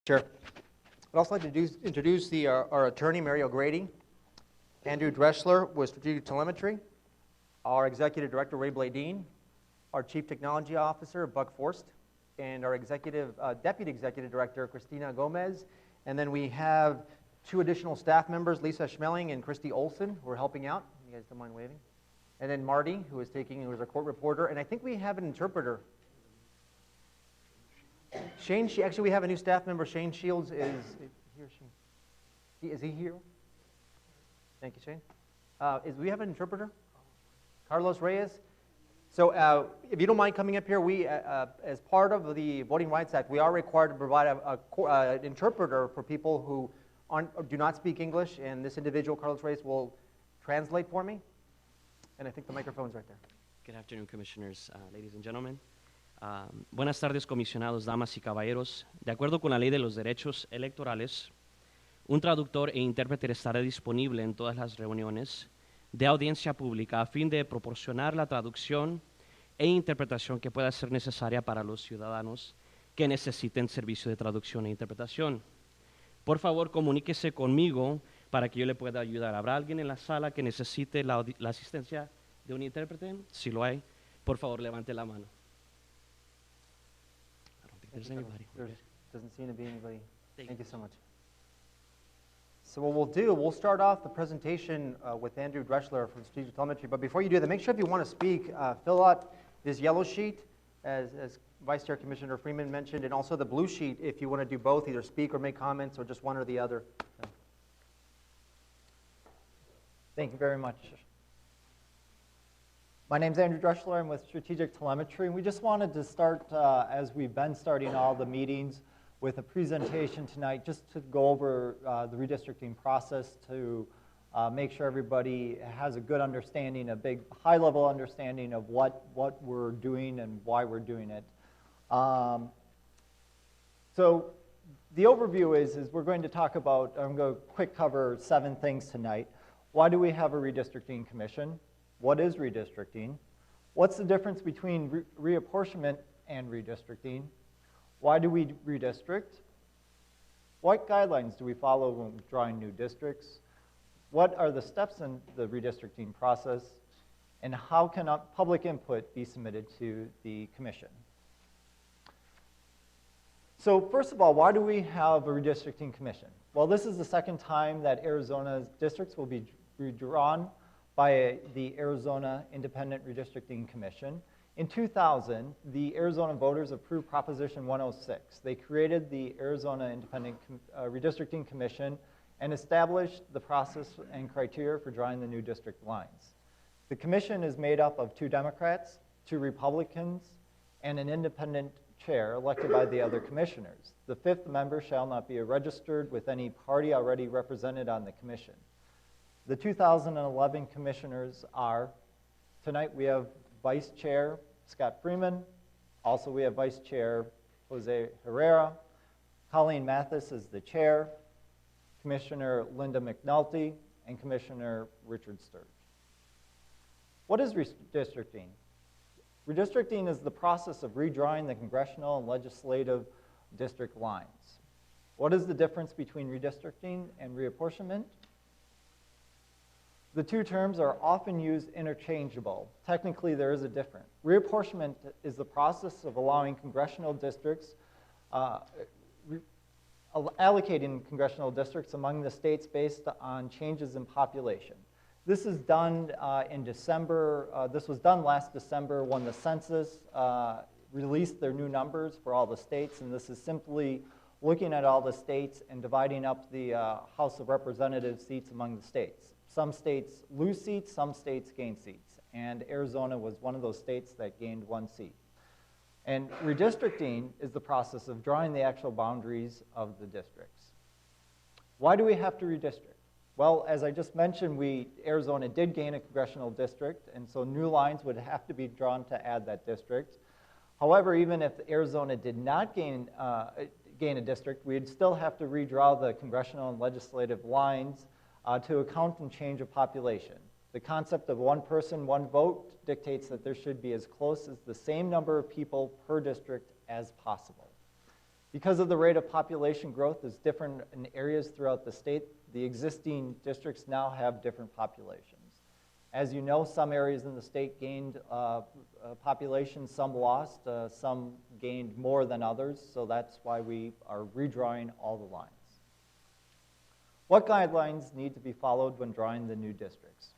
Chair. I'd also like to introduce our attorney, Mary O'Grady, Andrew Dreschler with Strategic Telemetry, our Executive Director, Ray Bladeen, our Chief Technology Officer, Buck Forst, and our Deputy Executive Director, Christina Gomez. And then we have two additional staff members, Lisa Schmeling and Christy Olson, who are helping out. You guys don't mind waving? And then Marty, who is our court reporter. And I think we have an interpreter. Shane, actually we have a new staff member. Shane Shields is he or she? Is he here? Thank you, Shane. We have an interpreter? Carlos Reyes. So if you don't mind coming up here, we, as part of the Voting Rights Act, we are required to provide an interpreter for people who do not speak English, and this individual, Carlos Reyes, will translate for me. And I think the microphone's right there. Good afternoon, Commissioners, ladies and gentlemen. Buenas tardes, comisionados, damas y caballeros. De acuerdo con la Ley de los Derechos Electorales, un traductor e intérprete estará disponible en todas las reuniones de audiencia pública a fin de proporcionar la traducción e interpretación que pueda ser necesaria para los ciudadanos que necesiten servicio de traducción e interpretación. Por favor, comuníquese conmigo para que yo le pueda ayudar. ¿Habrá alguien en la sala que necesite la asistencia de un intérprete? Si lo hay, por favor, levante la mano. There doesn't seem to be anybody. Thank you so much. So what we'll do, we'll start off the presentation with Andrew Dreschler from Strategic Telemetry. But before you do that, make sure if you want to speak, fill out this yellow sheet, as Vice Chair Commissioner Freeman mentioned, and also the blue sheet if you want to do both, either speak or make comments, or just one or the other. Thank you very much. My name is Andrew Dreschler. I'm with Strategic Telemetry. And we just wanted to start, as we've been starting all the meetings, with a presentation tonight just to go over the redistricting process to make sure everybody has a good understanding, a big high-level understanding of what we're doing and why we're doing it. So the overview is we're going to talk about, I'm going to quick cover 7 things tonight. Why do we have a redistricting commission? What is redistricting? What's the difference between reapportionment and redistricting? Why do we redistrict? What guidelines do we follow when drawing new districts? What are the steps in the redistricting process? And how can public input be submitted to the commission? So first of all, why do we have a redistricting commission? Well, this is the second time that Arizona's districts will be redrawn by the Arizona Independent Redistricting Commission. In 2000, the Arizona voters approved Proposition 106. They created the Arizona Independent Redistricting Commission and established the process and criteria for drawing the new district lines. The commission is made up of 2 Democrats, 2 Republicans, and an independent chair elected by the other commissioners. The 5th member shall not be registered with any party already represented on the commission. The 2011 commissioners are, tonight we have Vice Chair Scott Freeman. Also we have Vice Chair Jose Herrera. Colleen Mathis is the chair. Commissioner Linda McNulty and Commissioner Richard Sturge. What is redistricting? Redistricting is the process of redrawing the congressional and legislative district lines. What is the difference between redistricting and reapportionment? The 2 terms are often used interchangeable. Technically, there is a difference. Reapportionment is the process of allowing congressional districts, allocating congressional districts among the states based on changes in population. This is done in December. This was done last December when the census released their new numbers for all the states, and this is simply looking at all the states and dividing up the House of Representatives seats among the states. Some states lose seats, some states gain seats, and Arizona was one of those states that gained 1 seat. And redistricting is the process of drawing the actual boundaries of the districts. Why do we have to redistrict? Well, as I just mentioned, Arizona did gain a congressional district, and so new lines would have to be drawn to add that district. However, even if Arizona did not gain a district, we'd still have to redraw the congressional and legislative lines to account and change of population. The concept of 1 person, 1 vote dictates that there should be as close as the same number of people per district as possible. Because of the rate of population growth is different in areas throughout the state, the existing districts now have different populations. As you know, some areas in the state gained population, some lost, some gained more than others, so that's why we are redrawing all the lines. What guidelines need to be followed when drawing the new districts?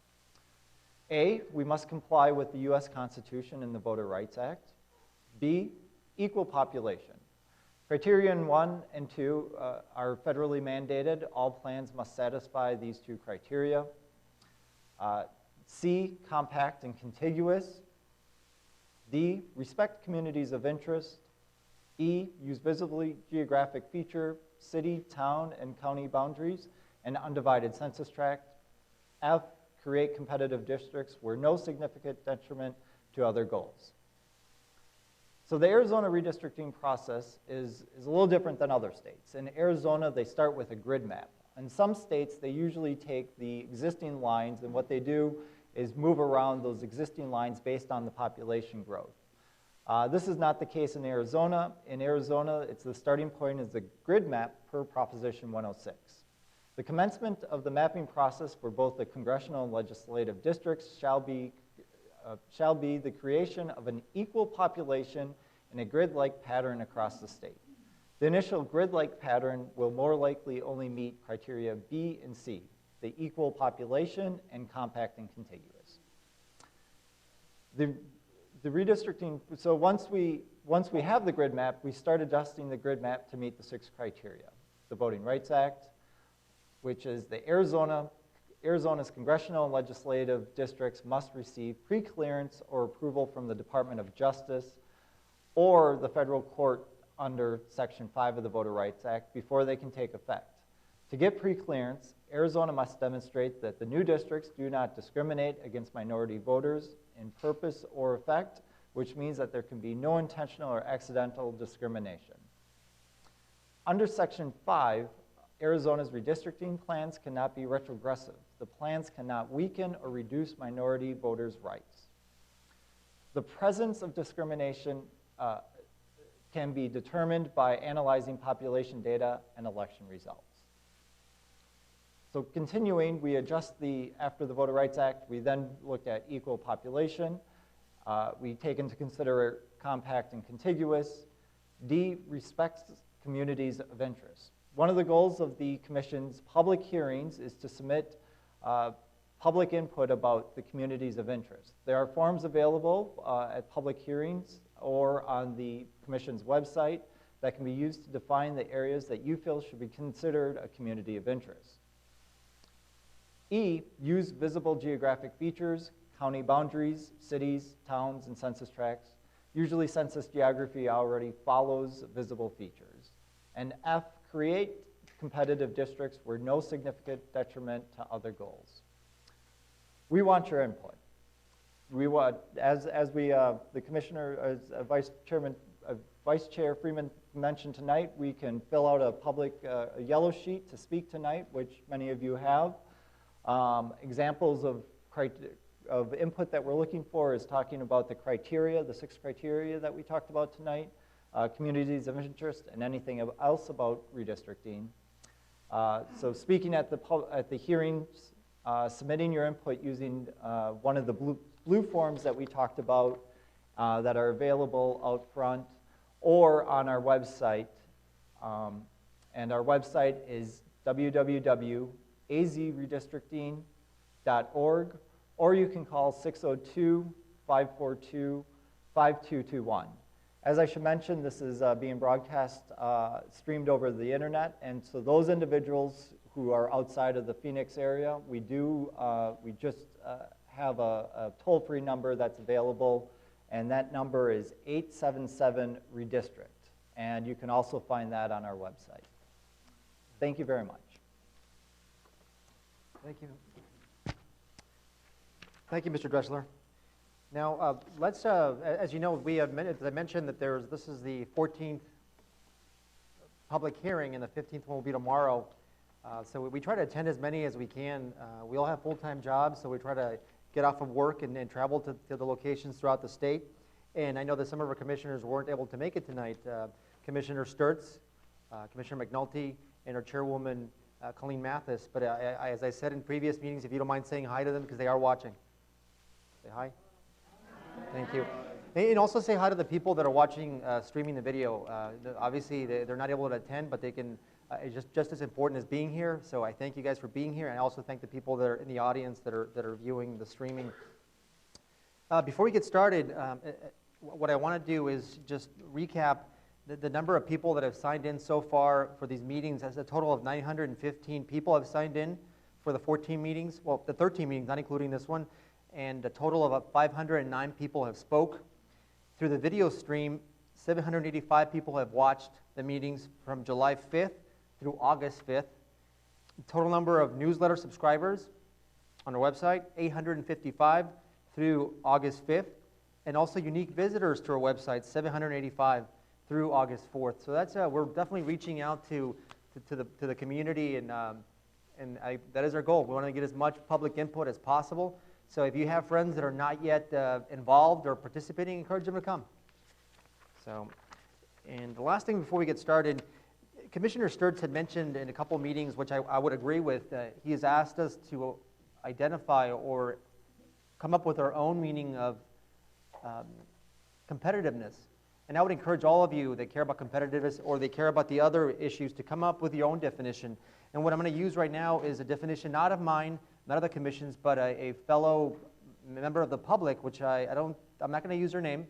A, we must comply with the U.S. Constitution and the Voter Rights Act. B, equal population. Criterion 1 and 2 are federally mandated. All plans must satisfy these two criteria. C, compact and contiguous. D, respect communities of interest. E, use visibly geographic feature, city, town, and county boundaries, and undivided census tract. F, create competitive districts where no significant detriment to other goals. So the Arizona redistricting process is a little different than other states. In Arizona, they start with a grid map. In some states, they usually take the existing lines, and what they do is move around those existing lines based on the population growth. This is not the case in Arizona. In Arizona, the starting point is the grid map per Proposition 106. The commencement of the mapping process for both the congressional and legislative districts shall be the creation of an equal population in a grid-like pattern across the state. The initial grid-like pattern will more likely only meet criteria B and C, the equal population and compact and contiguous. The redistricting, so once we have the grid map, we start adjusting the grid map to meet the 6 criteria. The Voting Rights Act, which is the Arizona's congressional and legislative districts must receive pre-clearance or approval from the Department of Justice or the federal court under Section 5 of the Voter Rights Act before they can take effect. To get pre-clearance, Arizona must demonstrate that the new districts do not discriminate against minority voters in purpose or effect, which means that there can be no intentional or accidental discrimination. Under Section 5, Arizona's redistricting plans cannot be retrogressive. The plans cannot weaken or reduce minority voters' rights. The presence of discrimination can be determined by analyzing population data and election results. So continuing, we adjust after the Voter Rights Act, we then looked at equal population. We take into consideration compact and contiguous. D, respects communities of interest. One of the goals of the Commission's public hearings is to submit public input about the communities of interest. There are forms available at public hearings or on the Commission's website that can be used to define the areas that you feel should be considered a community of interest. E, use visible geographic features, county boundaries, cities, towns, and census tracts. Usually census geography already follows visible features. And F, create competitive districts where no significant detriment to other goals. We want your input. We want, the Commissioner, as Vice Chair Freeman mentioned tonight, we can fill out a public a yellow sheet to speak tonight, which many of you have. Examples of input that we're looking for is talking about the criteria, the 6 criteria that we talked about tonight, communities of interest, and anything else about redistricting. So speaking at the hearings, submitting your input using one of the blue forms that we talked about that are available out front or on our website. And our website is www.azredistricting.org, or you can call 602-542-5221. As I should mention, this is being broadcast, streamed over the internet, and so those individuals who are outside of the Phoenix area, we just have a toll-free number that's available, and that number is 877-REDISTRICT, and you can also find that on our website. Thank you very much. Thank you. Thank you, Mr. Dressler. Now, let's, as you know, we have, as I mentioned, that this is the 14th public hearing, and the 15th one will be tomorrow. So we try to attend as many as we can. We all have full-time jobs, so we try to get off of work and travel to the locations throughout the state. And I know that some of our commissioners weren't able to make it tonight. Commissioner Sturts Commissioner McNulty, and our chairwoman, Colleen Mathis. But as I said in previous meetings, if you don't mind saying hi to them, because they are watching. Say hi. Thank you. And also say hi to the people that are watching, streaming the video. Obviously, they're not able to attend, but they can. It's just as important as being here. So I thank you guys for being here, and I also thank the people that are in the audience that are viewing the streaming. Before we get started, what I want to do is just recap the number of people that have signed in so far for these meetings. As a total of 915 people have signed in for the 14 meetings. Well, the 13 meetings, not including this one. And a total of 509 people have spoke. Through the video stream, 785 people have watched the meetings from July 5th through August 5th. Total number of newsletter subscribers on our website, 855 through August 5th. And also unique visitors to our website, 785 through August 4th. So that's we're definitely reaching out to the community, and that is our goal. We want to get as much public input as possible. So if you have friends that are not yet involved or participating, encourage them to come. So, and the last thing before we get started, Commissioner Sturts had mentioned in a couple of meetings, which I would agree with, he has asked us to identify or come up with our own meaning of competitiveness. And I would encourage all of you that care about competitiveness or they care about the other issues to come up with your own definition. And what I'm going to use right now is a definition not of mine, not of the commission's, but a fellow member of the public, which I'm not going to use her name.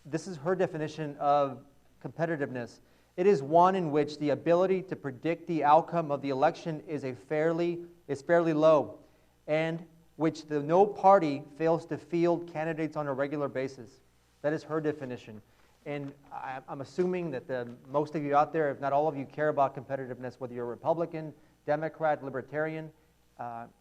This is her definition of competitiveness. It is one in which the ability to predict the outcome of the election is fairly low, and which no party fails to field candidates on a regular basis. That is her definition. And I'm assuming that most of you out there, if not all of you, care about competitiveness, whether you're a Republican, Democrat, Libertarian,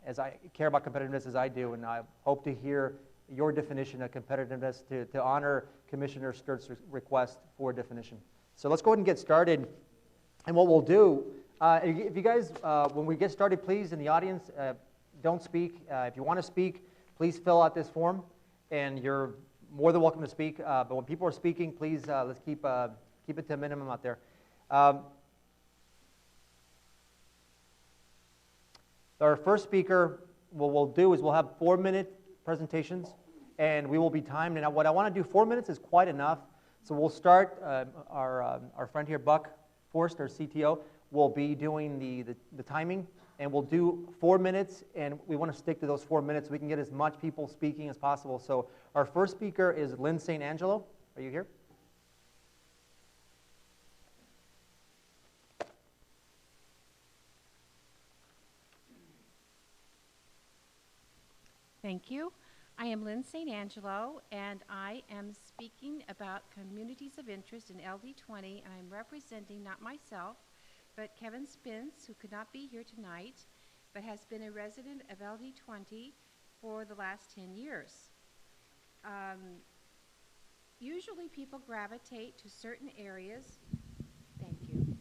as I care about competitiveness as I do, and I hope to hear your definition of competitiveness to honor Commissioner Sturts' request for a definition. So let's go ahead and get started. And what we'll do, if you guys, when we get started, please, in the audience, don't speak. If you want to speak, please fill out this form, and you're more than welcome to speak. But when people are speaking, please, let's keep it to a minimum out there. Our first speaker, what we'll do is we'll have 4-minute presentations, and we will be timed. And what I want to do, 4 minutes is quite enough. So we'll start, our friend here, Buck Forrest, our CTO, will be doing the timing, and we'll do 4 minutes, and we want to stick to those 4 minutes so we can get as much people speaking as possible. So our first speaker is Lynn St. Angelo. Are you here? Thank you. I am Lynn St. Angelo, and I am speaking about communities of interest in LD20, and I'm representing not myself, but Kevin Spence, who could not be here tonight, but has been a resident of LD20 for the last 10 years. Usually people gravitate to certain areas. Thank you.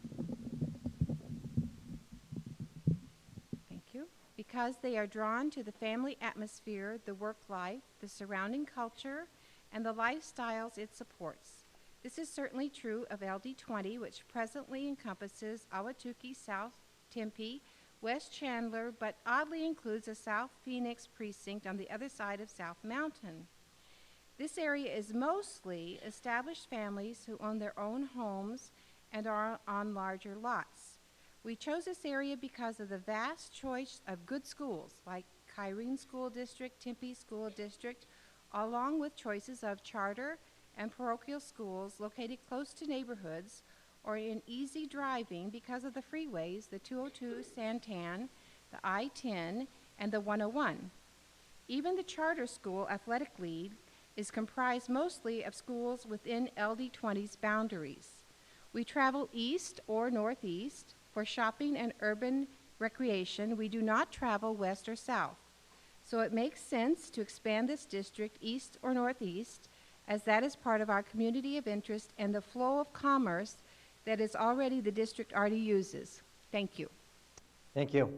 Thank you. Because they are drawn to the family atmosphere, the work life, the surrounding culture, and the lifestyles it supports. This is certainly true of LD20, which presently encompasses Ahwatukee, South Tempe, West Chandler, but oddly includes a South Phoenix precinct on the other side of South Mountain. This area is mostly established families who own their own homes and are on larger lots. We chose this area because of the vast choice of good schools like Kyrene School District, Tempe School District, along with choices of charter and parochial schools located close to neighborhoods or in easy driving because of the freeways, the 202 Santan, the I-10, and the 101. Even the charter school athletic league is comprised mostly of schools within LD20's boundaries. We travel east or northeast for shopping and urban recreation. We do not travel west or south. So it makes sense to expand this district east or northeast, as that is part of our community of interest and the flow of commerce that is already the district already uses. Thank you. Thank you.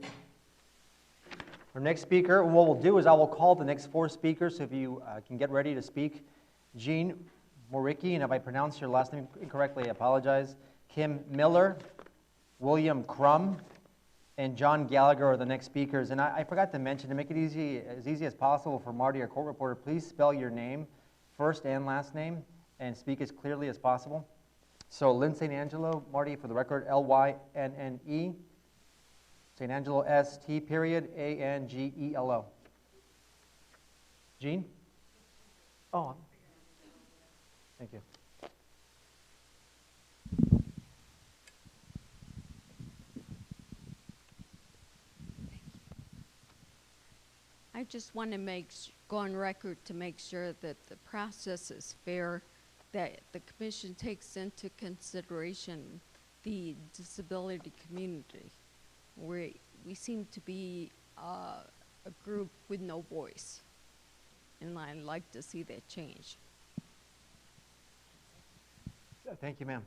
Our next speaker, what we'll do is I will call the next 4 speakers, so if you can get ready to speak. Jean Moricki, and if I pronounce your last name incorrectly, I apologize. Kim Miller, William Crum, and John Gallagher are the next speakers. And I forgot to mention, to make it as easy as possible for Marty, our court reporter, please spell your name, first and last name, and speak as clearly as possible. So Lynn St. Angelo, Marty, for the record, L-Y-N-N-E, St. Angelo, S-T period, A-N-G-E-L-O. Jean? Oh, thank you. I just want to go on record to make sure that the process is fair, that the commission takes into consideration the disability community. We seem to be a group with no voice, and I'd like to see that change. Thank you, ma'am.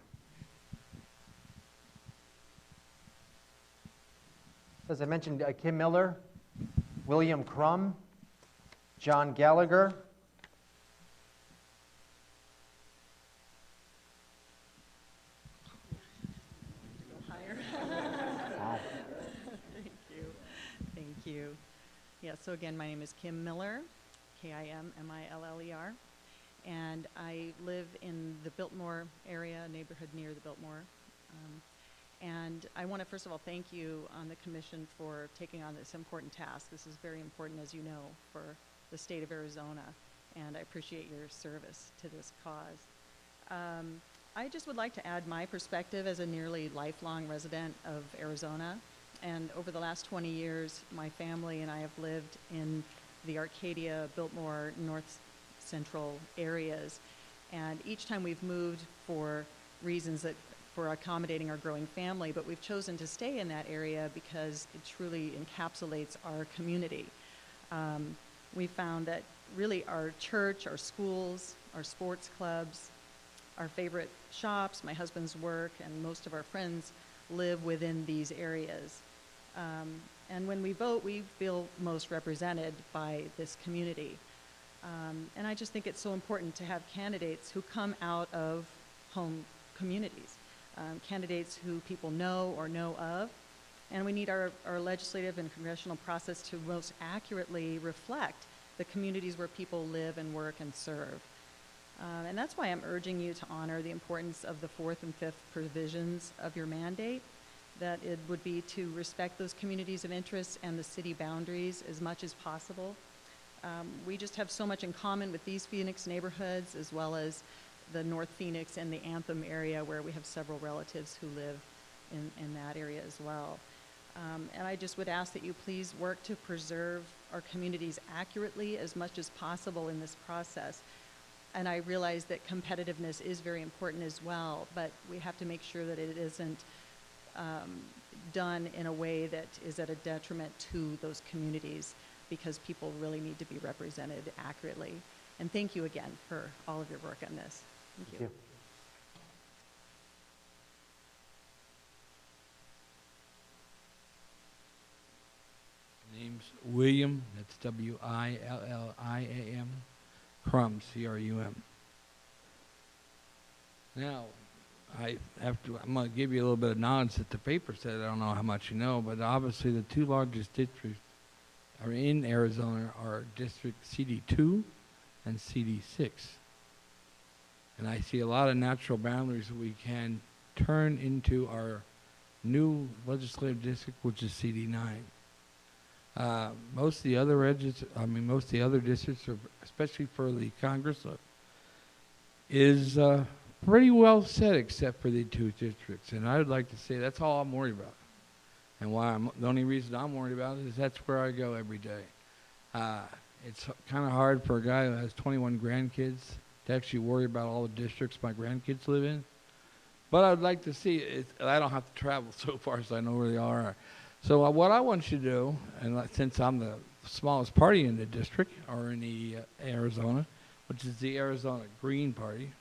As I mentioned, Kim Miller, William Crum, John Gallagher, Thank you. Yeah, so again, my name is Kim Miller, K-I-M-M-I-L-L-E-R, and I live in the Biltmore area, a neighborhood near the Biltmore. And I want to first of all thank you on the commission for taking on this important task. This is very important, as you know, for the state of Arizona, and I appreciate your service to this cause. I just would like to add my perspective as a nearly lifelong resident of Arizona. And over the last 20 years, my family and I have lived in the Arcadia, Biltmore, North Central areas. And each time we've moved for reasons that for accommodating our growing family, but we've chosen to stay in that area because it truly encapsulates our community. We found that really our church, our schools, our sports clubs, our favorite shops, my husband's work, and most of our friends live within these areas. And when we vote, we feel most represented by this community. And I just think it's so important to have candidates who come out of home communities, candidates who people know or know of. And we need our legislative and congressional process to most accurately reflect the communities where people live and work and serve. And that's why I'm urging you to honor the importance of the 4th and 5th provisions of your mandate, that it would be to respect those communities of interest and the city boundaries as much as possible. We just have so much in common with these Phoenix neighborhoods, as well as the North Phoenix and the Anthem area, where we have several relatives who live in that area as well. And I just would ask that you please work to preserve our communities accurately as much as possible in this process. And I realize that competitiveness is very important as well, but we have to make sure that it isn't done in a way that is at a detriment to those communities, because people really need to be represented accurately. And thank you again for all of your work on this. Thank you. Name's William, that's W-I-L-L-I-A-M, Crum, C-R-U-M. Now, I'm going to give you a little bit of knowledge that the paper said. I don't know how much you know, but obviously the two largest districts are in Arizona are District CD2 and CD6. And I see a lot of natural boundaries that we can turn into our new legislative district, which is CD9. Most of the other districts, especially for the Congress, is pretty well set except for the two districts. And I would like to say that's all I'm worried about. And the only reason I'm worried about it is that's where I go every day. It's kind of hard for a guy who has 21 grandkids to actually worry about all the districts my grandkids live in. But I'd like to see it. I don't have to travel so far, so I know where they are. So what I want you to do, and since I'm the smallest party in the district, or in the Arizona, which is the Arizona Green Party,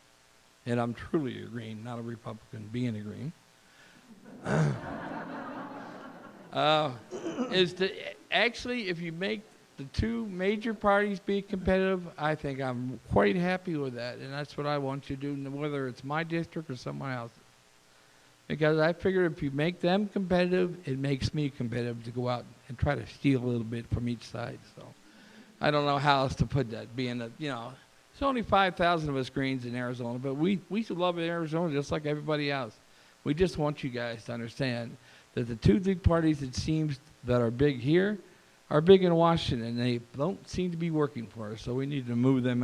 and I'm truly a Green, not a Republican, being a Green, is to actually, if you make the two major parties be competitive, I think I'm quite happy with that, and that's what I want you to do, whether it's my district or someone else's. Because I figured if you make them competitive, it makes me competitive to go out and try to steal a little bit from each side. So I don't know how else to put that, being that, you know, there's only 5,000 of us Greens in Arizona, but we love Arizona just like everybody else. We just want you guys to understand that the two big parties, it seems, that are big here are big in Washington, and they don't seem to be working for us, so we need to move them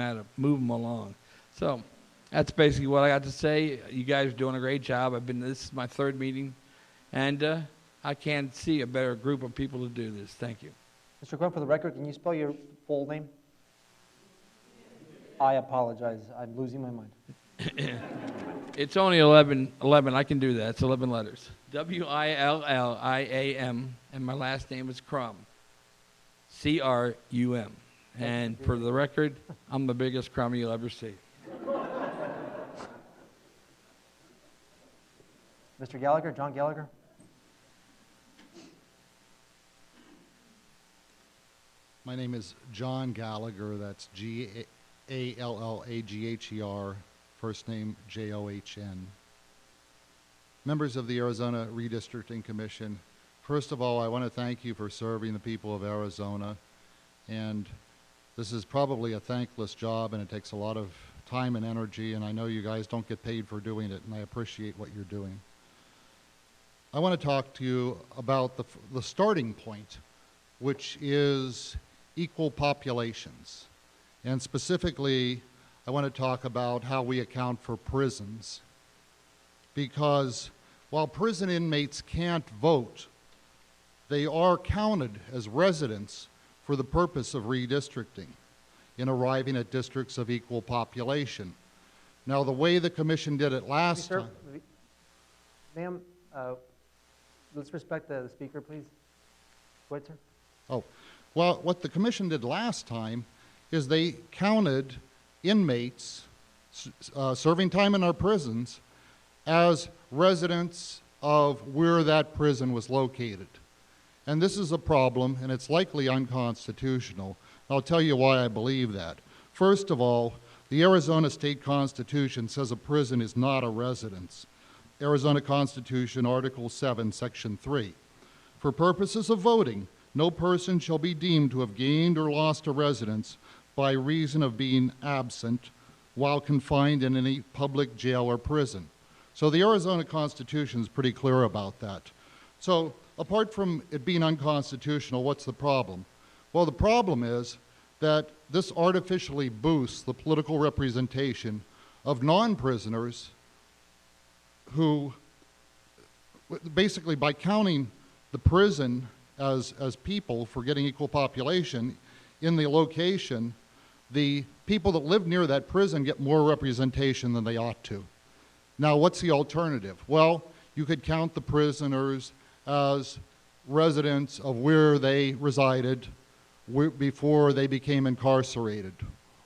along. So that's basically what I got to say. You guys are doing a great job. This is my third meeting, and I can't see a better group of people to do this. Thank you. Mr. Quinn, for the record, can you spell your full name? I apologize. I'm losing my mind. It's only 11. I can do that. It's 11 letters. William, and my last name is Crum. Crum. And for the record, I'm the biggest crumb you'll ever see. Mr. Gallagher, John Gallagher. My name is John Gallagher. That's Gallagher. First name John. Members of the Arizona Redistricting Commission, first of all, I want to thank you for serving the people of Arizona. And this is probably a thankless job, and it takes a lot of time and energy, and I know you guys don't get paid for doing it, and I appreciate what you're doing. I want to talk to you about the starting point, which is equal populations. And specifically, I want to talk about how we account for prisons. Because while prison inmates can't vote, they are counted as residents for the purpose of redistricting in arriving at districts of equal population. Now, the way the commission did it last time... Ma'am, let's respect the speaker, please. Go ahead, sir. Oh, well, what the commission did last time is they counted inmates serving time in our prisons as residents of where that prison was located. And this is a problem, and it's likely unconstitutional. I'll tell you why I believe that. First of all, the Arizona State Constitution says a prison is not a residence. Arizona Constitution, Article 7, Section 3. For purposes of voting, no person shall be deemed to have gained or lost a residence by reason of being absent while confined in any public jail or prison. So the Arizona Constitution is pretty clear about that. So apart from it being unconstitutional, what's the problem? Well, the problem is that this artificially boosts the political representation of non-prisoners who, basically by counting the prison as people for getting equal population in the location, the people that live near that prison get more representation than they ought to. Now, what's the alternative? Well, you could count the prisoners as residents of where they resided before they became incarcerated.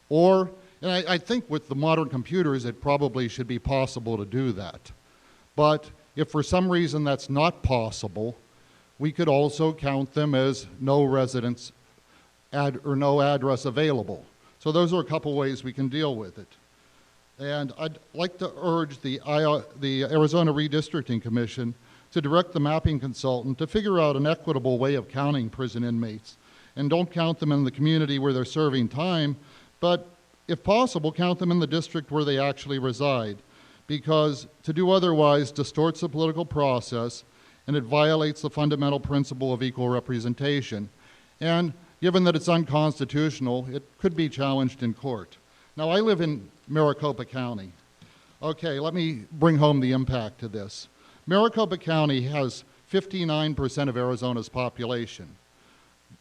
Or, and I think with the modern computers, it probably should be possible to do that. But if for some reason that's not possible, we could also count them as no residence or no address available. So those are a couple ways we can deal with it. And I'd like to urge the Arizona Redistricting Commission to direct the mapping consultant to figure out an equitable way of counting prison inmates. And don't count them in the community where they're serving time, but if possible, count them in the district where they actually reside. Because to do otherwise distorts the political process and it violates the fundamental principle of equal representation. And given that it's unconstitutional, it could be challenged in court. Now, I live in Maricopa County. Okay, let me bring home the impact of this. Maricopa County has 59% of Arizona's population.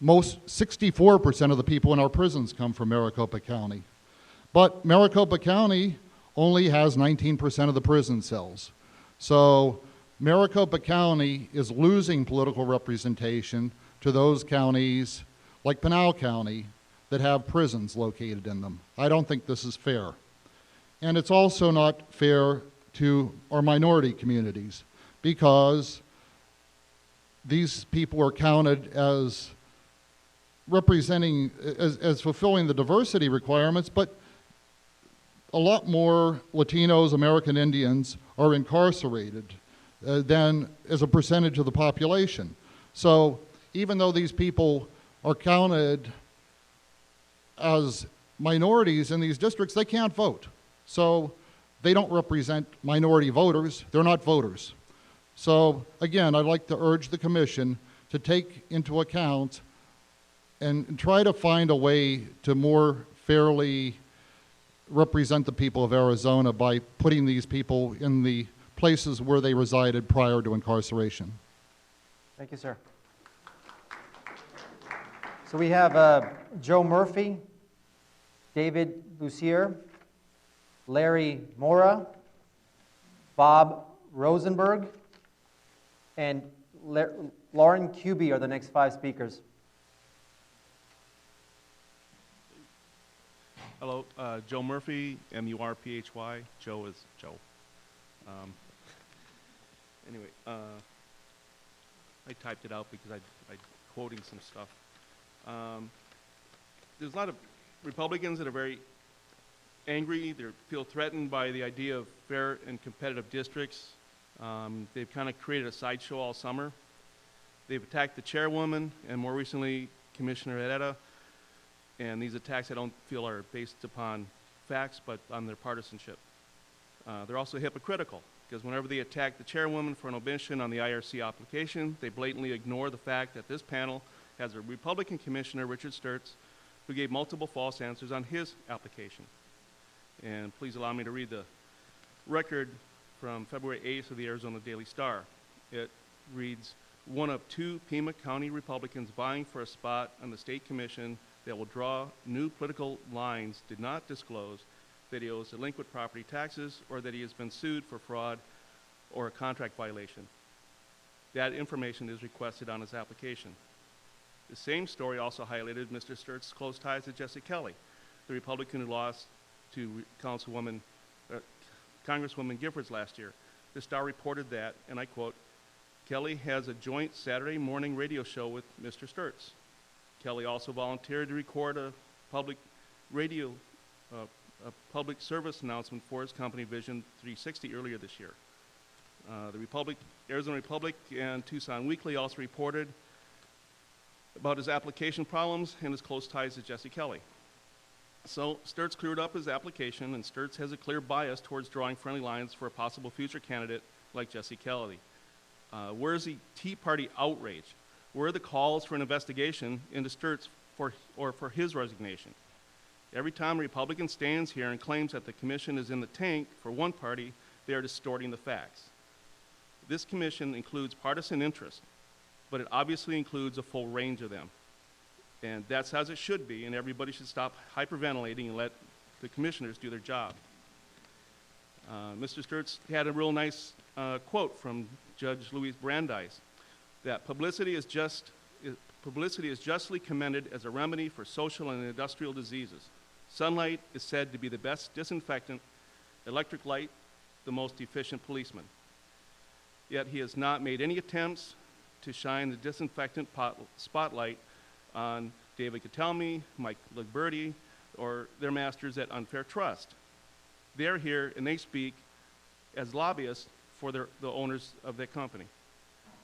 64% of the people in our prisons come from Maricopa County. But Maricopa County only has 19% of the prison cells. So Maricopa County is losing political representation to those counties like Pinal County that have prisons located in them. I don't think this is fair. And it's also not fair to our minority communities because these people are counted as representing, as fulfilling the diversity requirements, but a lot more Latinos, American Indians are incarcerated than as a percentage of the population. So even though these people are counted as minorities in these districts, they can't vote. So they don't represent minority voters. They're not voters. So again, I'd like to urge the commission to take into account and try to find a way to more fairly represent the people of Arizona by putting these people in the places where they resided prior to incarceration. Thank you, sir. So we have Joe Murphy, David Lucier, Larry Mora, Bob Rosenberg, and Lauren Kuby are the next 5 speakers. Hello, Joe Murphy, M-U-R-P-H-Y. Joe is Joe. Anyway, I typed it out because I'm quoting some stuff. There's a lot of Republicans that are very angry. They feel threatened by the idea of fair and competitive districts. They've kind of created a sideshow all summer. They've attacked the chairwoman and more recently Commissioner Herrera. And these attacks I don't feel are based upon facts but on their partisanship. They're also hypocritical because whenever they attack the chairwoman for an omission on the IRC application, they blatantly ignore the fact that this panel has a Republican Commissioner, Richard Sturtz, who gave multiple false answers on his application. And please allow me to read the record from February 8th of the Arizona Daily Star. It reads, one of 2 Pima County Republicans vying for a spot on the state commission that will draw new political lines did not disclose that he owes delinquent property taxes or that he has been sued for fraud or a contract violation. That information is requested on his application. The same story also highlighted Mr. Sturtz's close ties to Jesse Kelly, the Republican who lost to Congresswoman Giffords last year. The Star reported that, and I quote, Kelly has a joint Saturday morning radio show with Mr. Sturtz. Kelly also volunteered to record a public radio, a public service announcement for his company Vision 360 earlier this year. The Arizona Republic and Tucson Weekly also reported about his application problems and his close ties to Jesse Kelly. So Sturtz cleared up his application, and Sturtz has a clear bias towards drawing friendly lines for a possible future candidate like Jesse Kelly. Where's the Tea Party outrage? Where are the calls for an investigation into Sturtz for his resignation? Every time a Republican stands here and claims that the commission is in the tank for one party, they are distorting the facts. This commission includes partisan interests, but it obviously includes a full range of them. And that's as it should be, and everybody should stop hyperventilating and let the commissioners do their job. Mr. Sturtz had a real nice quote from Judge Louise Brandeis, that publicity is justly commended as a remedy for social and industrial diseases. Sunlight is said to be the best disinfectant, electric light the most efficient policeman. Yet he has not made any attempts to shine the disinfectant spotlight on David Catalmi, Mike Ligberti, or their masters at Unfair Trust. They're here and they speak as lobbyists for the owners of their company.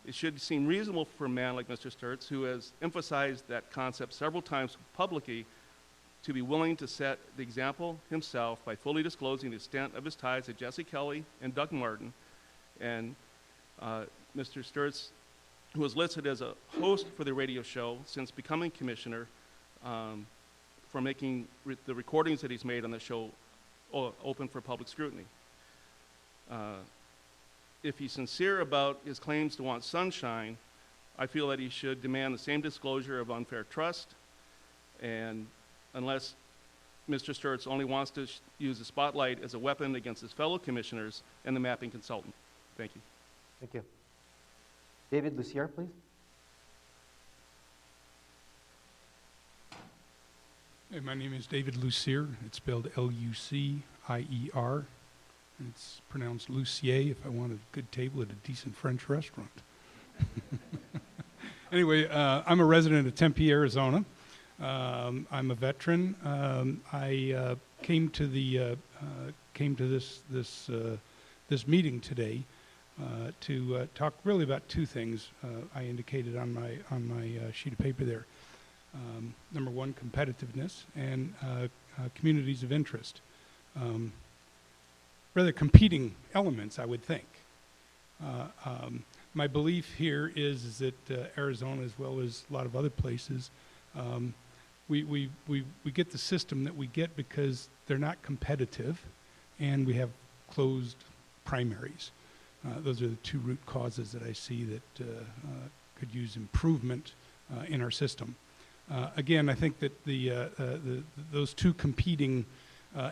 It should seem reasonable for a man like Mr. Sturtz, who has emphasized that concept several times publicly, to be willing to set the example himself by fully disclosing the extent of his ties to Jesse Kelly and Doug Martin. And Mr. Sturtz, who was listed as a host for the radio show since becoming commissioner, for making the recordings that he's made on the show open for public scrutiny. If he's sincere about his claims to want sunshine, I feel that he should demand the same disclosure of Unfair Trust, and unless Mr. Sturtz only wants to use the spotlight as a weapon against his fellow commissioners and the mapping consultant. Thank you. Thank you. David Lucier, please. Hey, my name is David Lucier. It's spelled L-U-C-I-E-R. And it's pronounced Lucier if I want a good table at a decent French restaurant. Anyway, I'm a resident of Tempe, Arizona. I'm a veteran. I came to this meeting today to talk really about two things I indicated on my sheet of paper there. Number one, competitiveness, and communities of interest. Rather competing elements, I would think. My belief here is that Arizona, as well as a lot of other places, we get the system that we get because they're not competitive, and we have closed primaries. Those are the two root causes that I see that could use improvement in our system. Again, I think that those two competing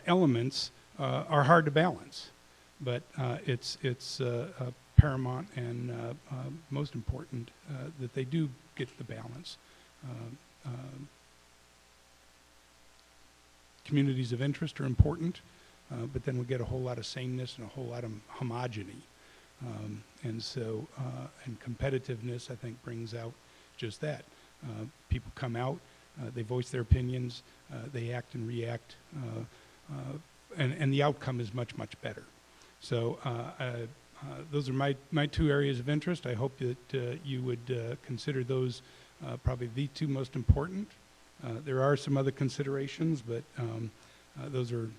elements are hard to balance, but it's paramount and most important that they do get the balance. Communities of interest are important, but then we get a whole lot of sameness and a whole lot of homogeny. And so, and competitiveness, I think, brings out just that. People come out, they voice their opinions, they act and react, and the outcome is much, much better. So those are my two areas of interest. I hope that you would consider those probably the two most important. There are some other considerations, but those are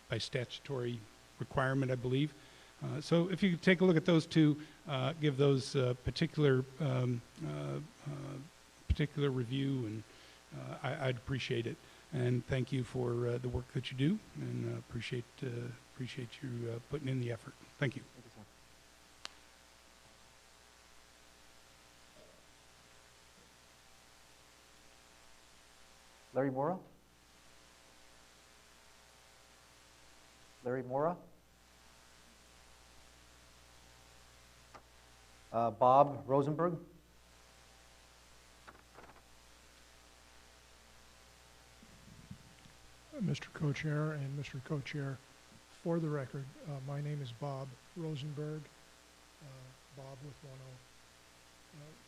by statutory requirement, I believe. So if you could take a look at those two, give those particular review, and I'd appreciate it. And thank you for the work that you do, and appreciate you putting in the effort. Thank you. Thank you, sir. Larry Mora? Larry Mora? Bob Rosenberg? Mr. Co-Chair and Mr. Co-Chair, for the record, my name is Bob Rosenberg, Bob with one O.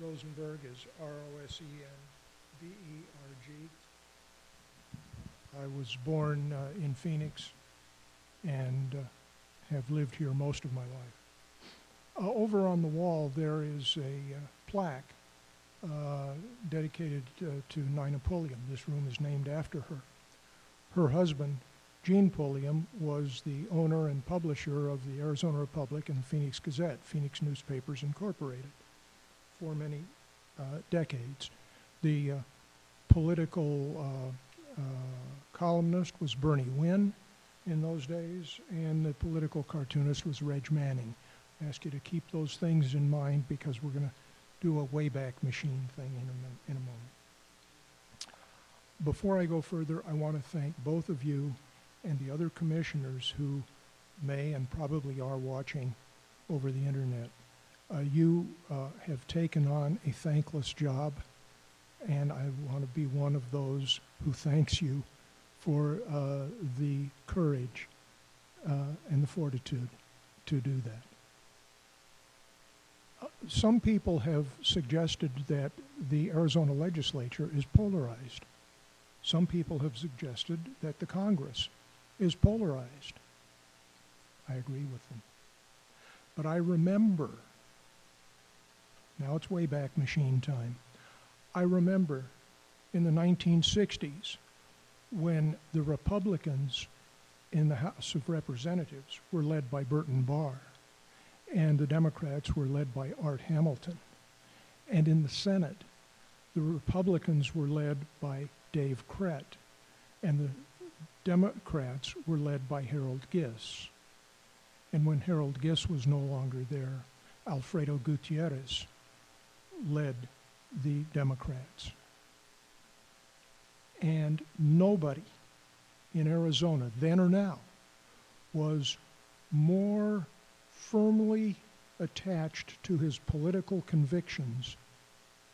Rosenberg is R-O-S-E-N-B-E-R-G. I was born in Phoenix and have lived here most of my life. Over on the wall there is a plaque dedicated to Nina Pulliam. This room is named after her. Her husband, Gene Pulliam, was the owner and publisher of the Arizona Republic and the Phoenix Gazette, Phoenix Newspapers Incorporated, for many decades. The political columnist was Bernie Wynn in those days, and the political cartoonist was Reg Manning. I ask you to keep those things in mind because we're going to do a Wayback Machine thing in a moment. Before I go further, I want to thank both of you and the other commissioners who may and probably are watching over the internet. You have taken on a thankless job, and I want to be one of those who thanks you for the courage and the fortitude to do that. Some people have suggested that the Arizona legislature is polarized. Some people have suggested that the Congress is polarized. I agree with them. But I remember, now it's Wayback Machine time, I remember in the 1960s when the Republicans in the House of Representatives were led by Burton Barr, and the Democrats were led by Art Hamilton. And in the Senate, the Republicans were led by Dave Krett, and the Democrats were led by Harold Giss. And when Harold Giss was no longer there, Alfredo Gutierrez led the Democrats. And nobody in Arizona, then or now, was more firmly attached to his political convictions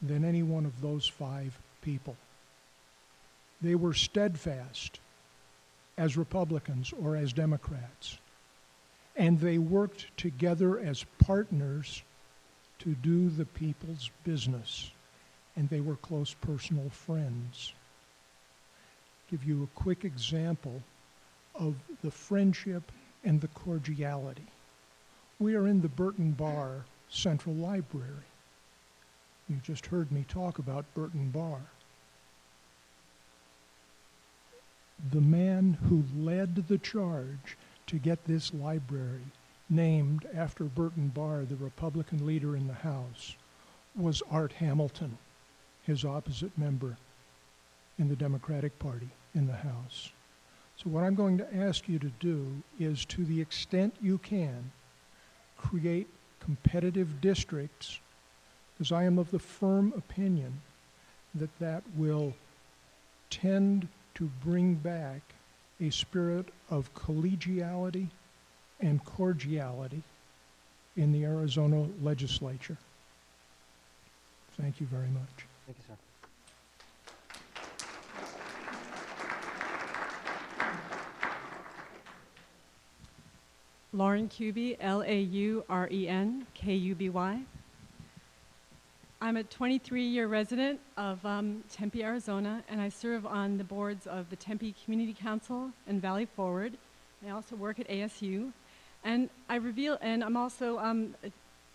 than any one of those five people. They were steadfast as Republicans or as Democrats, and they worked together as partners to do the people's business, and they were close personal friends. Give you a quick example of the friendship and the cordiality. We are in the Burton Bar Central Library. You just heard me talk about Burton Bar. The man who led the charge to get this library named after Burton Bar, the Republican leader in the House, was Art Hamilton, his opposite member in the Democratic Party in the House. So what I'm going to ask you to do is, to the extent you can, create competitive districts, because I am of the firm opinion that that will tend to bring back a spirit of collegiality and cordiality in the Arizona legislature. Thank you very much. Thank you, sir. Lauren Kuby, Lauren I'm a 23-year resident of Tempe, Arizona, and I serve on the boards of the Tempe Community Council and Valley Forward. I also work at ASU, and I'm also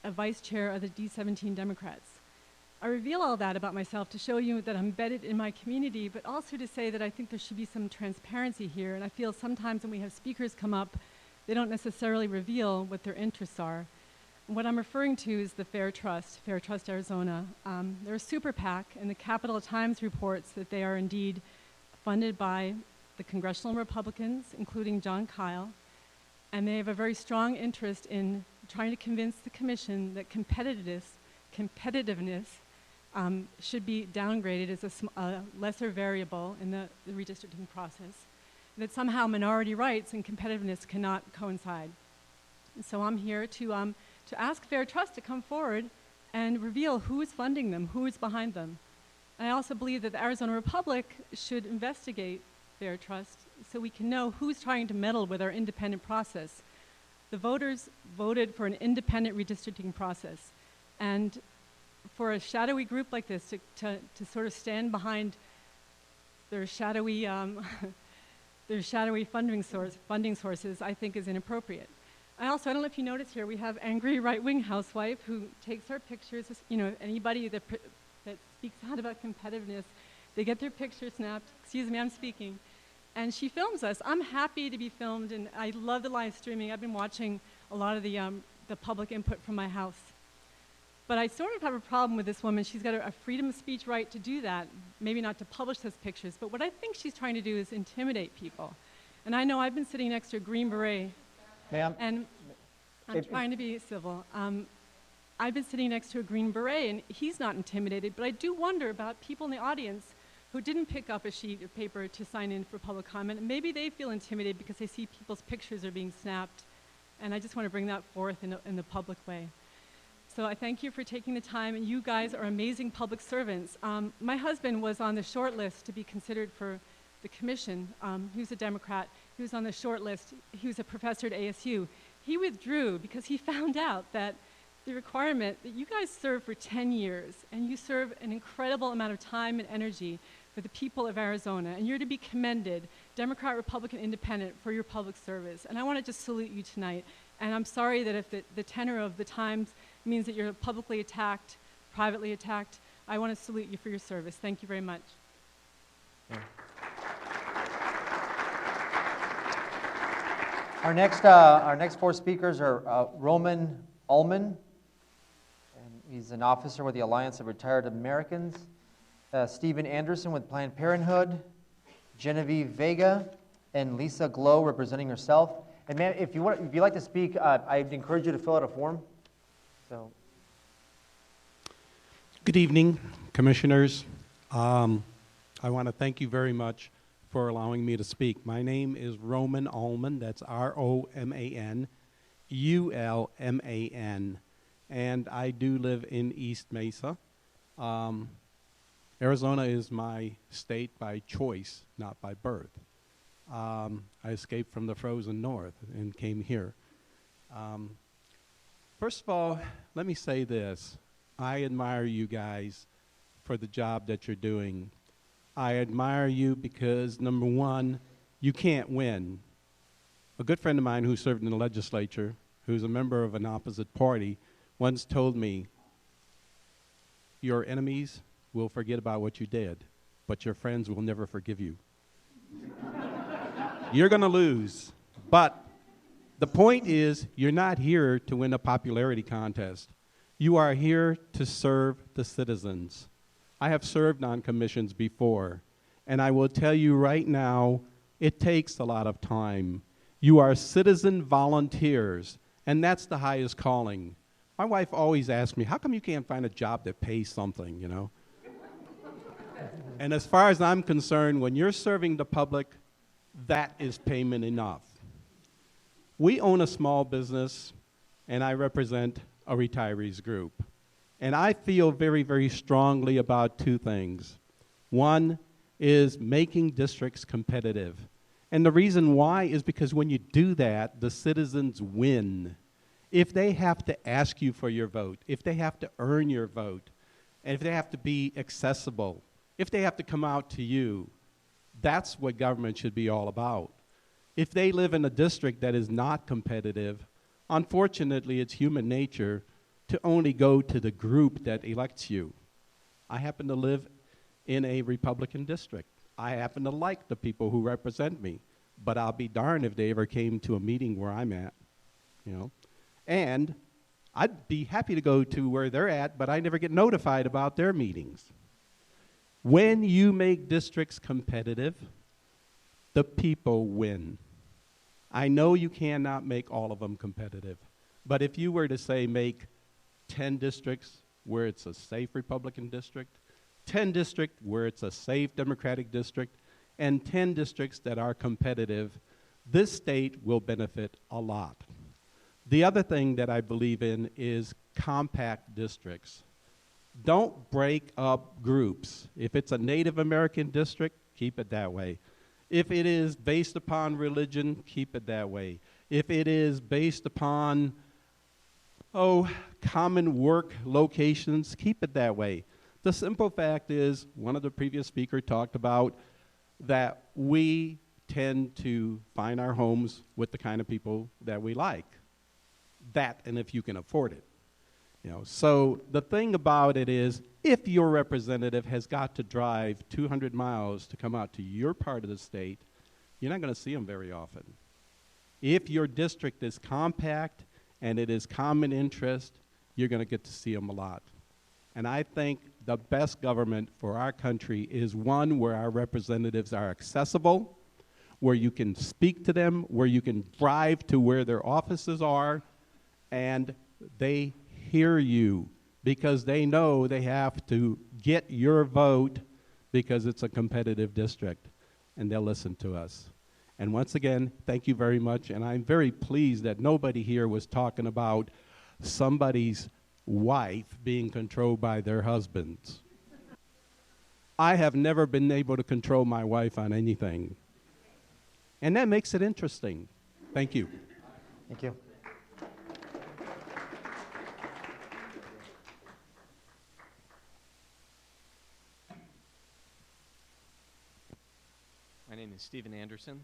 a vice chair of the D17 Democrats. I reveal all that about myself to show you that I'm embedded in my community, but also to say that I think there should be some transparency here, and I feel sometimes when we have speakers come up, they don't necessarily reveal what their interests are. What I'm referring to is the Fair Trust Arizona. They're a super PAC, and the Capital Times reports that they are indeed funded by the congressional Republicans, including John Kyle, and they have a very strong interest in trying to convince the commission that competitiveness should be downgraded as a lesser variable in the redistricting process, that somehow minority rights and competitiveness cannot coincide. And so I'm here to ask Fair Trust to come forward and reveal who is funding them, who is behind them. And I also believe that the Arizona Republic should investigate Fair Trust so we can know who's trying to meddle with our independent process. The voters voted for an independent redistricting process. And for a shadowy group like this to sort of stand behind their shadowy, funding sources, I think is inappropriate. I don't know if you notice here, we have angry right-wing housewife who takes our pictures. Anybody that speaks out about competitiveness, they get their picture snapped. Excuse me, I'm speaking. And she films us. I'm happy to be filmed, and I love the live streaming. I've been watching a lot of the public input from my house. But I sort of have a problem with this woman. She's got a freedom of speech right to do that, maybe not to publish those pictures, but what I think she's trying to do is intimidate people. And I know I've been sitting next to a Green Beret, Ma'am? and I'm trying to be civil. I've been sitting next to a Green Beret, and he's not intimidated, but I do wonder about people in the audience who didn't pick up a sheet of paper to sign in for public comment, and maybe they feel intimidated because they see people's pictures are being snapped, and I just want to bring that forth in the public way. So I thank you for taking the time, and you guys are amazing public servants. My husband was on the short list to be considered for the commission. He was a Democrat. He was on the short list. He was a professor at ASU. He withdrew because he found out that the requirement that you guys serve for 10 years, and you serve an incredible amount of time and energy for the people of Arizona, and you're to be commended, Democrat, Republican, Independent, for your public service. And I want to just salute you tonight. And I'm sorry that if the tenor of the Times means that you're publicly attacked, privately attacked, I want to salute you for your service. Thank you very much. Yeah. Our next four speakers are Roman Ullman, and he's an officer with the Alliance of Retired Americans, Stephen Anderson with Planned Parenthood, Genevieve Vega, and Lisa Glow representing herself. And ma'am, if you'd like to speak, I'd encourage you to fill out a form. So. Good evening, commissioners. I want to thank you very much for allowing me to speak. My name is Roman Ullman. That's R-O-M-A-N, U-L-M-A-N, and I do live in East Mesa. Arizona is my state by choice, not by birth. I escaped from the frozen north and came here. First of all, let me say this. I admire you guys for the job that you're doing. I admire you because, number one, you can't win. A good friend of mine who served in the legislature, who's a member of an opposite party, once told me, your enemies will forget about what you did, but your friends will never forgive you. You're going to lose. But the point is, you're not here to win a popularity contest. You are here to serve the citizens. I have served on commissions before, and I will tell you right now, it takes a lot of time. You are citizen volunteers, and that's the highest calling. My wife always asks me, how come you can't find a job that pays something, you know? And as far as I'm concerned, when you're serving the public, that is payment enough. We own a small business, and I represent a retirees group. And I feel very, very strongly about two things. One is making districts competitive. And the reason why is because when you do that, the citizens win. If they have to ask you for your vote, if they have to earn your vote, and if they have to be accessible, if they have to come out to you, that's what government should be all about. If they live in a district that is not competitive, unfortunately, it's human nature to only go to the group that elects you. I happen to live in a Republican district. I happen to like the people who represent me, but I'll be darned if they ever came to a meeting where I'm at, you know. And I'd be happy to go to where they're at, but I never get notified about their meetings. When you make districts competitive, the people win. I know you cannot make all of them competitive, but if you were to say make 10 districts where it's a safe Republican district, 10 districts where it's a safe Democratic district, and 10 districts that are competitive, this state will benefit a lot. The other thing that I believe in is compact districts. Don't break up groups. If it's a Native American district, keep it that way. If it is based upon religion, keep it that way. If it is based upon, common work locations, keep it that way. The simple fact is, one of the previous speakers talked about that we tend to find our homes with the kind of people that we like. That, and if you can afford it. You know, so the thing about it is, if your representative has got to drive 200 miles to come out to your part of the state, you're not going to see them very often. If your district is compact and it is common interest, you're going to get to see them a lot. And I think the best government for our country is one where our representatives are accessible, where you can speak to them, where you can drive to where their offices are, and they hear you because they know they have to get your vote because it's a competitive district, and they'll listen to us. And once again, thank you very much, and I'm very pleased that nobody here was talking about somebody's wife being controlled by their husbands. I have never been able to control my wife on anything, and that makes it interesting. Thank you. Thank you. My name is Stephen Anderson,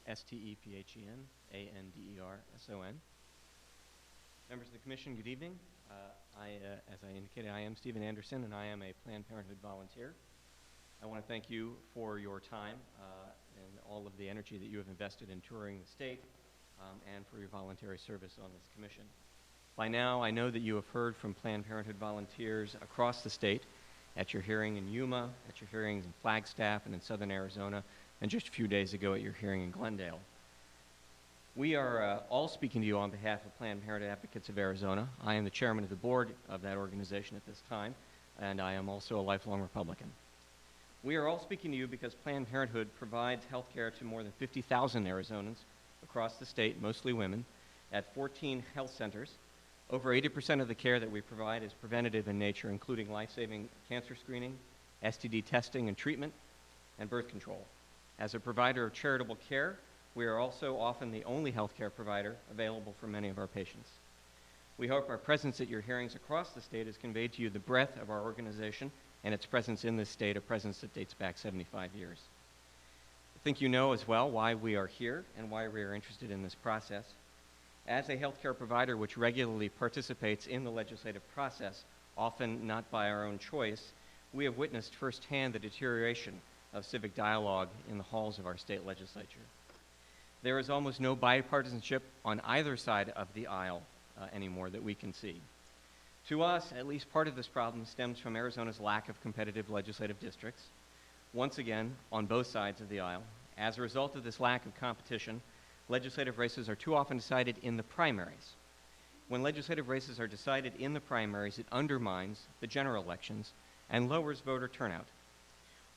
S-T-E-P-H-E-N, A-N-D-E-R-S-O-N. Members of the Commission, good evening. As I indicated, I am Stephen Anderson, and I am a Planned Parenthood volunteer. I want to thank you for your time and all of the energy that you have invested in touring the state and for your voluntary service on this commission. By now, I know that you have heard from Planned Parenthood volunteers across the state at your hearing in Yuma, at your hearings in Flagstaff and in southern Arizona, and just a few days ago at your hearing in Glendale. We are all speaking to you on behalf of Planned Parenthood Advocates of Arizona. I am the chairman of the board of that organization at this time, and I am also a lifelong Republican. We are all speaking to you because Planned Parenthood provides health care to more than 50,000 Arizonans across the state, mostly women, at 14 health centers. Over 80% of the care that we provide is preventative in nature, including life-saving cancer screening, STD testing and treatment, and birth control. As a provider of charitable care, we are also often the only healthcare provider available for many of our patients. We hope our presence at your hearings across the state has conveyed to you the breadth of our organization and its presence in this state, a presence that dates back 75 years. I think you know as well why we are here and why we are interested in this process. As a healthcare provider which regularly participates in the legislative process, often not by our own choice, we have witnessed firsthand the deterioration of civic dialogue in the halls of our state legislature. There is almost no bipartisanship on either side of the aisle anymore that we can see. To us, at least part of this problem stems from Arizona's lack of competitive legislative districts. Once again, on both sides of the aisle, as a result of this lack of competition, legislative races are too often decided in the primaries. When legislative races are decided in the primaries, it undermines the general elections and lowers voter turnout.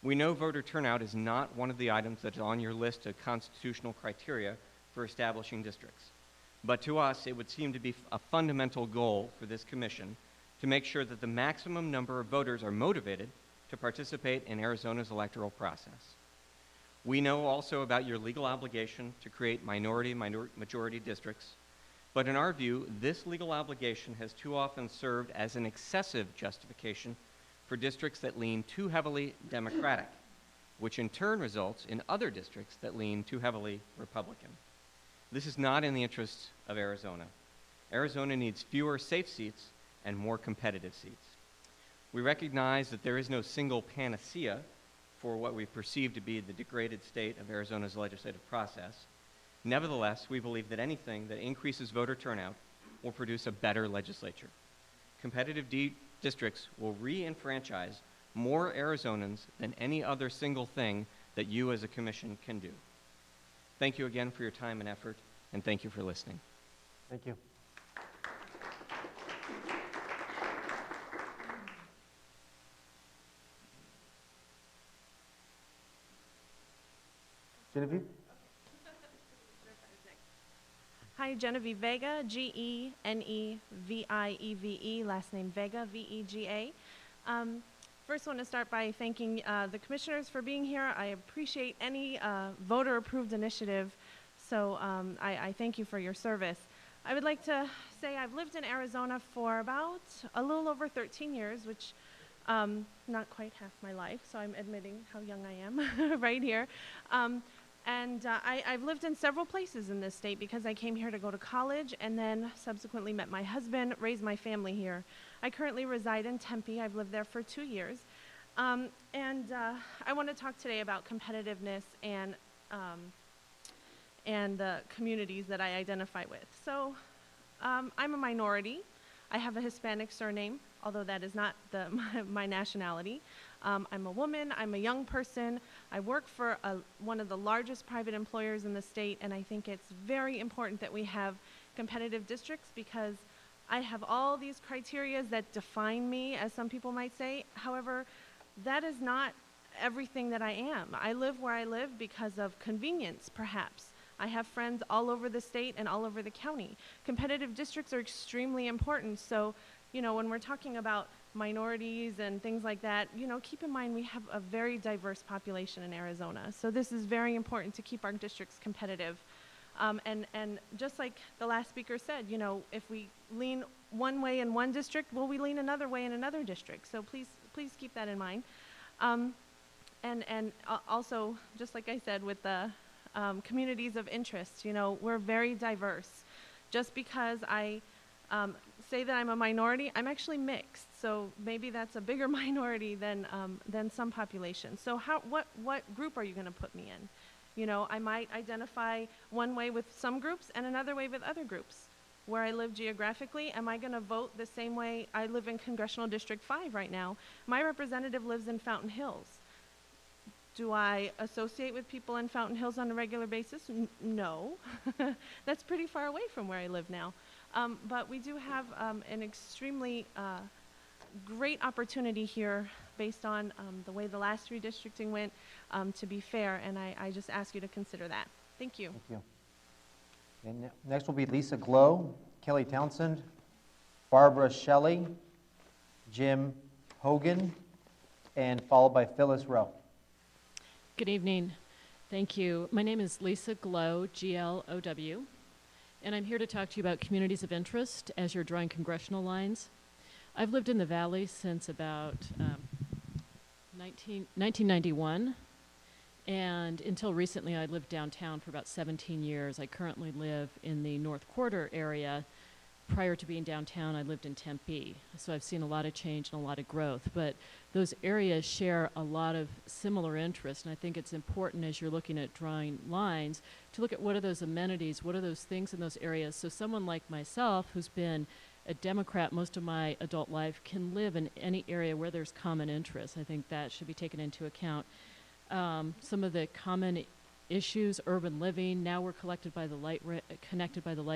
We know voter turnout is not one of the items that's on your list of constitutional criteria for establishing districts. But to us, it would seem to be a fundamental goal for this commission to make sure that the maximum number of voters are motivated to participate in Arizona's electoral process. We know also about your legal obligation to create majority districts, but in our view, this legal obligation has too often served as an excessive justification for districts that lean too heavily Democratic, which in turn results in other districts that lean too heavily Republican. This is not in the interests of Arizona. Arizona needs fewer safe seats and more competitive seats. We recognize that there is no single panacea for what we perceive to be the degraded state of Arizona's legislative process. Nevertheless, we believe that anything that increases voter turnout will produce a better legislature. Competitive districts will re-enfranchise more Arizonans than any other single thing that you as a commission can do. Thank you again for your time and effort, and thank you for listening. Thank you. Genevieve? Hi, Genevieve Vega, Genevieve, last name Vega, Vega. First, I want to start by thanking the commissioners for being here. I appreciate any voter-approved initiative, so I thank you for your service. I would like to say I've lived in Arizona for about a little over 13 years, which not quite half my life, so I'm admitting how young I am right here. I've lived in several places in this state because I came here to go to college and then subsequently met my husband, raised my family here. I currently reside in Tempe. I've lived there for 2 years. I want to talk today about competitiveness and the communities that I identify with. So I'm a minority. I have a Hispanic surname, although that is not my nationality. I'm a woman, I'm a young person, I work for one of the largest private employers in the state, and I think it's very important that we have competitive districts because I have all these criteria that define me, as some people might say. However, that is not everything that I am. I live where I live because of convenience, perhaps. I have friends all over the state and all over the county. Competitive districts are extremely important, so when we're talking about minorities and things like that, keep in mind we have a very diverse population in Arizona. So this is very important to keep our districts competitive. And just like the last speaker said, if we lean one way in one district, will we lean another way in another district? So please keep that in mind. Also, just like I said, with the communities of interest, we're very diverse. Just because I say that I'm a minority, I'm actually mixed. So maybe that's a bigger minority than some population. So what group are you going to put me in? I might identify one way with some groups and another way with other groups. Where I live geographically, am I going to vote the same way? I live in Congressional District 5 right now. My representative lives in Fountain Hills. Do I associate with people in Fountain Hills on a regular basis? No. That's pretty far away from where I live now. But we do have an extremely great opportunity here based on the way the last redistricting went to be fair, and I just ask you to consider that. Thank you. Thank you. And next will be Lisa Glow, Kelly Townsend, Barbara Shelley, Jim Hogan, and followed by Phyllis Rowe. Good evening. Thank you. My name is Lisa Glow, G-L-O-W, and I'm here to talk to you about communities of interest as you're drawing congressional lines. I've lived in the Valley since about 1991, and until recently I lived downtown for about 17 years. I currently live in the north North Quarter area. Prior to being downtown, I lived in Tempe, so I've seen a lot of change and a lot of growth. But those areas share a lot of similar interests, and I think it's important as you're looking at drawing lines to look at what are those amenities, what are those things in those areas, so someone like myself who's been a Democrat most of my adult life can live in any area where there's common interests. I think that should be taken into account. Some of the common issues, urban living, now we're connected by the light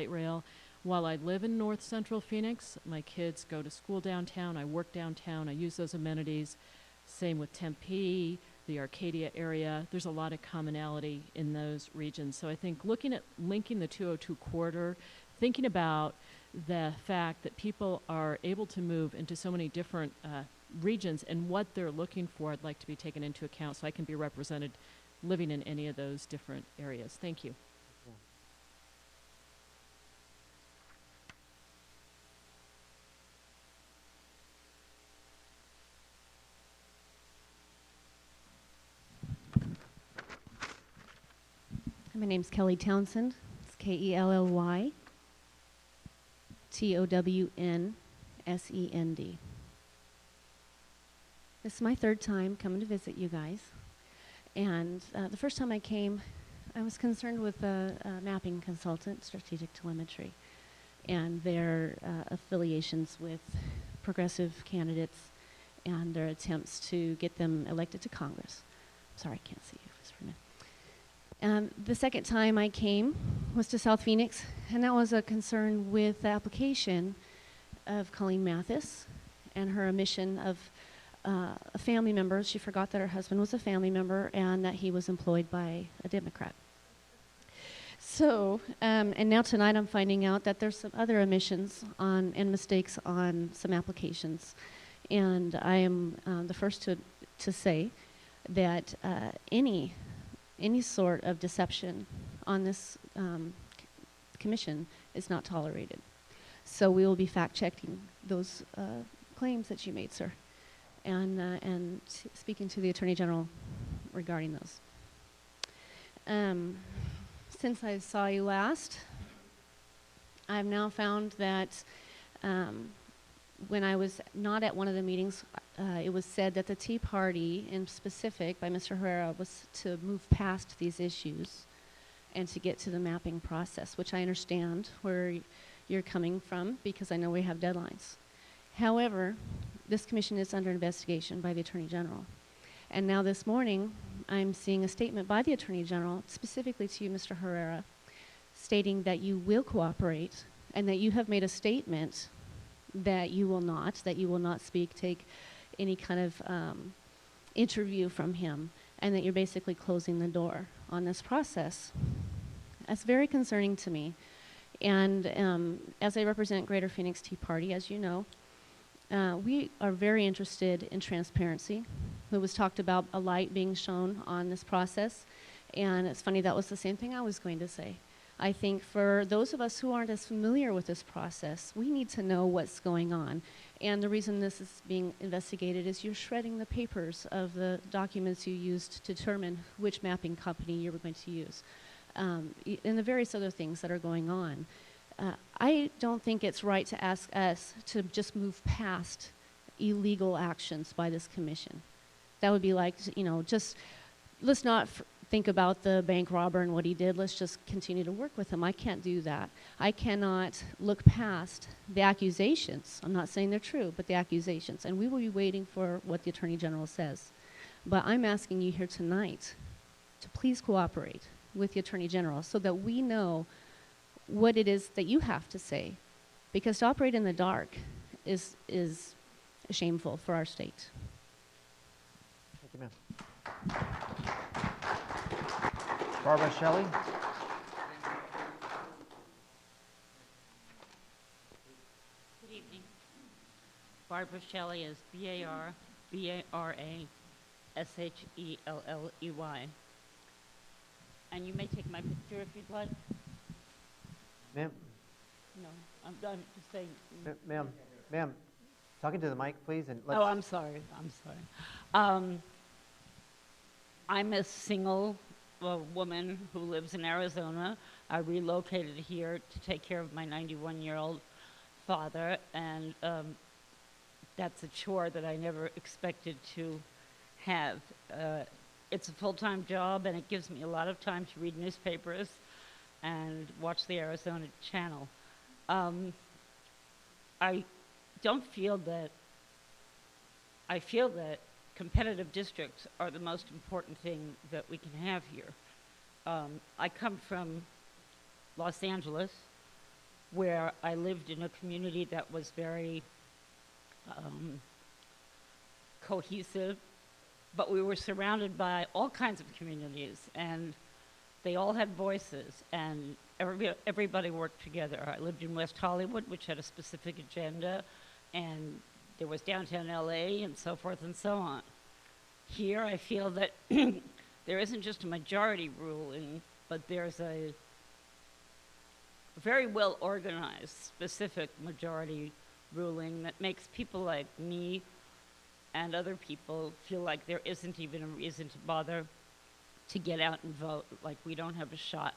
rail. While I live in North Central Phoenix, my kids go to school downtown, I work downtown, I use those amenities. Same with Tempe, the Arcadia area. There's a lot of commonality in those regions. So I think looking at linking the 202 corridor, thinking about the fact that people are able to move into so many different regions and what they're looking for, I'd like to be taken into account so I can be represented living in any of those different areas. Thank you. My name's Kelly Townsend. It's Kelly Townsend. This is my third time coming to visit you guys. And the first time I came, I was concerned with a mapping consultant, strategic telemetry, and their affiliations with progressive candidates and their attempts to get them elected to Congress. Sorry, I can't see you. Just for a minute. The second time I came was to South Phoenix, and that was a concern with the application of Colleen Mathis and her omission of a family member. She forgot that her husband was a family member and that he was employed by a Democrat. So, and now tonight I'm finding out that there's some other omissions on and mistakes on some applications. And I am the first to say that any sort of deception on this commission is not tolerated. So we will be fact-checking those claims that you made, sir, and speaking to the Attorney General regarding those. Since I saw you last, I've now found that when I was not at one of the meetings, it was said that the Tea Party, in specific by Mr. Herrera, was to move past these issues and to get to the mapping process, which I understand where you're coming from because I know we have deadlines. However, this commission is under investigation by the Attorney General. And now this morning, I'm seeing a statement by the Attorney General, specifically to you, Mr. Herrera, stating that you will cooperate and that you have made a statement that you will not speak, take any kind of interview from him, and that you're basically closing the door on this process. That's very concerning to me. And as I represent Greater Phoenix Tea Party, as you know, we are very interested in transparency. It was talked about a light being shown on this process, and it's funny, that was the same thing I was going to say. I think for those of us who aren't as familiar with this process, we need to know what's going on. And the reason this is being investigated is you're shredding the papers of the documents you used to determine which mapping company you were going to use, and the various other things that are going on. I don't think it's right to ask us to just move past illegal actions by this commission. That would be like, you know, just let's not think about the bank robber and what he did. Let's just continue to work with him. I can't do that. I cannot look past the accusations. I'm not saying they're true, but the accusations. And we will be waiting for what the Attorney General says. But I'm asking you here tonight to please cooperate with the Attorney General so that we know what it is that you have to say. Because to operate in the dark is shameful for our state. Thank you, ma'am. Barbara Shelley. Good evening. Barbara Shelley is B-A-R-B-A-R-A-S-H-E-L-L-E-Y. And you may take my picture if you'd like. Ma'am? No, I'm just saying. Ma'am, talking to the mic, please. And oh, I'm sorry. I'm a single woman who lives in Arizona. I relocated here to take care of my 91-year-old father, and that's a chore that I never expected to have. It's a full-time job, and it gives me a lot of time to read newspapers and watch the Arizona Channel. I don't feel that, I feel that competitive districts are the most important thing that we can have here. I come from Los Angeles, where I lived in a community that was very cohesive, but we were surrounded by all kinds of communities, and they all had voices, and everybody worked together. I lived in West Hollywood, which had a specific agenda, and there was downtown LA and so forth and so on. Here I feel that there isn't just a majority ruling, but there's a very well organized specific majority ruling that makes people like me and other people feel like there isn't even a reason to bother to get out and vote, like we don't have a shot.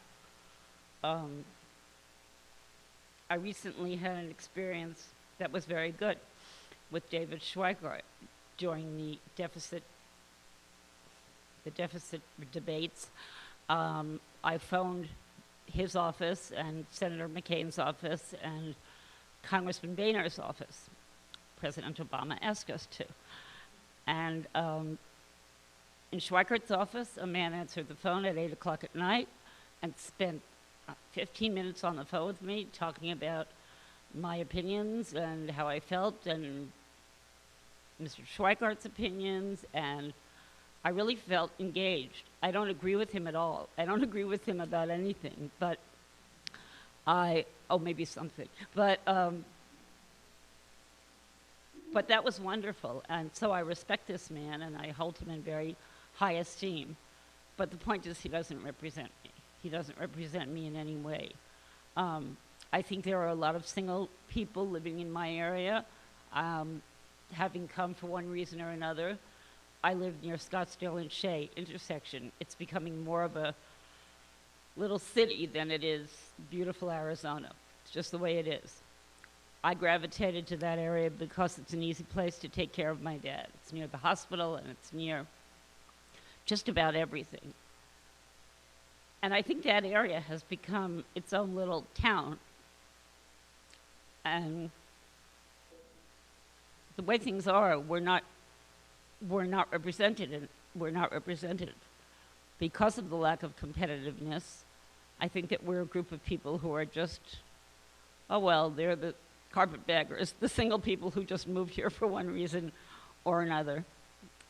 I recently had an experience that was very good with David Schweikart during the deficit debates. I phoned his office and Senator McCain's office and Congressman Boehner's office. President Obama asked us to. And in Schweikart's office, a man answered the phone at 8 o'clock at night and spent 15 minutes on the phone with me talking about my opinions and how I felt and Mr. Schweikart's opinions, and I really felt engaged. I don't agree with him at all. I don't agree with him about anything, but maybe something. But that was wonderful, and so I respect this man, and I hold him in very high esteem. But the point is, he doesn't represent me. He doesn't represent me in any way. I think there are a lot of single people living in my area, having come for one reason or another. I live near Scottsdale and Shea intersection. It's becoming more of a little city than it is beautiful Arizona. It's just the way it is. I gravitated to that area because it's an easy place to take care of my dad. It's near the hospital and it's near just about everything. And I think that area has become its own little town. And the way things are, we're not represented, and we're not represented. Because of the lack of competitiveness, I think that we're a group of people who are just, oh well, they're the carpetbaggers, the single people who just moved here for one reason or another.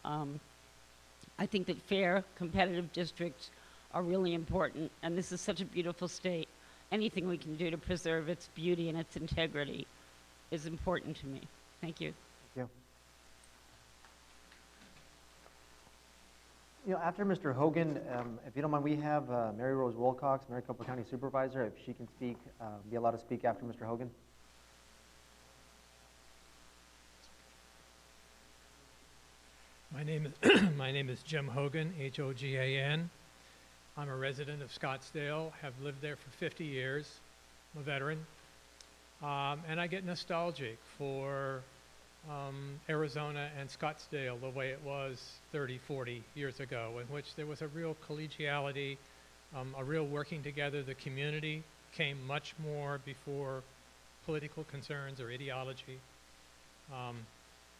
I think that fair, competitive districts are really important, and this is such a beautiful state. Anything we can do to preserve its beauty and its integrity is important to me. Thank you. Thank you. You know, after Mr. Hogan, if you don't mind, we have Mary Rose Wilcox, Maricopa County Supervisor. If she can speak, be allowed to speak after Mr. Hogan. My name is Jim Hogan, H-O-G-A-N. I'm a resident of Scottsdale, have lived there for 50 years. I'm a veteran. And I get nostalgic for Arizona and Scottsdale the way it was 30, 40 years ago, in which there was a real collegiality, a real working together. The community came much more before political concerns or ideology.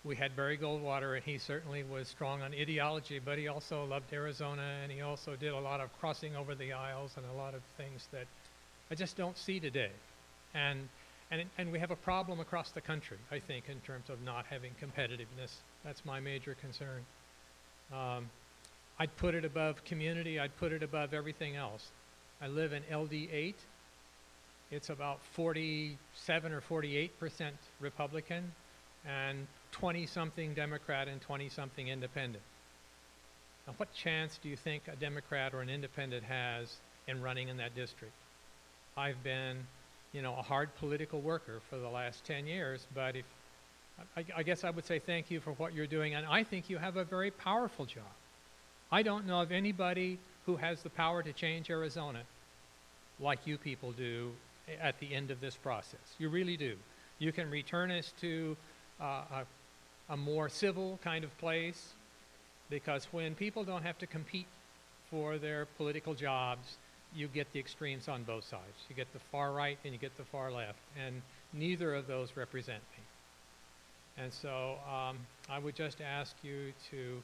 We had Barry Goldwater, and he certainly was strong on ideology, but he also loved Arizona, and he also did a lot of crossing over the aisles and a lot of things that I just don't see today. And we have a problem across the country, I think, in terms of not having competitiveness. That's my major concern. I'd put it above community. I'd put it above everything else. I live in LD8. It's about 47 or 48% Republican, and 20-something Democrat and 20-something independent. Now, what chance do you think a Democrat or an independent has in running in that district? I've been, you know, a hard political worker for the last 10 years, but if, I guess I would say thank you for what you're doing, and I think you have a very powerful job. I don't know of anybody who has the power to change Arizona like you people do at the end of this process. You really do. You can return us to a more civil kind of place, because when people don't have to compete for their political jobs, you get the extremes on both sides. You get the far right and you get the far left, and neither of those represent me. And so I would just ask you to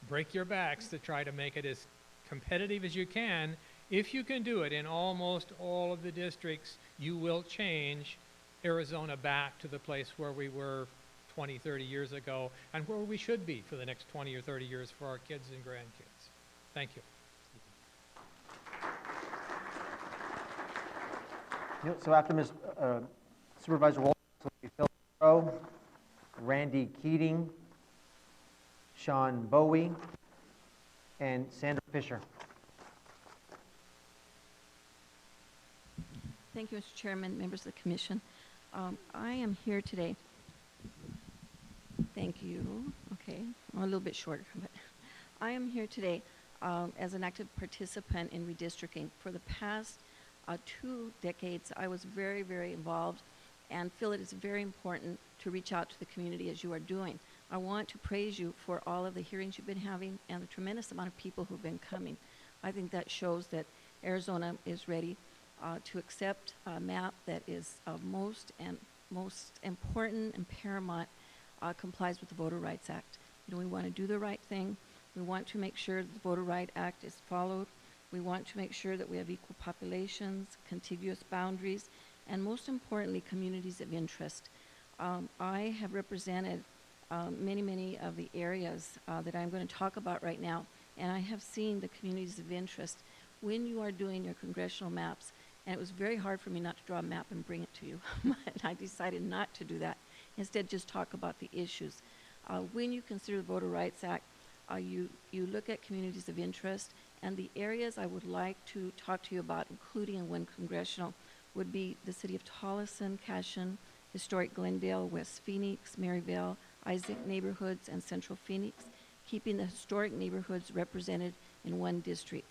break your backs to try to make it as competitive as you can. If you can do it in almost all of the districts, you will change Arizona back to the place where we were 20, 30 years ago, and where we should be for the next 20 or 30 years for our kids and grandkids. Thank you. So after Ms. Supervisor Walters, will be Phil Crow, Randy Keating, Sean Bowie, and Sandra Fisher. Thank you, Mr. Chairman, members of the Commission. I am here today. Thank you. Okay, I'm a little bit shorter, but I am here today as an active participant in redistricting. For the past 2 decades, I was very, very involved and feel it is very important to reach out to the community as you are doing. I want to praise you for all of the hearings you've been having and the tremendous amount of people who've been coming. I think that shows that Arizona is ready to accept a map that is of most important and paramount, complies with the Voter Rights Act. You know, we want to do the right thing. We want to make sure that the Voter Rights Act is followed. We want to make sure that we have equal populations, contiguous boundaries, and most importantly, communities of interest. I have represented many of the areas that I'm going to talk about right now, and I have seen the communities of interest when you are doing your congressional maps. And it was very hard for me not to draw a map and bring it to you. But I decided not to do that. Instead, just talk about the issues. When you consider the Voter Rights Act, you look at communities of interest, and the areas I would like to talk to you about, including in one congressional, would be the city of Tolleson, Cashin, historic Glendale, West Phoenix, Maryvale, Isaac neighborhoods, and Central Phoenix, keeping the historic neighborhoods represented in one district.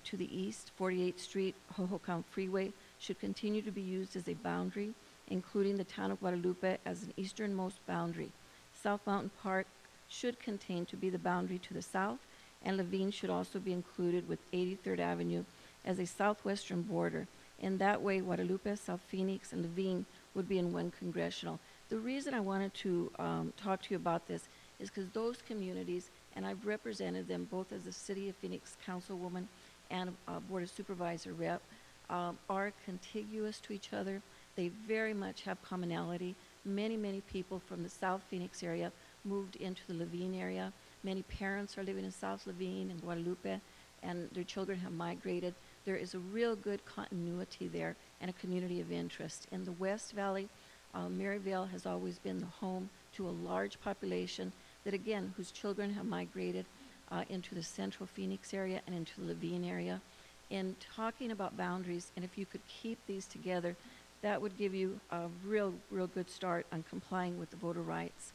To the east, 48th Street, Hohokam Freeway should continue to be used as a boundary, including the town of Guadalupe as an easternmost boundary. South Mountain Park should continue to be the boundary to the south, and Levine should also be included with 83rd Avenue as a southwestern border. In that way, Guadalupe, South Phoenix, and Levine would be in one congressional. The reason I wanted to talk to you about this is because those communities, and I've represented them both as a City of Phoenix councilwoman and a Board of Supervisor rep, are contiguous to each other. They very much have commonality. Many people from the South Phoenix area moved into the Levine area. Many parents are living in South Levine and Guadalupe, and their children have migrated. There is a real good continuity there and a community of interest. In the West Valley, Maryvale has always been the home to a large population that, again, whose children have migrated into the Central Phoenix area and into the Levine area. In talking about boundaries, and if you could keep these together, that would give you a real good start on complying with the voter rights,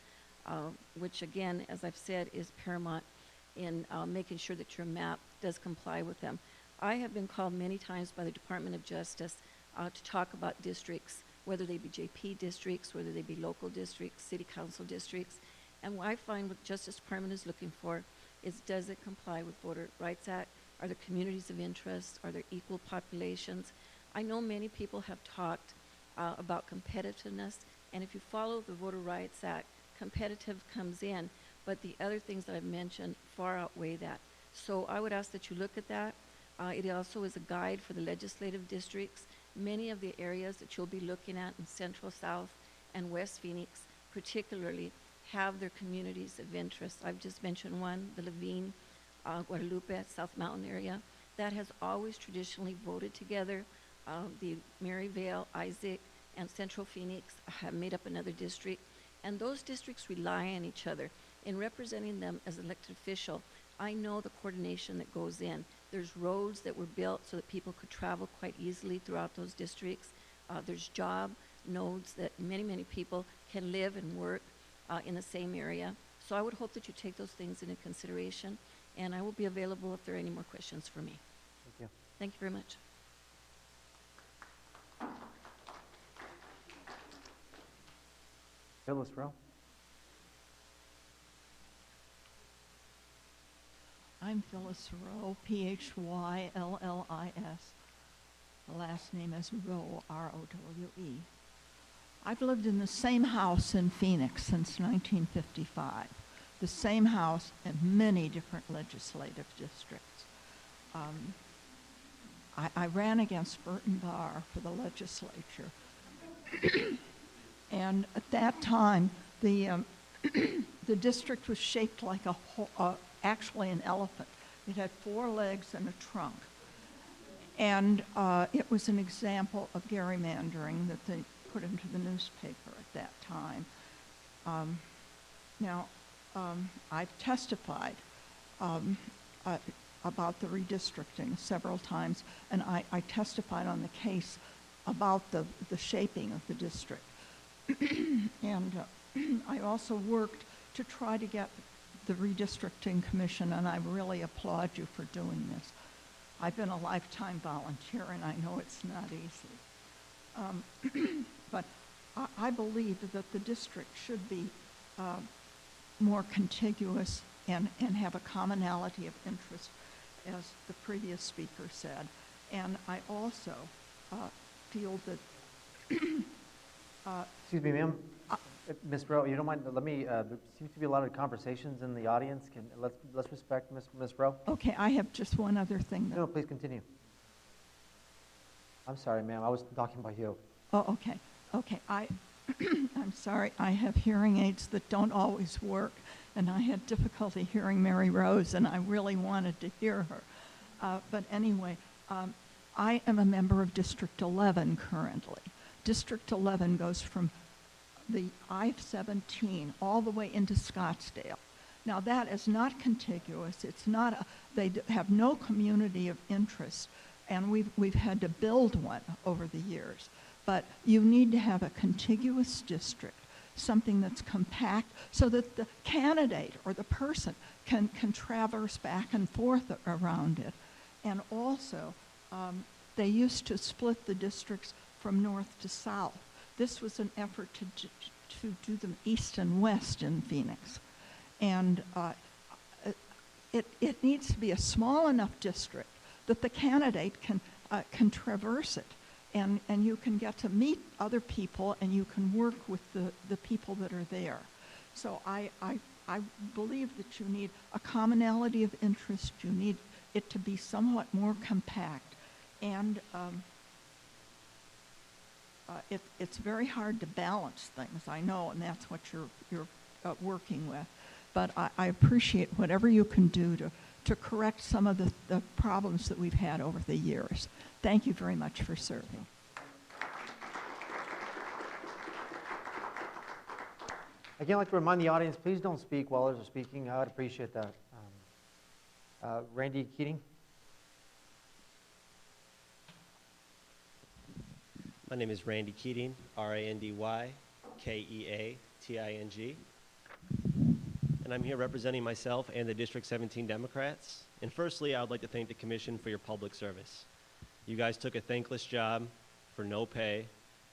which again, as I've said, is paramount in making sure that your map does comply with them. I have been called many times by the Department of Justice to talk about districts, whether they be JP districts, whether they be local districts, city council districts. And what I find what Justice Department is looking for is, does it comply with Voter Rights Act? Are there communities of interest? Are there equal populations? I know many people have talked about competitiveness, and if you follow the Voter Rights Act, competitive comes in, but the other things that I've mentioned far outweigh that. So I would ask that you look at that. It also is a guide for the legislative districts. Many of the areas that you'll be looking at in Central, South, and West Phoenix particularly have their communities of interest. I've just mentioned one, the Levine, Guadalupe, South Mountain area. That has always traditionally voted together. The Maryvale, Isaac, and Central Phoenix have made up another district, and those districts rely on each other. In representing them as elected official, I know the coordination that goes in. There's roads that were built so that people could travel quite easily throughout those districts. There's job nodes that many people can live and work in the same area. So I would hope that you take those things into consideration, and I will be available if there are any more questions for me. Thank you. Thank you very much. Phyllis Rowe. I'm Phyllis Rowe, Phyllis. The last name is Rowe, R-O-W-E. I've lived in the same house in Phoenix since 1955. The same house in many different legislative districts. I ran against Burton Barr for the legislature. And at that time, the district was shaped like actually an elephant. It had 4 legs and a trunk. And it was an example of gerrymandering that they put into the newspaper at that time. I've testified about the redistricting several times, and I testified on the case about the shaping of the district. And I also worked to try to get the Redistricting Commission, and I really applaud you for doing this. I've been a lifetime volunteer, and I know it's not easy. But I believe that the district should be more contiguous and have a commonality of interest, as the previous speaker said. And I also feel that Excuse me, ma'am. Ms. Rowe, you don't mind, let me, there seems to be a lot of conversations in the audience. Let's respect Ms. Rowe. Okay, I have just one other thing. No, please continue. I'm sorry, ma'am, I was talking about you. Oh, okay. Okay, I'm sorry, I have hearing aids that don't always work, and I had difficulty hearing Mary Rose, and I really wanted to hear her. But anyway, I am a member of District 11 currently. District 11 goes from the I-17 all the way into Scottsdale. Now that is not contiguous. It's not. They have no community of interest, and we've had to build one over the years. But you need to have a contiguous district, something that's compact, so that the candidate or the person can traverse back and forth around it. And also, they used to split the districts from north to south. This was an effort to do them east and west in Phoenix. And it needs to be a small enough district that the candidate can traverse it. And you can get to meet other people, and you can work with the people that are there. So I believe that you need a commonality of interest. You need it to be somewhat more compact. And it's very hard to balance things, I know, and that's what you're working with. But I appreciate whatever you can do to correct some of the problems that we've had over the years. Thank you very much for serving. Again, I'd like to remind the audience, please don't speak while others are speaking. I would appreciate that. Randy Keating. My name is Randy Keating, R-A-N-D-Y, K-E-A-T-I-N-G. And I'm here representing myself and the District 17 Democrats. And firstly, I would like to thank the Commission for your public service. You guys took a thankless job for no pay,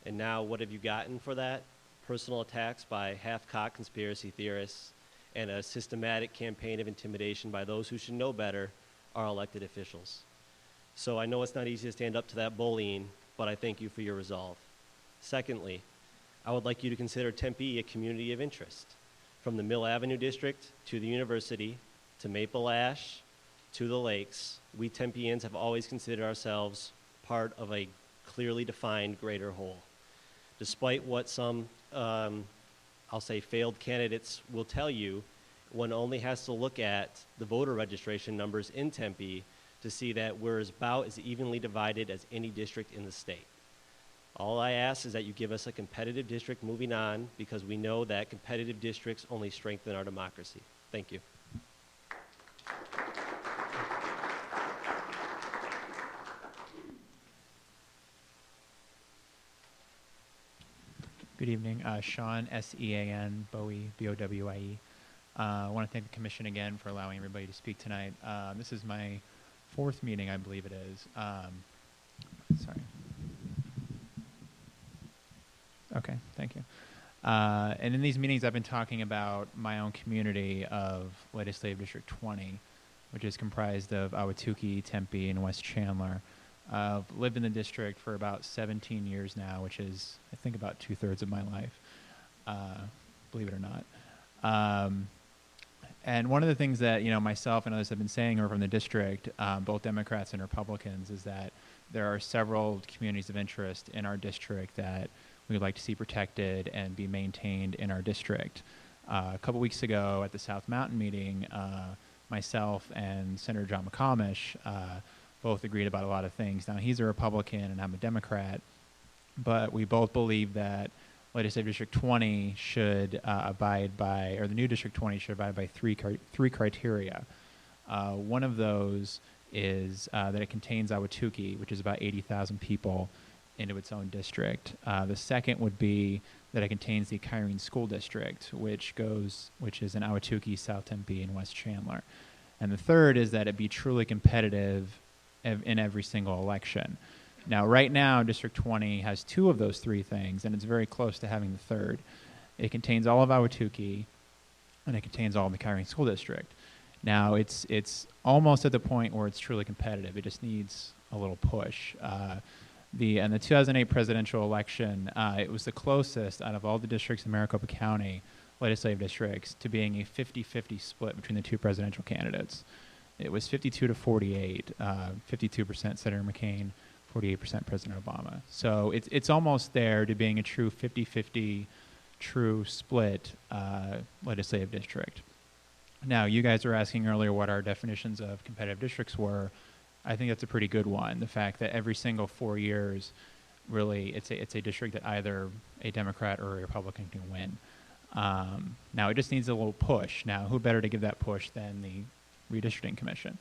and now what have you gotten for that? Personal attacks by half-cocked conspiracy theorists and a systematic campaign of intimidation by those who should know better, our elected officials. So I know it's not easy to stand up to that bullying, but I thank you for your resolve. Secondly, I would like you to consider Tempe a community of interest. From the Mill Avenue District to the University to Maple Ash to the lakes, we Tempeans have always considered ourselves part of a clearly defined greater whole. Despite what some, I'll say, failed candidates will tell you, one only has to look at the voter registration numbers in Tempe to see that we're about as evenly divided as any district in the state. All I ask is that you give us a competitive district moving on, because we know that competitive districts only strengthen our democracy. Thank you. Good evening, Sean, S-E-A-N, Bowie, B-O-W-I-E. I want to thank the Commission again for allowing everybody to speak tonight. This is my fourth meeting, I believe it is. Sorry. Okay, thank you. And in these meetings, I've been talking about my own community of Legislative District 20, which is comprised of Ahwatukee, Tempe, and West Chandler. I've lived in the district for about 17 years now, which is, I think, about 2/3 of my life, believe it or not. And one of the things that, you know, myself and others have been saying over from the district, both Democrats and Republicans, is that there are several communities of interest in our district that we would like to see protected and be maintained in our district. A couple weeks ago at the South Mountain meeting, myself and Senator John McComish both agreed about a lot of things. Now, he's a Republican and I'm a Democrat, but we both believe that Legislative District 20 should abide by, or the new District 20 should abide by three criteria. One of those is that it contains Ahwatukee, which is about 80,000 people, into its own district. The second would be that it contains the Kyrene School District, which is in Ahwatukee, South Tempe, and West Chandler. And the third is that it be truly competitive in every single election. Now, right now, District 20 has two of those three things, and it's very close to having the third. It contains all of Ahwatukee, and it contains all of the Kyrene School District. Now, it's almost at the point where it's truly competitive. It just needs a little push. In the 2008 presidential election, it was the closest out of all the districts in Maricopa County, legislative districts, to being a 50-50 split between the two presidential candidates. It was 52 to 48, 52% Senator McCain, 48% President Obama. So it's almost there to being a true 50-50 true split legislative district. Now, you guys were asking earlier what our definitions of competitive districts were. I think that's a pretty good one. The fact that every single 4 years, really, it's a district that either a Democrat or a Republican can win. Now, it just needs a little push. Now, who better to give that push than the Redistricting Commission?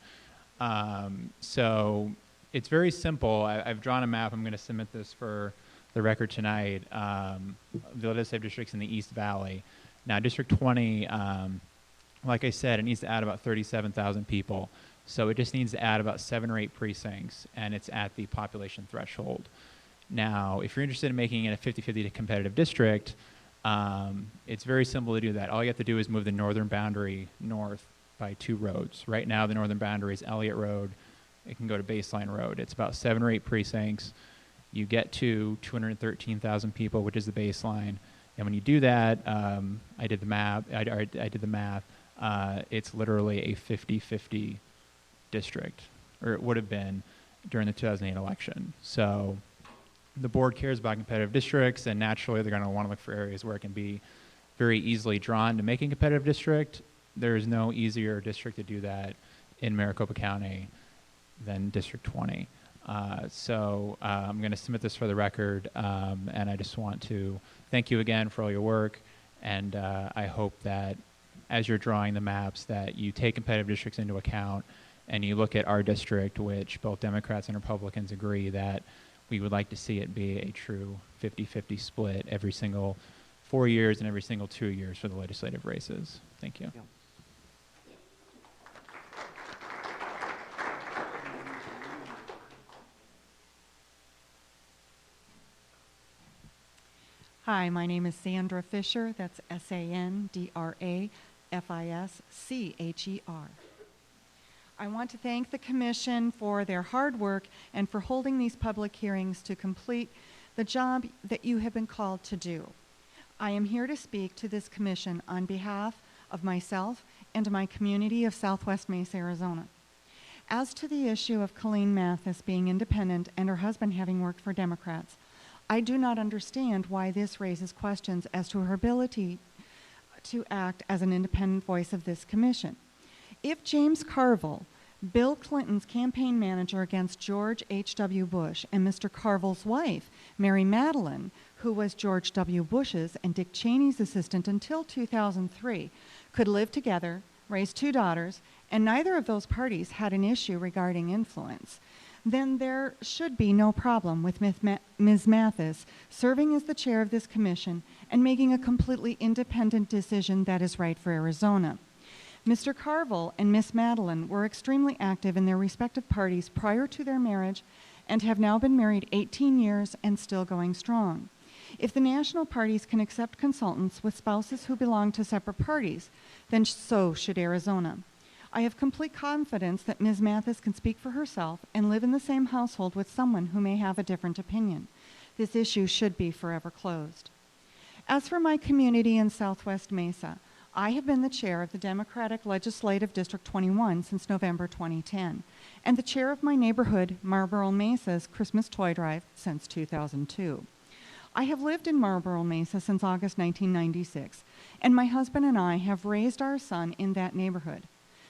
So it's very simple. I've drawn a map. I'm going to submit this for the record tonight. The legislative districts in the East Valley. Now, District 20, like I said, it needs to add about 37,000 people. So it just needs to add about 7 or 8 precincts, and it's at the population threshold. Now, if you're interested in making it a 50-50 competitive district, it's very simple to do that. All you have to do is move the northern boundary north by 2 roads. Right now, the northern boundary is Elliott Road. It can go to Baseline Road. It's about 7 or 8 precincts. You get to 213,000 people, which is the baseline. And when you do that, I did the math. It's literally a 50-50 district, or it would have been during the 2008 election. So the board cares about competitive districts, and naturally they're going to want to look for areas where it can be very easily drawn to make a competitive district. There is no easier district to do that in Maricopa County than District 20. So I'm going to submit this for the record, and I just want to thank you again for all your work, and I hope that as you're drawing the maps that you take competitive districts into account and you look at our district, which both Democrats and Republicans agree that we would like to see it be a true 50-50 split every single 4 years and every single 2 years for the legislative races. Thank you. Hi, my name is Sandra Fisher. That's SANDRAFISCHER. I want to thank the Commission for their hard work and for holding these public hearings to complete the job that you have been called to do. I am here to speak to this Commission on behalf of myself and my community of Southwest Mesa, Arizona. As to the issue of Colleen Mathis being independent and her husband having worked for Democrats, I do not understand why this raises questions as to her ability to act as an independent voice of this Commission. If James Carville, Bill Clinton's campaign manager against George H.W. Bush, and Mr. Carville's wife, Mary Madeline, who was George W. Bush's and Dick Cheney's assistant until 2003, could live together, raise 2 daughters, and neither of those parties had an issue regarding influence, then there should be no problem with Ms. Mathis serving as the chair of this commission and making a completely independent decision that is right for Arizona. Mr. Carville and Miss Madeline were extremely active in their respective parties prior to their marriage and have now been married 18 years and still going strong. If the national parties can accept consultants with spouses who belong to separate parties, then so should Arizona. I have complete confidence that Ms. Mathis can speak for herself and live in the same household with someone who may have a different opinion. This issue should be forever closed. As for my community in Southwest Mesa, I have been the chair of the Democratic Legislative District 21 since November 2010, and the chair of my neighborhood, Marlboro Mesa's Christmas Toy Drive, since 2002. I have lived in Marlboro Mesa since August 1996, and my husband and I have raised our son in that neighborhood.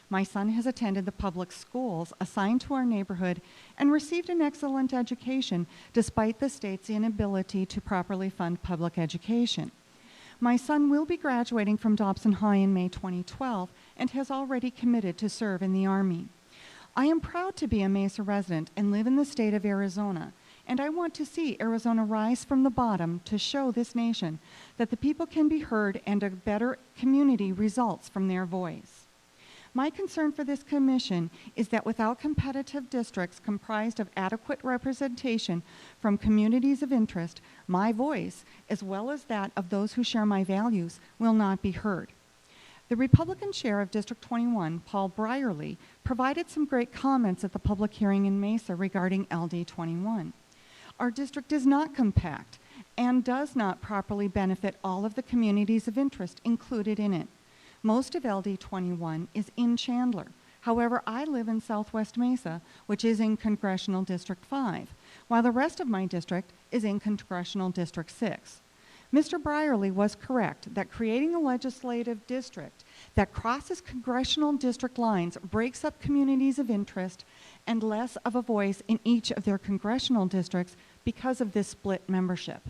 My son has attended the public schools assigned to our neighborhood and received an excellent education despite the state's inability to properly fund public education. My son will be graduating from Dobson High in May 2012 and has already committed to serve in the Army. I am proud to be a Mesa resident and live in the state of Arizona, and I want to see Arizona rise from the bottom to show this nation that the people can be heard and a better community results from their voice. My concern for this commission is that without competitive districts comprised of adequate representation from communities of interest, my voice, as well as that of those who share my values, will not be heard. The Republican chair of District 21, Paul Brierly, provided some great comments at the public hearing in Mesa regarding LD 21. Our district is not compact and does not properly benefit all of the communities of interest included in it. Most of LD 21 is in Chandler. However, I live in Southwest Mesa, which is in Congressional District 5, while the rest of my district is in Congressional District 6. Mr. Brierly was correct that creating a legislative district that crosses congressional district lines breaks up communities of interest and less of a voice in each of their congressional districts because of this split membership.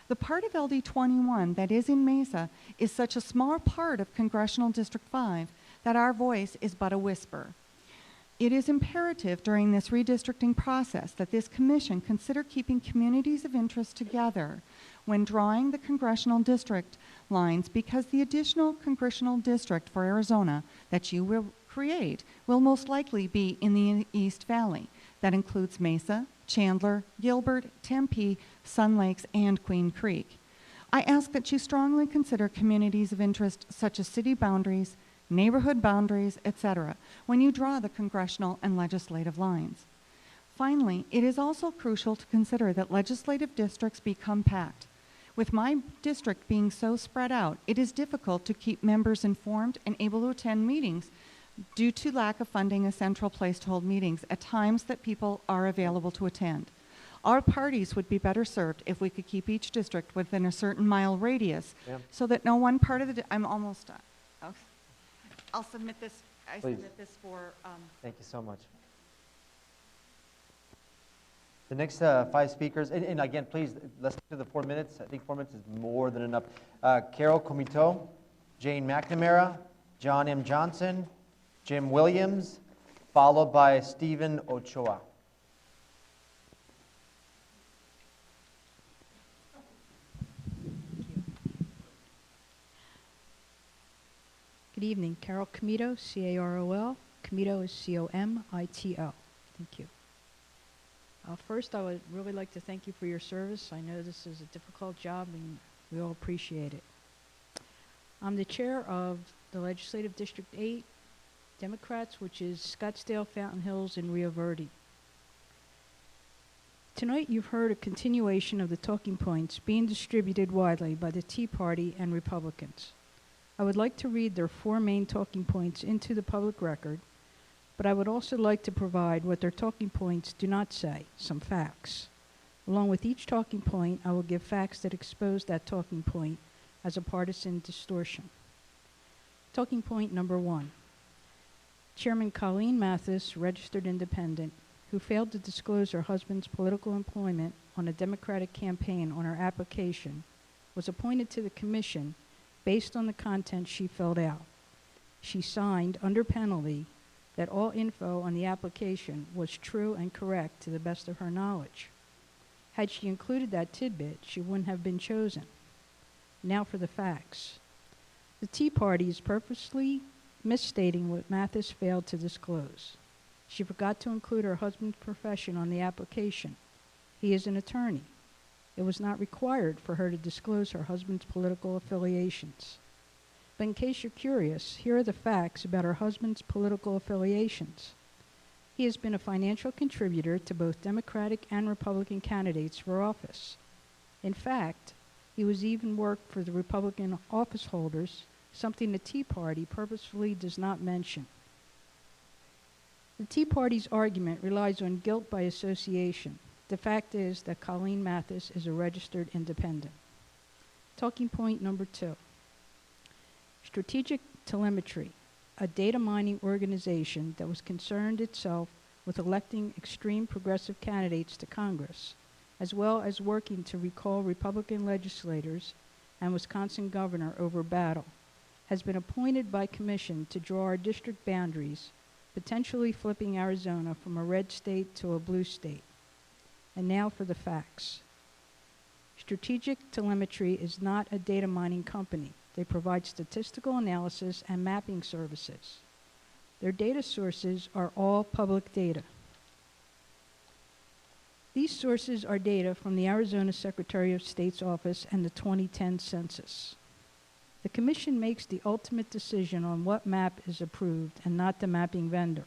The part of LD 21 that is in Mesa is such a small part of Congressional District 5 that our voice is but a whisper. It is imperative during this redistricting process that this commission consider keeping communities of interest together when drawing the congressional district lines, because the additional congressional district for Arizona that you will create will most likely be in the East Valley. That includes Mesa, Chandler, Gilbert, Tempe, Sun Lakes, and Queen Creek. I ask that you strongly consider communities of interest such as city boundaries, neighborhood boundaries, etc., when you draw the congressional and legislative lines. Finally, it is also crucial to consider that legislative districts be compact. With my district being so spread out, it is difficult to keep members informed and able to attend meetings due to lack of funding a central place to hold meetings at times that people are available to attend. Our parties would be better served if we could keep each district within a certain mile radius so that no one part of the, I'm almost done. I'll submit this, submit this for. Thank you so much. The next 5 speakers, and again, please, let's stick to the 4 minutes. I think 4 minutes is more than enough. Carol Comito, Jane McNamara, John M. Johnson, Jim Williams, followed by Stephen Ochoa. Good evening. Carol Comito, C-A-R-O-L. Comito is C-O-M-I-T-O. Thank you. First, I would really like to thank you for your service. I know this is a difficult job, and we all appreciate it. I'm the chair of the Legislative District 8 Democrats, which is Scottsdale, Fountain Hills, and Rio Verde. Tonight, you've heard a continuation of the talking points being distributed widely by the Tea Party and Republicans. I would like to read their 4 main talking points into the public record, but I would also like to provide what their talking points do not say, some facts. Along with each talking point, I will give facts that expose that talking point as a partisan distortion. Talking point number 1. Chairman Colleen Mathis, registered independent, who failed to disclose her husband's political employment on a Democratic campaign on her application, was appointed to the commission based on the content she filled out. She signed under penalty that all info on the application was true and correct to the best of her knowledge. Had she included that tidbit, she wouldn't have been chosen. Now for the facts. The Tea Party is purposely misstating what Mathis failed to disclose. She forgot to include her husband's profession on the application. He is an attorney. It was not required for her to disclose her husband's political affiliations. But in case you're curious, here are the facts about her husband's political affiliations. He has been a financial contributor to both Democratic and Republican candidates for office. In fact, he was even worked for the Republican office holders, something the Tea Party purposefully does not mention. The Tea Party's argument relies on guilt by association. The fact is that Colleen Mathis is a registered independent. Talking point number 2. Strategic Telemetry, a data mining organization that was concerned itself with electing extreme progressive candidates to Congress, as well as working to recall Republican legislators and Wisconsin governor over battle, has been appointed by commission to draw our district boundaries, potentially flipping Arizona from a red state to a blue state. And now for the facts. Strategic Telemetry is not a data mining company. They provide statistical analysis and mapping services. Their data sources are all public data. These sources are data from the Arizona Secretary of State's office and the 2010 census. The commission makes the ultimate decision on what map is approved and not the mapping vendor.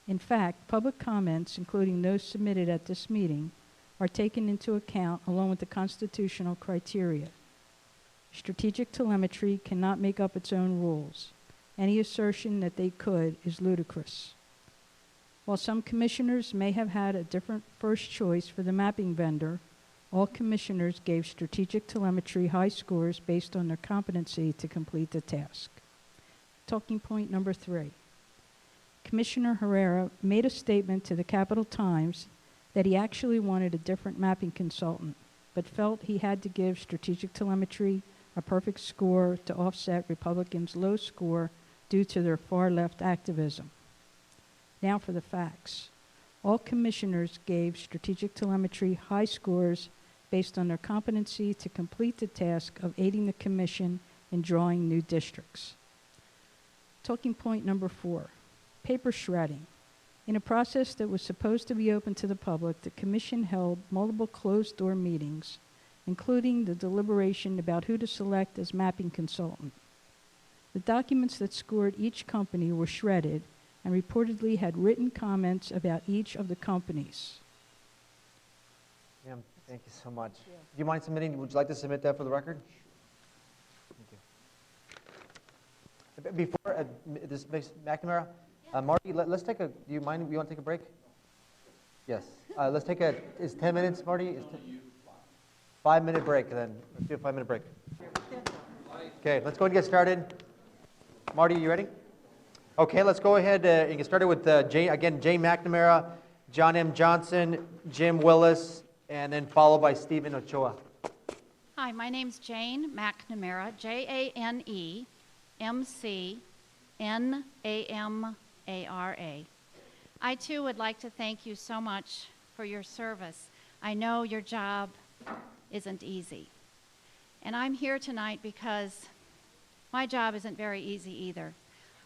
In fact, public comments, including those submitted at this meeting, are taken into account along with the constitutional criteria. Strategic Telemetry cannot make up its own rules. Any assertion that they could is ludicrous. While some commissioners may have had a different first choice for the mapping vendor, all commissioners gave Strategic Telemetry high scores based on their competency to complete the task. Talking point number 3. Commissioner Herrera made a statement to the Capital Times that he actually wanted a different mapping consultant, but felt he had to give Strategic Telemetry a perfect score to offset Republicans' low score due to their far-left activism. Now for the facts. All commissioners gave Strategic Telemetry high scores based on their competency to complete the task of aiding the commission in drawing new districts. Talking point number 4. Paper shredding. In a process that was supposed to be open to the public, the commission held multiple closed-door meetings, including the deliberation about who to select as mapping consultant. The documents that scored each company were shredded and reportedly had written comments about each of the companies. Ma'am, thank you so much. Do you mind submitting, would you like to submit that for the record? Thank you. Before, this makes McNamara, Marty, let's take a, do you mind, you want to take a break? Yes. Let's take a, is 10 minutes, Marty? Is 5-minute break then. Let's do a 5-minute break. Okay, let's go ahead and get started. Marty, you ready? Okay, let's go ahead and get started with Jane McNamara, John M. Johnson, Jim Willis, and then followed by Stephen Ochoa. Hi, my name's Jane McNamara, JaneMcNamara. I too would like to thank you so much for your service. I know your job isn't easy. And I'm here tonight because my job isn't very easy either.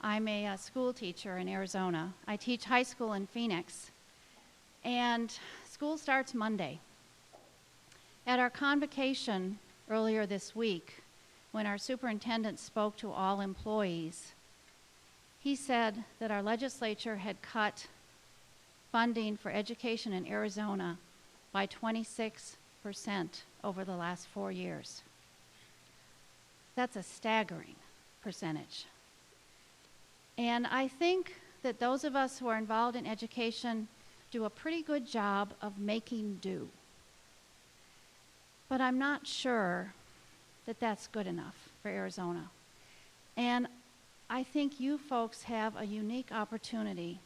I'm a school teacher in Arizona. I teach high school in Phoenix, and school starts Monday. At our convocation earlier this week, when our superintendent spoke to all employees, he said that our legislature had cut funding for education in Arizona by 26% over the last 4 years. That's a staggering percentage. And I think that those of us who are involved in education do a pretty good job of making do. But I'm not sure that that's good enough for Arizona. And I think you folks have a unique opportunity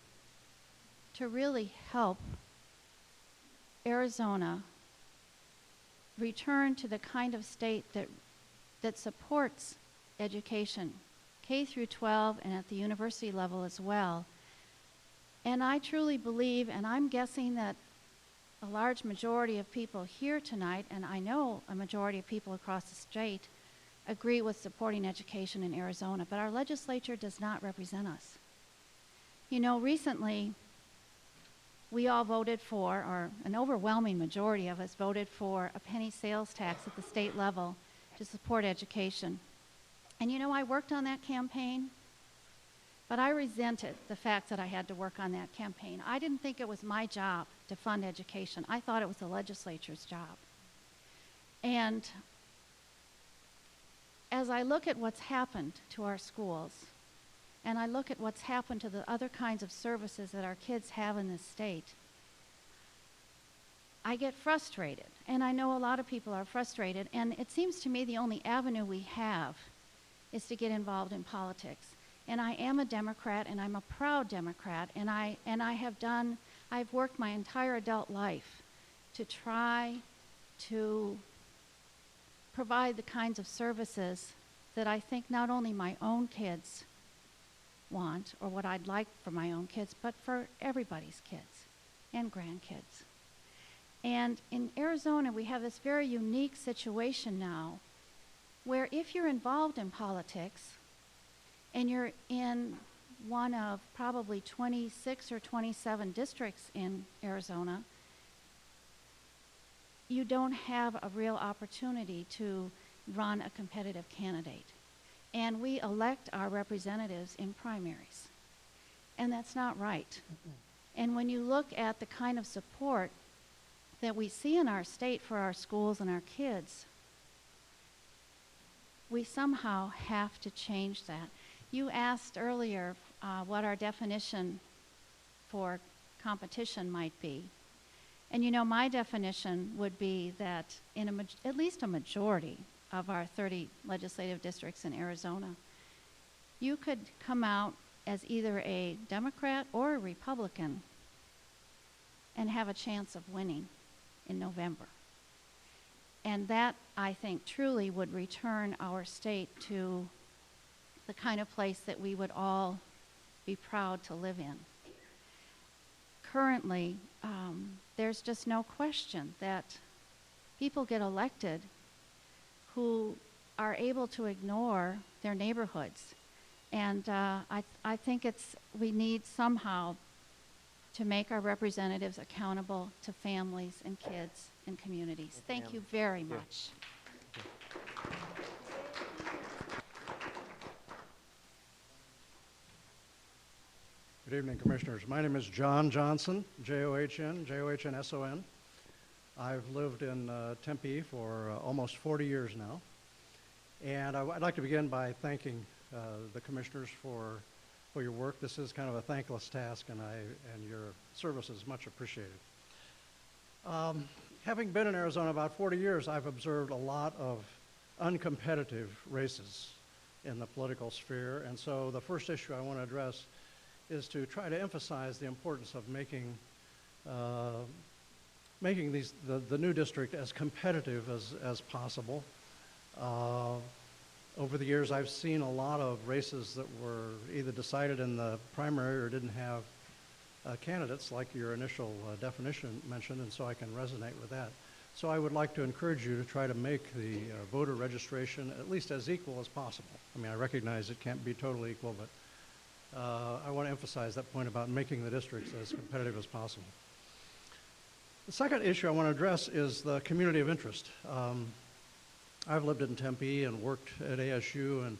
to really help Arizona return to the kind of state that supports education, K through 12 and at the university level as well. And I truly believe, and I'm guessing that a large majority of people here tonight, and I know a majority of people across the state, agree with supporting education in Arizona, but our legislature does not represent us. You know, recently, we all voted for, or an overwhelming majority of us voted for, a penny sales tax at the state level to support education. And you know, I worked on that campaign, but I resented the fact that I had to work on that campaign. I didn't think it was my job to fund education. I thought it was the legislature's job. And as I look at what's happened to our schools, and I look at what's happened to the other kinds of services that our kids have in this state, I get frustrated. And I know a lot of people are frustrated. And it seems to me the only avenue we have is to get involved in politics. And I am a Democrat, and I'm a proud Democrat. And I've worked my entire adult life to try to provide the kinds of services that I think not only my own kids want, or what I'd like for my own kids, but for everybody's kids and grandkids. And in Arizona, we have this very unique situation now where if you're involved in politics and you're in one of probably 26 or 27 districts in Arizona, you don't have a real opportunity to run a competitive candidate. And we elect our representatives in primaries. And that's not right. And when you look at the kind of support that we see in our state for our schools and our kids, we somehow have to change that. You asked earlier what our definition for competition might be. And you know, my definition would be that in at least a majority of our 30 legislative districts in Arizona, you could come out as either a Democrat or a Republican and have a chance of winning in November. And that, I think, truly would return our state to the kind of place that we would all be proud to live in. Currently, there's just no question that people get elected who are able to ignore their neighborhoods. And I think we need somehow to make our representatives accountable to families and kids and communities. Thank you very much. Good evening, Commissioners. My name is John Johnson, John-Johnson. I've lived in Tempe for almost 40 years now. And I'd like to begin by thanking the Commissioners for your work. This is kind of a thankless task, and your service is much appreciated. Having been in Arizona about 40 years, I've observed a lot of uncompetitive races in the political sphere. And so the first issue I want to address is to try to emphasize the importance of making the new district as competitive as possible. Over the years, I've seen a lot of races that were either decided in the primary or didn't have candidates, like your initial definition mentioned, and so I can resonate with that. So I would like to encourage you to try to make the voter registration at least as equal as possible. I mean, I recognize it can't be totally equal, but I want to emphasize that point about making the districts as competitive as possible. The second issue I want to address is the community of interest. I've lived in Tempe and worked at ASU, and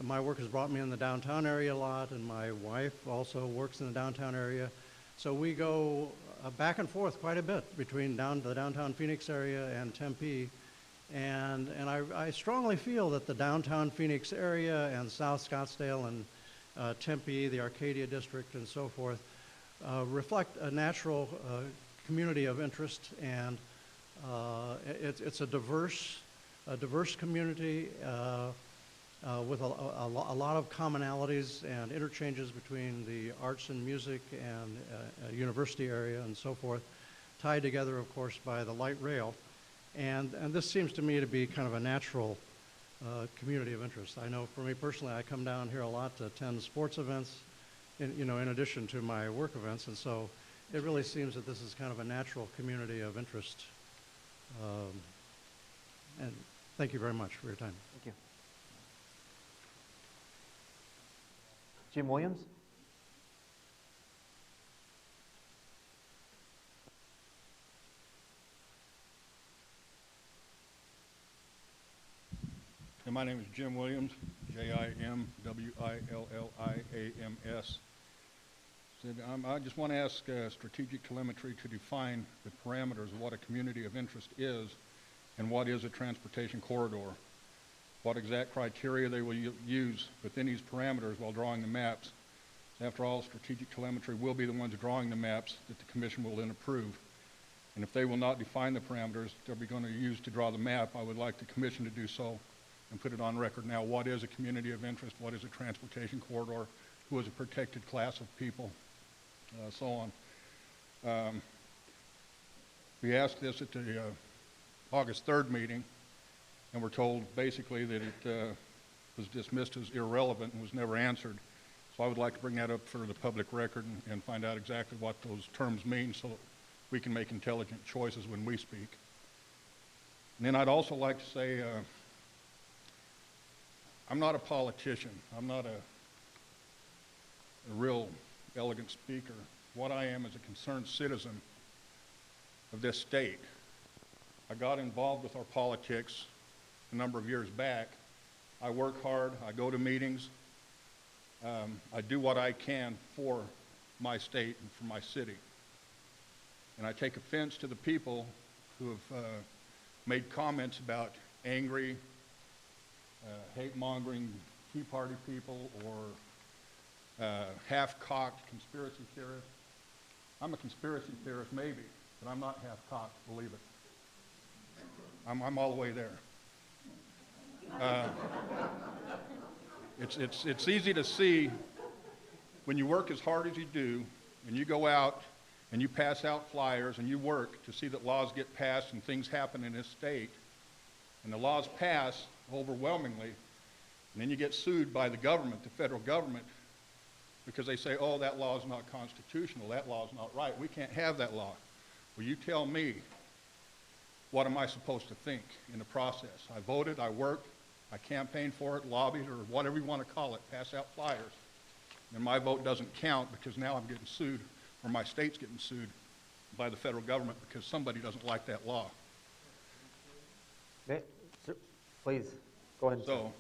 my work has brought me in the downtown area a lot, and my wife also works in the downtown area. So we go back and forth quite a bit between the downtown Phoenix area and Tempe. And I strongly feel that the downtown Phoenix area and South Scottsdale and Tempe, the Arcadia district, and so forth, reflect a natural community of interest, and it's a diverse community with a lot of commonalities and interchanges between the arts and music and university area and so forth, tied together, of course, by the light rail. And this seems to me to be kind of a natural community of interest. I know for me personally, I come down here a lot to attend sports events, in addition to my work events, and so it really seems that this is kind of a natural community of interest. And thank you very much for your time. Thank you. Jim Williams? And my name is Jim Williams, Jimwilliams. I just want to ask Strategic Telemetry to define the parameters of what a community of interest is and what is a transportation corridor. What exact criteria they will use within these parameters while drawing the maps. After all, Strategic Telemetry will be the ones drawing the maps that the Commission will then approve. And if they will not define the parameters they're going to use to draw the map, I would like the Commission to do so and put it on record now. What is a community of interest? What is a transportation corridor? Who is a protected class of people? So on. We asked this at the August 3rd meeting, and we're told basically that it was dismissed as irrelevant and was never answered. So I would like to bring that up for the public record and find out exactly what those terms mean so that we can make intelligent choices when we speak. And then I'd also like to say, I'm not a politician. I'm not a real elegant speaker. What I am is a concerned citizen of this state. I got involved with our politics a number of years back. I work hard, I go to meetings, I do what I can for my state and for my city. And I take offense to the people who have made comments about angry, hate-mongering Tea Party people or half-cocked conspiracy theorists. I'm a conspiracy theorist, maybe, but I'm not half-cocked, believe it. I'm all the way there. It's easy to see when you work as hard as you do, and you go out and you pass out flyers and you work to see that laws get passed and things happen in this state, and the laws pass overwhelmingly, and then you get sued by the government, the federal government, because they say, oh, that law is not constitutional, that law is not right, we can't have that law. Well, you tell me, what am I supposed to think in the process? I voted, I worked, I campaigned for it, lobbied, or whatever you want to call it, pass out flyers. And my vote doesn't count because now I'm getting sued, or my state's getting sued by the federal government because somebody doesn't like that law. Okay. Sir, please, go ahead. So,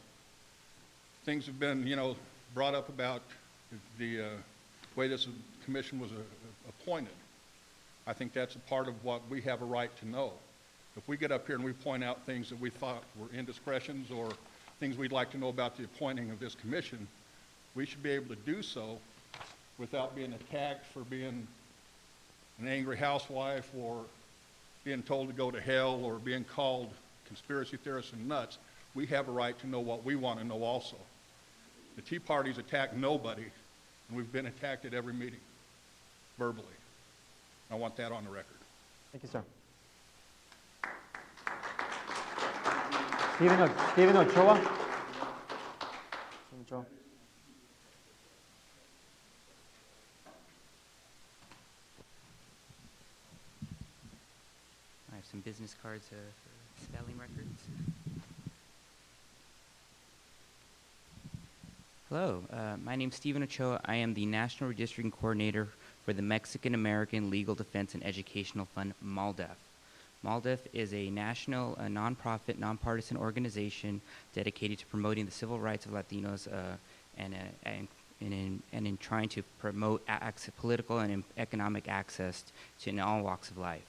things have been, brought up about the way this commission was appointed. I think that's a part of what we have a right to know. If we get up here and we point out things that we thought were indiscretions or things we'd like to know about the appointing of this commission, we should be able to do so without being attacked for being an angry housewife or being told to go to hell or being called conspiracy theorists and nuts. We have a right to know what we want to know also. The Tea Party's attacked nobody, and we've been attacked at every meeting, verbally. I want that on the record. Thank you, sir. Stephen Ochoa. I have some business cards for spelling records. Hello, my name is Stephen Ochoa. I am the National Redistricting Coordinator for the Mexican American Legal Defense and Educational Fund, MALDEF. MALDEF is a national, nonprofit, nonpartisan organization dedicated to promoting the civil rights of Latinos and in trying to promote political and economic access in all walks of life.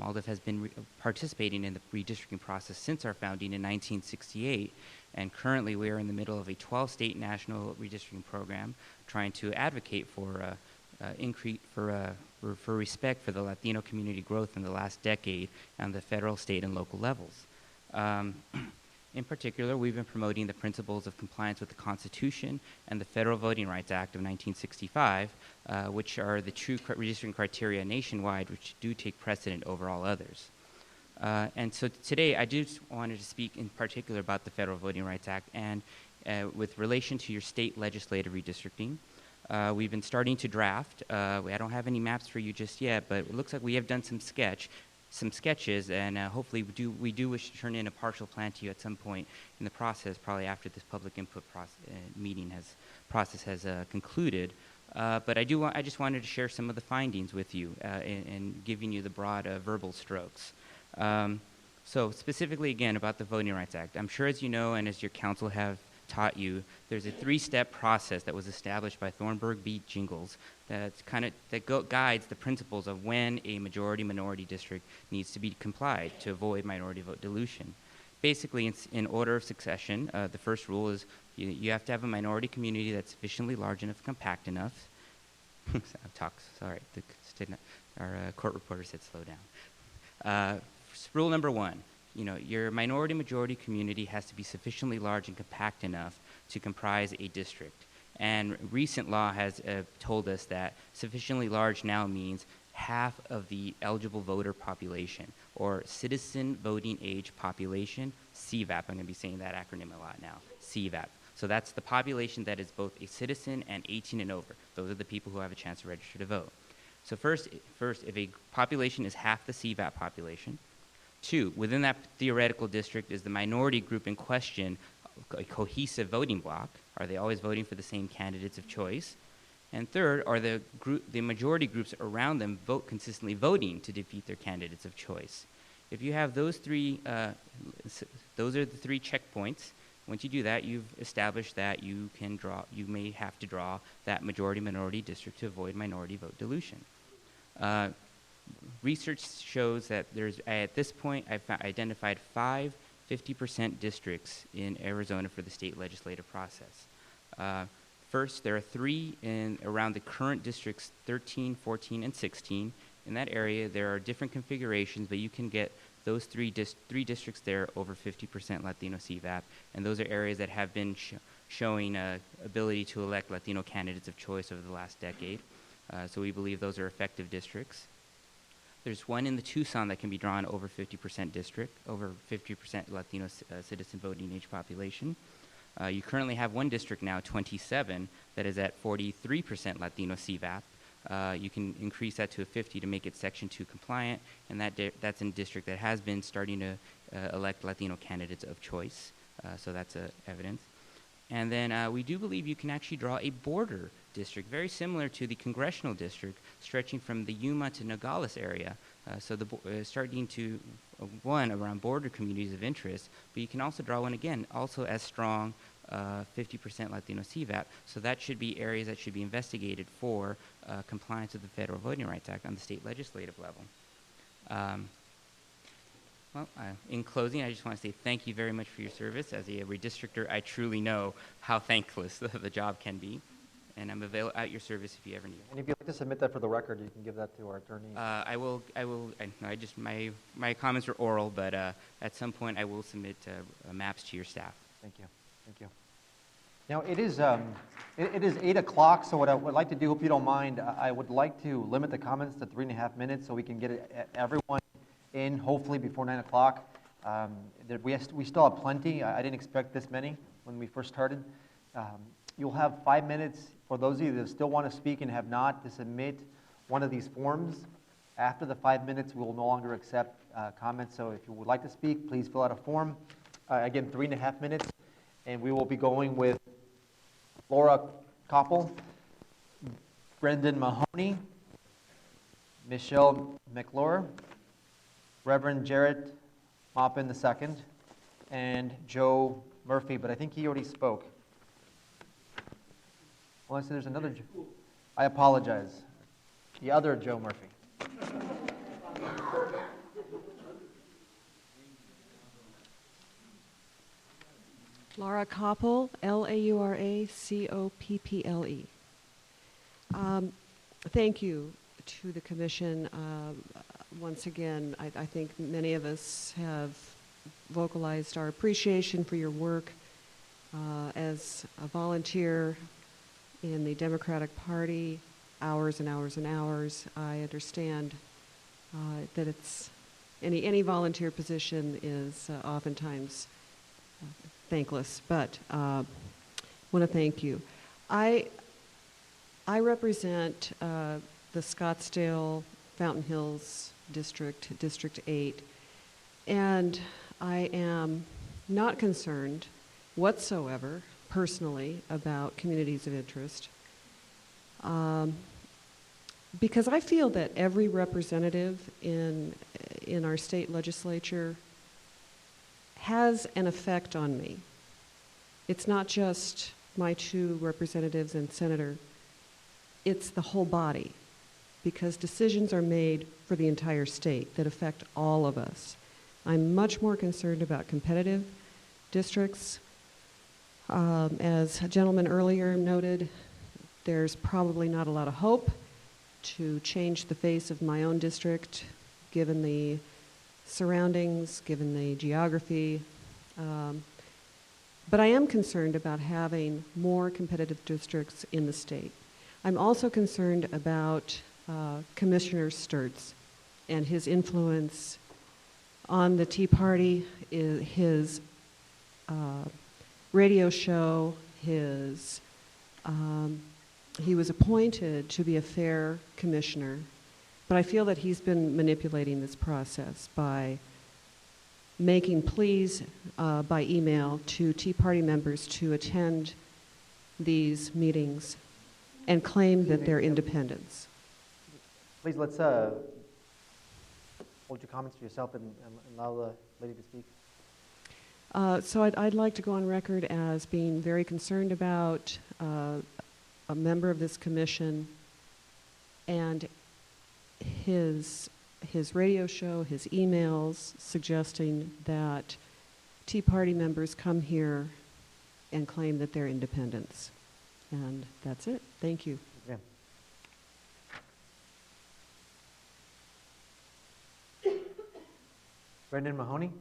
MALDEF has been participating in the redistricting process since our founding in 1968, and currently we are in the middle of a 12-state national redistricting program trying to advocate for respect for the Latino community growth in the last decade on the federal, state, and local levels. In particular, we've been promoting the principles of compliance with the Constitution and the Federal Voting Rights Act of 1965, which are the true redistricting criteria nationwide, which do take precedent over all others. And so today, I just wanted to speak in particular about the Federal Voting Rights Act and with relation to your state legislative redistricting. We've been starting to draft. I don't have any maps for you just yet, but it looks like we have done some sketch. some sketches, and hopefully we do wish to turn in a partial plan to you at some point in the process, probably after this public input process has concluded. But I just wanted to share some of the findings with you and giving you the broad verbal strokes. So specifically, again, about the Voting Rights Act. I'm sure as you know, and as your council have taught you, there's a 3-step process that was established by Thornburg v. Jingles that guides the principles of when a majority-minority district needs to be complied to avoid minority vote dilution. Basically, in order of succession, the first rule is you have to have a minority community that's sufficiently large enough, compact enough. Sorry, our court reporter said slow down. Rule number 1. Your minority-majority community has to be sufficiently large and compact enough to comprise a district. And recent law has told us that sufficiently large now means half of the eligible voter population, or citizen voting age population, CVAP. I'm going to be saying that acronym a lot now, CVAP. So that's the population that is both a citizen and 18 and over. Those are the people who have a chance to register to vote. So first, if a population is half the CVAP population, 2, within that theoretical district is the minority group in question a cohesive voting bloc? Are they always voting for the same candidates of choice? And 3rd, are the majority groups around them consistently voting to defeat their candidates of choice? If you have those 3, those are the 3 checkpoints. Once you do that, you've established that you may have to draw that majority-minority district to avoid minority vote dilution. Research shows that at this point, I've identified 5 50% districts in Arizona for the state legislative process. First, there are 3 around the current districts 13, 14, and 16. In that area, there are different configurations, but you can get those 3 districts there over 50% Latino CVAP, and those are areas that have been showing ability to elect Latino candidates of choice over the last decade. So we believe those are effective districts. There's one in the Tucson that can be drawn over 50% district, over 50% Latino citizen voting age population. You currently have one district now, 27, that is at 43% Latino CVAP. You can increase that to a 50 to make it Section 2 compliant, and that's in a district that has been starting to elect Latino candidates of choice. So that's evidence. And then we do believe you can actually draw a border district, very similar to the congressional district, stretching from the Yuma to Nogales area. So starting to, one, around border communities of interest, but you can also draw one, again, also as strong, 50% Latino CVAP. So that should be areas that should be investigated for compliance with the Federal Voting Rights Act on the state legislative level. In closing, I just want to say thank you very much for your service. As a redistrictor, I truly know how thankless the job can be, and I'm at your service if you ever need it. And if you'd like to submit that for the record, you can give that to our attorney. My comments are oral, but at some point I will submit maps to your staff. Thank you. Thank you. Now, it is 8 o'clock, so what I would like to do, if you don't mind, I would like to limit the comments to 3.5 minutes so we can get everyone in, hopefully before 9 o'clock. We still have plenty. I didn't expect this many when we first started. You'll have 5 minutes for those of you that still want to speak and have not to submit one of these forms. After the 5 minutes, we will no longer accept comments. So if you would like to speak, please fill out a form. Again, 3.5 minutes. And we will be going with Laura Koppel, Brendan Mahoney, Michelle McClure, Reverend Jarrett Maupin II, and Joe Murphy, but I think he already spoke. Unless there's another Joe. I apologize. The other Joe Murphy. Laura Koppel, Laura Copple. Thank you to the commission. Once again, I think many of us have vocalized our appreciation for your work as a volunteer in the Democratic Party, hours and hours and hours. I understand that it's any volunteer position is oftentimes thankless, but I want to thank you. I represent the Scottsdale, Fountain Hills district, District 8, and I am not concerned whatsoever, personally, about communities of interest, because I feel that every representative in our state legislature has an effect on me. It's not just my 2 representatives and senator, it's the whole body, because decisions are made for the entire state that affect all of us. I'm much more concerned about competitive districts. As a gentleman earlier noted, there's probably not a lot of hope to change the face of my own district, given the surroundings, given the geography. But I am concerned about having more competitive districts in the state. I'm also concerned about Commissioner Sturts and his influence on the Tea Party, his radio show, he was appointed to be a fair commissioner, but I feel that he's been manipulating this process by making pleas by email to Tea Party members to attend these meetings and claim that they're independents. Please, let's hold your comments to yourself and allow the lady to speak. So I'd like to go on record as being very concerned about a member of this commission and his radio show, his emails suggesting that Tea Party members come here and claim that they're independents. And that's it. Thank you. Yeah. Brendan Mahoney?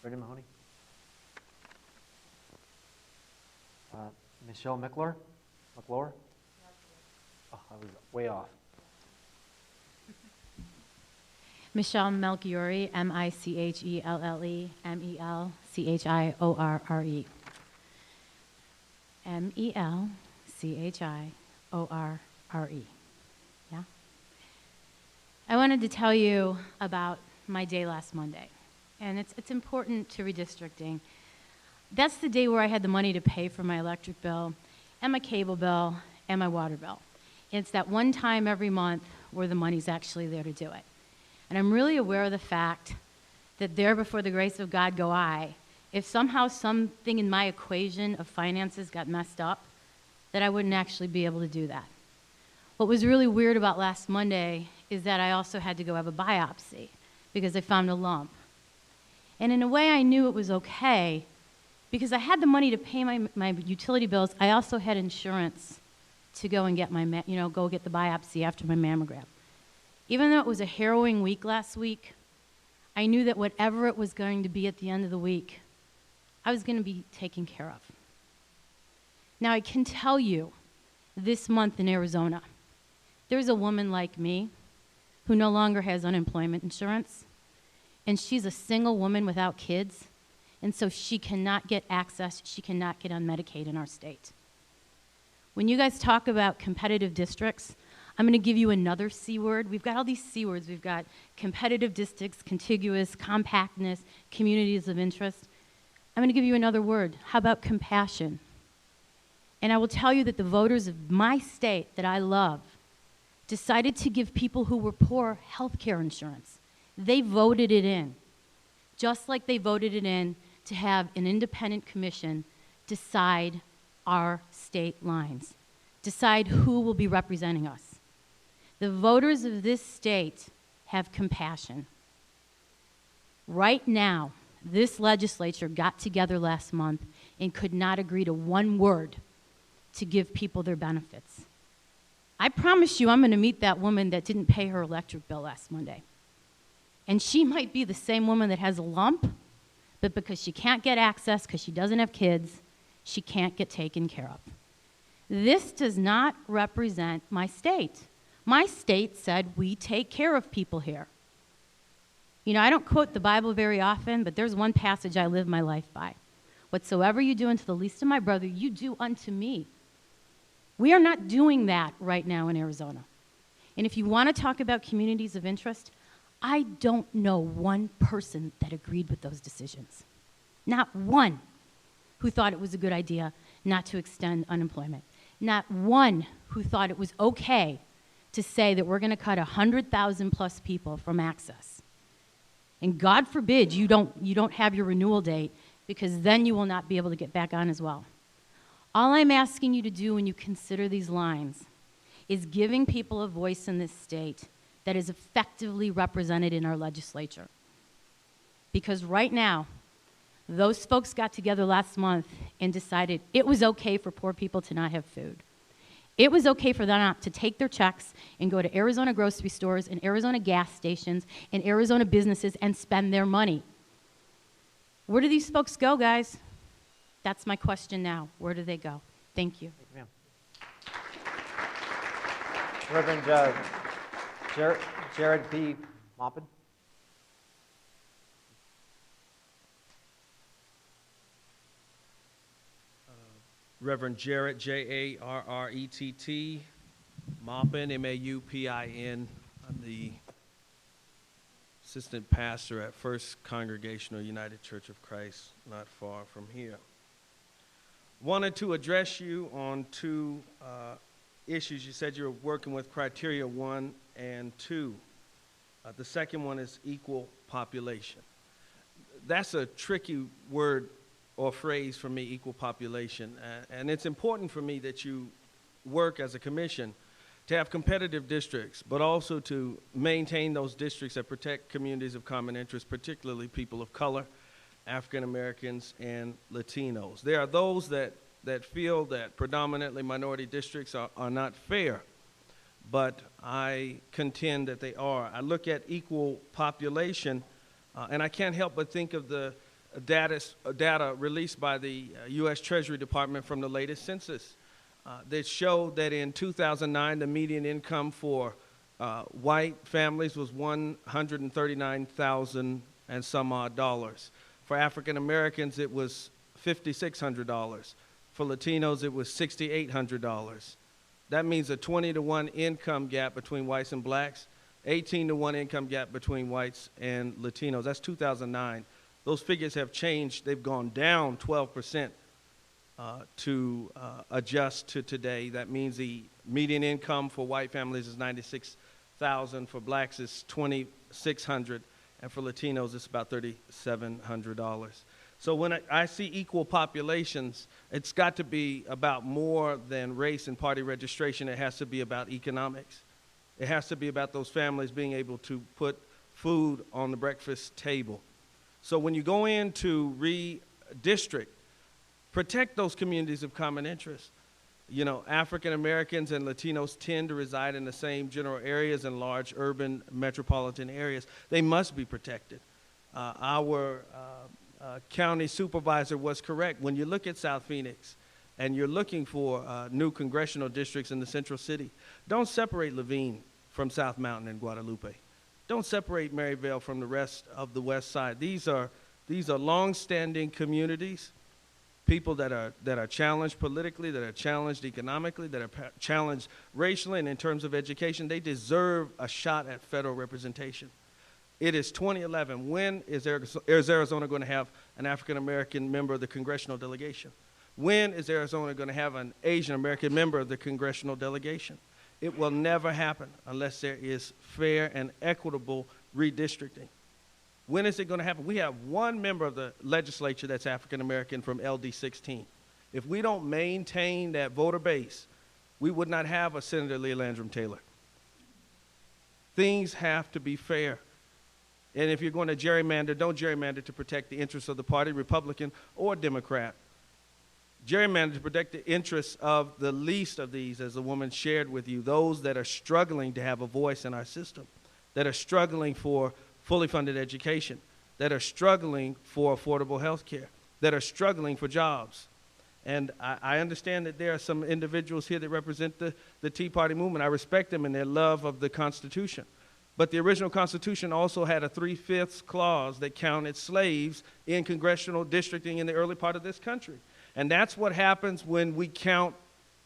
Brendan Mahoney? Michelle McClure? McClure? Oh, I was way off. Michelle Melchiorre, M-I-C-H-E-L-L-E, M-E-L-C-H-I-O-R-R-E. M-E-L-C-H-I-O-R-R-E. Yeah? I wanted to tell you about my day last Monday, and it's important to redistricting. That's the day where I had the money to pay for my electric bill and my cable bill and my water bill. It's that one time every month where the money's actually there to do it. And I'm really aware of the fact that there before the grace of God go I, if somehow something in my equation of finances got messed up, that I wouldn't actually be able to do that. What was really weird about last Monday is that I also had to go have a biopsy because I found a lump. And in a way I knew it was okay because I had the money to pay my utility bills. I also had insurance to go and get go get the biopsy after my mammogram. Even though it was a harrowing week last week, I knew that whatever it was going to be at the end of the week, I was going to be taken care of. Now, I can tell you, this month in Arizona, there's a woman like me who no longer has unemployment insurance, and she's a single woman without kids, and so she cannot get access, she cannot get on Medicaid in our state. When you guys talk about competitive districts, I'm going to give you another C word. We've got all these C words. We've got competitive districts, contiguous, compactness, communities of interest. I'm going to give you another word. How about compassion? And I will tell you that the voters of my state that I love decided to give people who were poor health care insurance. They voted it in, just like they voted it in to have an independent commission decide our state lines, decide who will be representing us. The voters of this state have compassion. Right now, this legislature got together last month and could not agree to one word to give people their benefits. I promise you I'm going to meet that woman that didn't pay her electric bill last Monday. And she might be the same woman that has a lump, but because she can't get access, because she doesn't have kids, she can't get taken care of. This does not represent my state. My state said we take care of people here. You know, I don't quote the Bible very often, but there's one passage I live my life by. Whatsoever you do unto the least of my brother, you do unto me. We are not doing that right now in Arizona. And if you want to talk about communities of interest, I don't know one person that agreed with those decisions. Not one who thought it was a good idea not to extend unemployment. Not one who thought it was okay to say that we're going to cut 100,000 plus people from access. And God forbid you don't have your renewal date, because then you will not be able to get back on as well. All I'm asking you to do when you consider these lines is giving people a voice in this state that is effectively represented in our legislature. Because right now, those folks got together last month and decided it was okay for poor people to not have food. It was okay for them not to take their checks and go to Arizona grocery stores and Arizona gas stations and Arizona businesses and spend their money. Where do these folks go, guys? That's my question now. Where do they go? Thank you. Thank you, ma'am. Reverend Jared P. Maupin. Reverend Jarrett, Jarrett, Maupin, Maupin. I'm the assistant pastor at First Congregational United Church of Christ, not far from here. Wanted to address you on two issues. You said you were working with criteria 1 and 2. The second one is equal population. That's a tricky word or phrase for me, equal population. And it's important for me that you work as a commission to have competitive districts, but also to maintain those districts that protect communities of common interest, particularly people of color, African Americans, and Latinos. There are those that feel that predominantly minority districts are not fair, but I contend that they are. I look at equal population, and I can't help but think of the data released by the U.S. Treasury Department from the latest census that showed that in 2009, the median income for white families was $139,000 and some odd dollars. For African Americans, it was $5,600. For Latinos, it was $6,800. That means a 20-to-1 income gap between whites and blacks, 18-to-1 income gap between whites and Latinos. That's 2009. Those figures have changed. They've gone down 12% to adjust to today. That means the median income for white families is $96,000, for blacks is $2,600, and for Latinos it's about $3,700. So when I see equal populations, it's got to be about more than race and party registration. It has to be about economics. It has to be about those families being able to put food on the breakfast table. So when you go in to redistrict, protect those communities of common interest. You know, African Americans and Latinos tend to reside in the same general areas in large urban metropolitan areas. They must be protected. Our county supervisor was correct. When you look at South Phoenix and you're looking for new congressional districts in the central city, don't separate Laveen from South Mountain and Guadalupe. Don't separate Maryvale from the rest of the west side. These are long-standing communities, people that are challenged politically, that are challenged economically, that are challenged racially, and in terms of education. They deserve a shot at federal representation. It is 2011. When is Arizona going to have an African-American member of the congressional delegation? When is Arizona going to have an Asian-American member of the congressional delegation? It will never happen unless there is fair and equitable redistricting. When is it going to happen? We have one member of the legislature that's African-American from LD 16. If we don't maintain that voter base, we would not have a Senator Leah Landrum Taylor. Things have to be fair. And if you're going to gerrymander, don't gerrymander to protect the interests of the party, Republican or Democrat. Gerrymander to protect the interests of the least of these, as the woman shared with you, those that are struggling to have a voice in our system, that are struggling for fully funded education, that are struggling for affordable health care, that are struggling for jobs. And I understand that there are some individuals here that represent the Tea Party movement. I respect them in their love of the Constitution. But the original Constitution also had a 3/5 clause that counted slaves in congressional districting in the early part of this country. And that's what happens when we count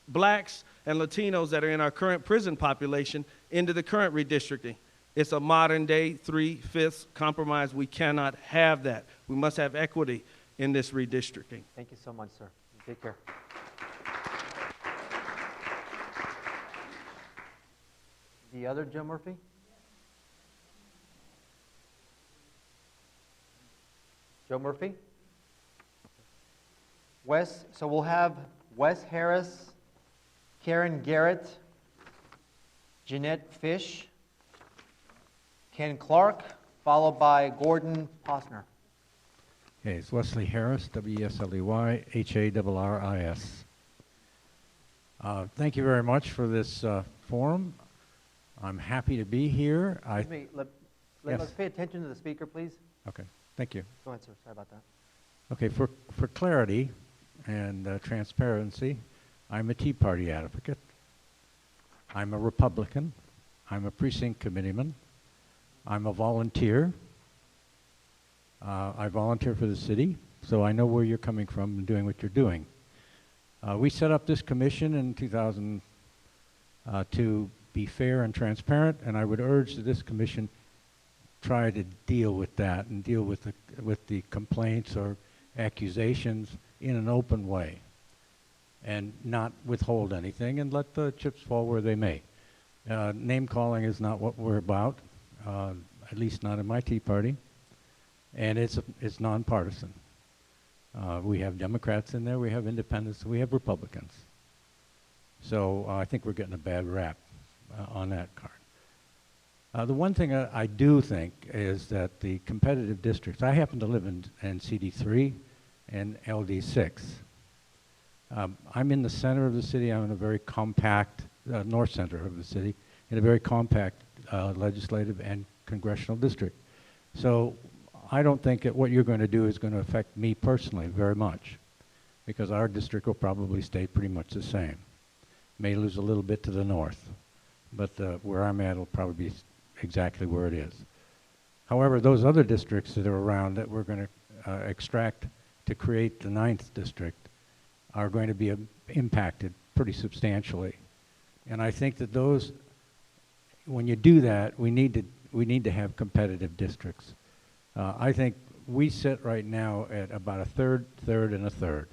blacks and Latinos that are in our current prison population into the current redistricting. It's a modern day 3/5 compromise. We cannot have that. We must have equity in this redistricting. Thank you so much, sir. Take care. The other Joe Murphy? Joe Murphy? Wes, so we'll have Wes Harris, Karen Garrett, Jeanette Fish, Ken Clark, followed by Gordon Posner. Okay, it's Wesley Harris, W-E-S-L-E-Y, H-A-R-R-I-S. Thank you very much for this forum. I'm happy to be here. Excuse me, let's pay attention to the speaker, please. Okay, thank you. Go ahead, sir. Sorry about that. Okay, for clarity and transparency, I'm a Tea Party advocate. I'm a Republican. I'm a precinct committeeman. I'm a volunteer. I volunteer for the city, so I know where you're coming from and doing what you're doing. We set up this commission in 2000 to be fair and transparent, and I would urge that this commission try to deal with that and deal with the complaints or accusations in an open way and not withhold anything and let the chips fall where they may. Name calling is not what we're about, at least not in my Tea Party, and it's nonpartisan. We have Democrats in there, we have independents, we have Republicans. So I think we're getting a bad rap on that card. The one thing I do think is that the competitive districts, I happen to live in CD3 and LD6. I'm in the center of the city. I'm in a very compact, north center of the city, in a very compact legislative and congressional district. So I don't think that what you're going to do is going to affect me personally very much, because our district will probably stay pretty much the same. May lose a little bit to the north, but where I'm at will probably be exactly where it is. However, those other districts that are around that we're going to extract to create the 9th district are going to be impacted pretty substantially. And I think that those, when you do that, we need to have competitive districts. I think we sit right now at about a third, and a third,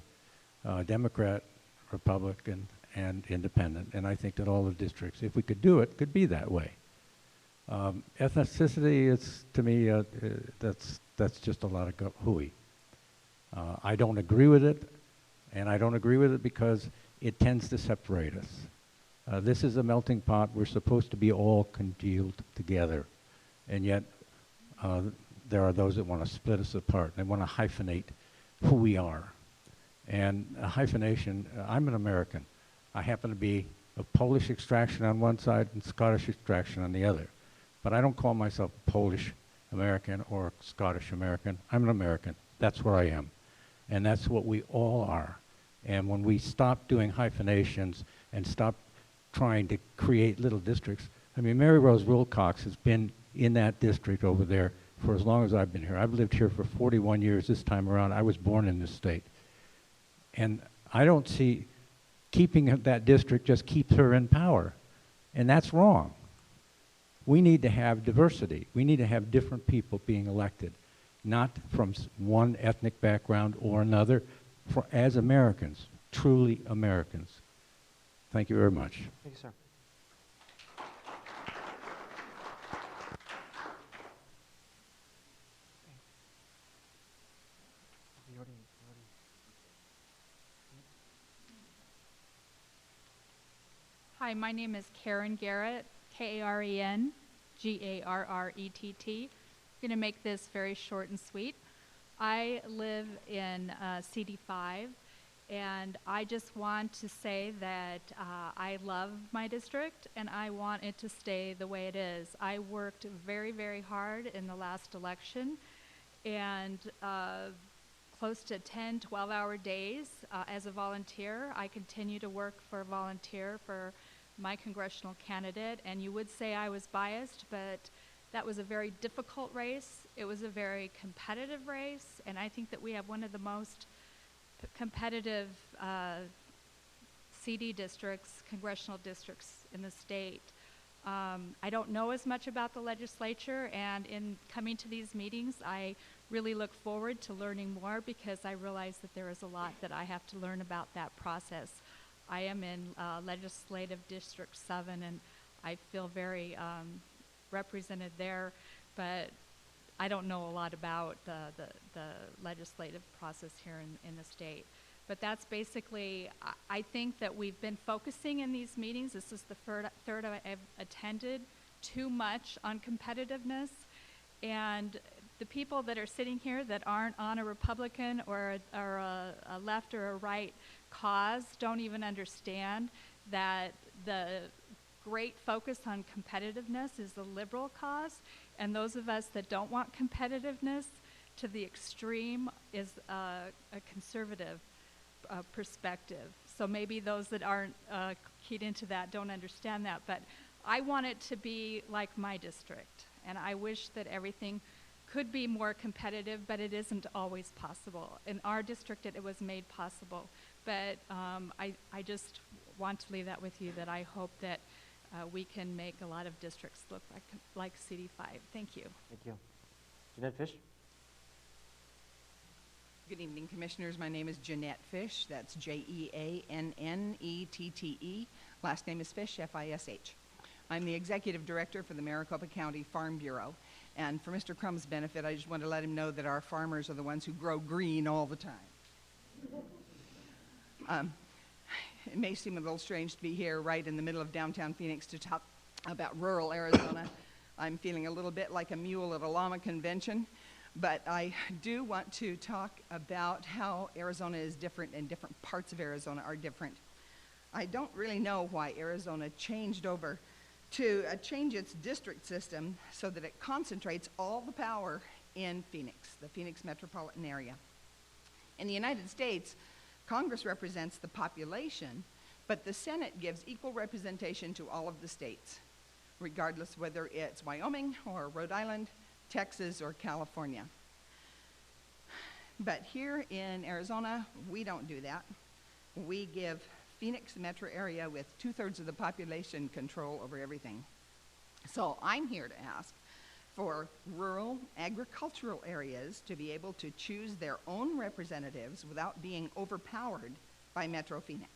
Democrat, Republican, and Independent. And I think that all the districts, if we could do it, could be that way. Ethnicity is, to me, that's just a lot of hooey. I don't agree with it, and I don't agree with it because it tends to separate us. This is a melting pot. We're supposed to be all congealed together, and yet there are those that want to split us apart. They want to hyphenate who we are. And a hyphenation, I'm an American. I happen to be of Polish extraction on one side and Scottish extraction on the other. But I don't call myself Polish American or Scottish American. I'm an American. That's where I am. And that's what we all are. And when we stop doing hyphenations and stop trying to create little districts, I mean, Mary Rose Wilcox has been in that district over there for as long as I've been here. I've lived here for 41 years this time around. I was born in this state. And I don't see keeping that district just keeps her in power. And that's wrong. We need to have diversity. We need to have different people being elected, not from one ethnic background or another, as Americans, truly Americans. Thank you very much. Thank you, sir. Hi, my name is Karen Garrett, K-A-R-E-N, G-A-R-R-E-T-T. I'm going to make this very short and sweet. I live in CD5, and I just want to say that I love my district, and I want it to stay the way it is. I worked very, very hard in the last election, and close to 10, 12-hour days as a volunteer. I continue to work for volunteer for my congressional candidate, and you would say I was biased, but that was a very difficult race. It was a very competitive race, and I think that we have one of the most competitive CD districts, congressional districts in the state. I don't know as much about the legislature, and in coming to these meetings, I really look forward to learning more because I realize that there is a lot that I have to learn about that process. I am in Legislative District 7, and I feel very represented there, but I don't know a lot about the legislative process here in the state. But that's basically, I think that we've been focusing in these meetings, this is the third I've attended, too much on competitiveness. And the people that are sitting here that aren't on a Republican or a left or a right cause don't even understand that the great focus on competitiveness is the liberal cause, and those of us that don't want competitiveness to the extreme is a conservative perspective. So maybe those that aren't keyed into that don't understand that, but I want it to be like my district, and I wish that everything could be more competitive, but it isn't always possible. In our district, it was made possible, but I just want to leave that with you, that I hope that we can make a lot of districts look like CD5. Thank you. Thank you. Jeanette Fish? Good evening, Commissioners. My name is Jeanette Fish. That's Jeannette. Last name is Fish, F-I-S-H. I'm the Executive Director for the Maricopa County Farm Bureau. And for Mr. Crumb's benefit, I just want to let him know that our farmers are the ones who grow green all the time. It may seem a little strange to be here right in the middle of downtown Phoenix to talk about rural Arizona. I'm feeling a little bit like a mule at a llama convention. But I do want to talk about how Arizona is different and different parts of Arizona are different. I don't really know why Arizona changed over to change its district system so that it concentrates all the power in Phoenix, the Phoenix metropolitan area. In the United States, Congress represents the population, but the Senate gives equal representation to all of the states, regardless whether it's Wyoming or Rhode Island, Texas, or California. But here in Arizona, we don't do that. We give Phoenix metro area with 2/3 of the population control over everything. So I'm here to ask for rural agricultural areas to be able to choose their own representatives without being overpowered by Metro Phoenix.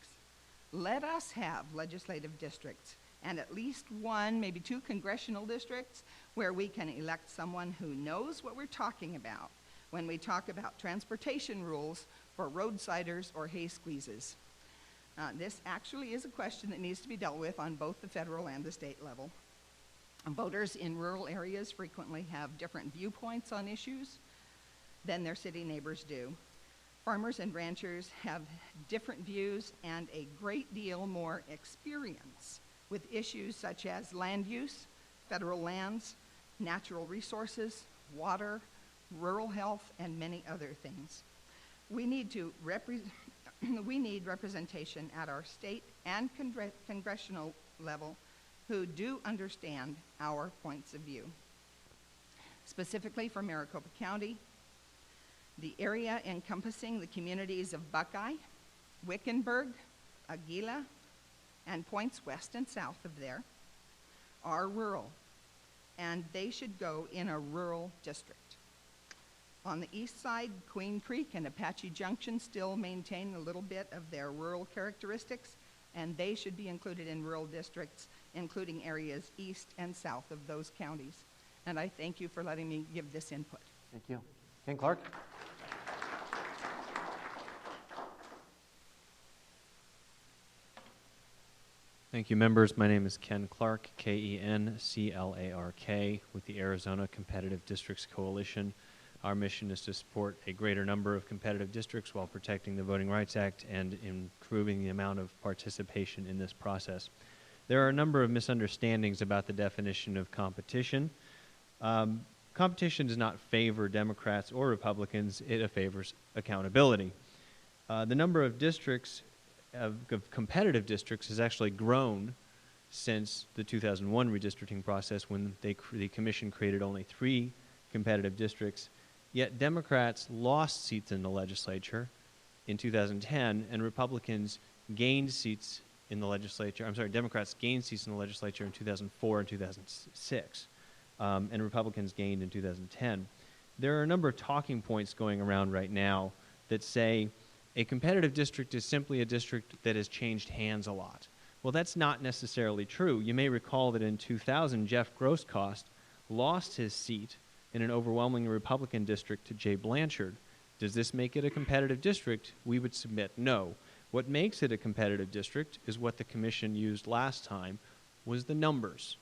Let us have legislative districts and at least one, maybe two congressional districts where we can elect someone who knows what we're talking about when we talk about transportation rules for roadsiders or hay squeezes. This actually is a question that needs to be dealt with on both the federal and the state level. Voters in rural areas frequently have different viewpoints on issues than their city neighbors do. Farmers and ranchers have different views and a great deal more experience with issues such as land use, federal lands, natural resources, water, rural health, and many other things. We need representation at our state and congressional level who do understand our points of view. Specifically for Maricopa County, the area encompassing the communities of Buckeye, Wickenburg, Aguila, and points west and south of there are rural, and they should go in a rural district. On the east side, Queen Creek and Apache Junction still maintain a little bit of their rural characteristics, and they should be included in rural districts, including areas east and south of those counties. And I thank you for letting me give this input. Thank you. Ken Clark? Thank you, members. My name is Ken Clark, K-E-N-C-L-A-R-K, with the Arizona Competitive Districts Coalition. Our mission is to support a greater number of competitive districts while protecting the Voting Rights Act and improving the amount of participation in this process. There are a number of misunderstandings about the definition of competition. Competition does not favor Democrats or Republicans. It favors accountability. The number of districts of competitive districts has actually grown since the 2001 redistricting process, when the commission created only 3 competitive districts. Yet Democrats lost seats in the legislature in 2010, and Republicans gained seats in the legislature. I'm sorry, Democrats gained seats in the legislature in 2004 and 2006, and Republicans gained in 2010. There are a number of talking points going around right now that say a competitive district is simply a district that has changed hands a lot. Well, that's not necessarily true. You may recall that in 2000, Jeff Grosskost lost his seat in an overwhelmingly Republican district to Jay Blanchard. Does this make it a competitive district? We would submit no. What makes it a competitive district is what the commission used last time, was the numbers.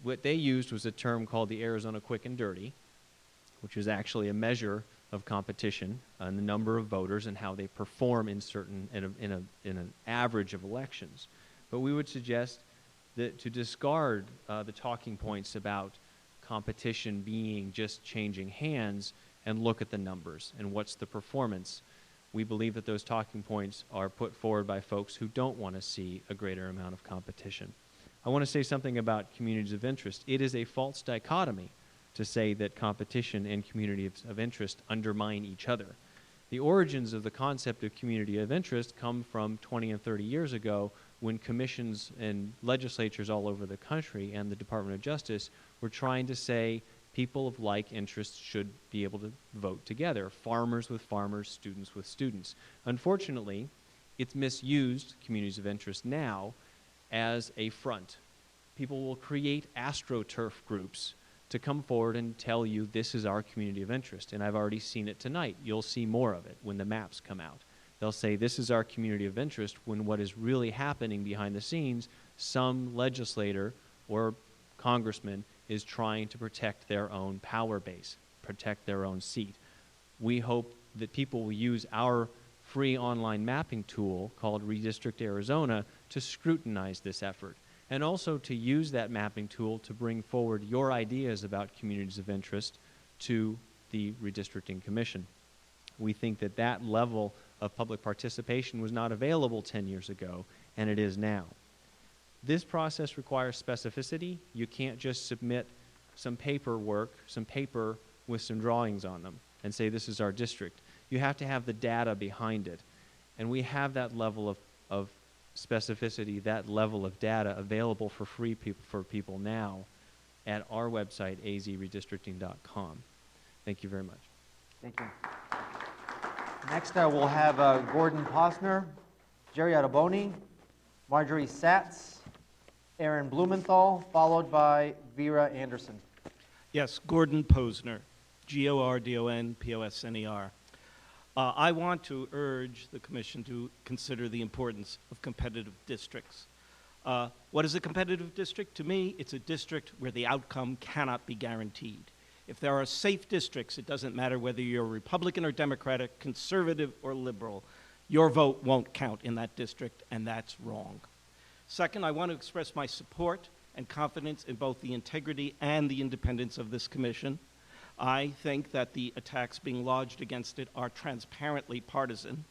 What they used was a term called the Arizona Quick and Dirty, which is actually a measure of competition and the number of voters and how they perform in an average of elections. But we would suggest that to discard the talking points about competition being just changing hands and look at the numbers and what's the performance. We believe that those talking points are put forward by folks who don't want to see a greater amount of competition. I want to say something about communities of interest. It is a false dichotomy to say that competition and community of interest undermine each other. The origins of the concept of community of interest come from 20 and 30 years ago when commissions and legislatures all over the country and the Department of Justice were trying to say people of like interests should be able to vote together, farmers with farmers, students with students. Unfortunately, it's misused, communities of interest now, as a front. People will create AstroTurf groups to come forward and tell you this is our community of interest. And I've already seen it tonight. You'll see more of it when the maps come out. They'll say this is our community of interest when what is really happening behind the scenes, some legislator or congressman is trying to protect their own power base, protect their own seat. We hope that people will use our free online mapping tool called Redistrict Arizona to scrutinize this effort, and also to use that mapping tool to bring forward your ideas about communities of interest to the Redistricting Commission. We think that that level of public participation was not available 10 years ago, and it is now. This process requires specificity. You can't just submit some paperwork, some paper with some drawings on them and say this is our district. You have to have the data behind it. And we have that level of specificity, that level of data available for free for people now at our website, azredistricting.com. Thank you very much. Thank you. Next, we'll have Gordon Posner, Jerry Ottoboni, Marjorie Satz, Aaron Blumenthal, followed by Vera Anderson. Yes, Gordon Posner, Gordonposner. I want to urge the Commission to consider the importance of competitive districts. What is a competitive district? To me, it's a district where the outcome cannot be guaranteed. If there are safe districts, it doesn't matter whether you're Republican or Democratic, conservative or liberal, your vote won't count in that district, and that's wrong. Second, I want to express my support and confidence in both the integrity and the independence of this commission. I think that the attacks being lodged against it are transparently partisan.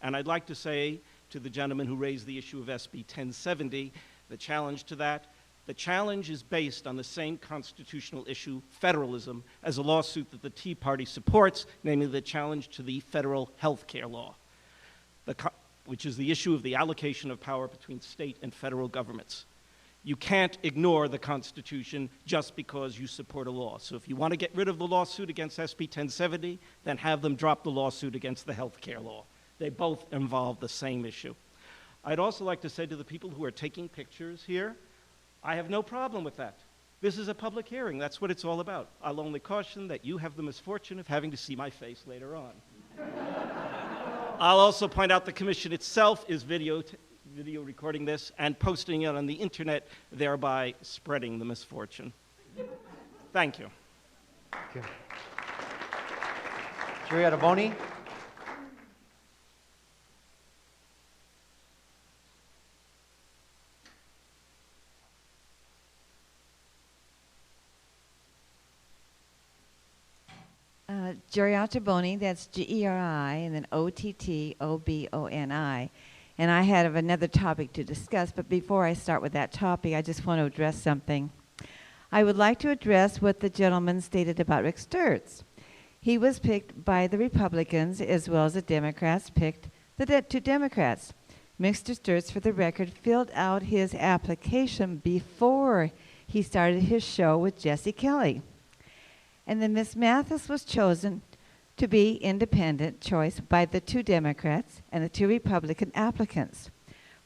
And I'd like to say to the gentleman who raised the issue of SB 1070, the challenge to that, the challenge is based on the same constitutional issue, federalism, as a lawsuit that the Tea Party supports, namely the challenge to the federal health care law, which is the issue of the allocation of power between state and federal governments. You can't ignore the Constitution just because you support a law. So if you want to get rid of the lawsuit against SB 1070, then have them drop the lawsuit against the health care law. They both involve the same issue. I'd also like to say to the people who are taking pictures here, I have no problem with that. This is a public hearing. That's what it's all about. I'll only caution that you have the misfortune of having to see my face later on. I'll also point out the commission itself is video recording this and posting it on the internet, thereby spreading the misfortune. Thank you. Thank you. Jerry Ottoboni. Jerry Ottoboni, that's G-E-R-I, and then O-T-T-O-B-O-N-I. And I have another topic to discuss, but before I start with that topic, I just want to address something. I would like to address what the gentleman stated about Rick Sturz. He was picked by the Republicans as well as the Democrats picked the two Democrats. Mr. Sturts, for the record, filled out his application before he started his show with Jesse Kelly. And then Ms. Mathis was chosen to be independent choice by the 2 Democrats and the 2 Republican applicants.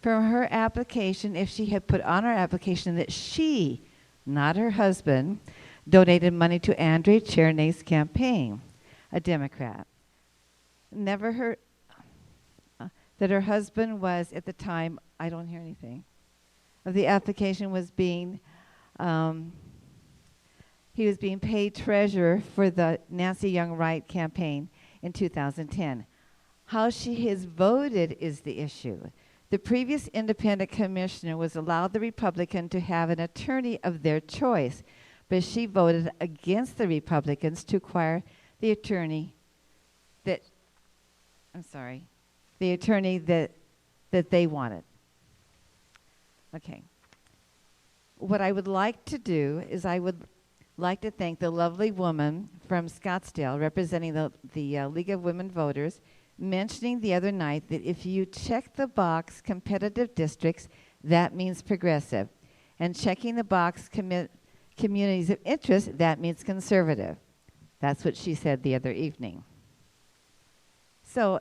From her application, if she had put on her application that she, not her husband, donated money to Andre Cherney's campaign, a Democrat. Never heard that her husband was, at the time, I don't hear anything, of the application was being, he was being paid treasurer for the Nancy Young Wright campaign in 2010. How she has voted is the issue. The previous independent commissioner was allowed the Republican to have an attorney of their choice, but she voted against the Republicans to acquire the attorney that, the attorney that they wanted. Okay. What I would like to do is I would like to thank the lovely woman from Scottsdale representing the League of Women Voters, mentioning the other night that if you check the box competitive districts, that means progressive. And checking the box communities of interest, that means conservative. That's what she said the other evening. So,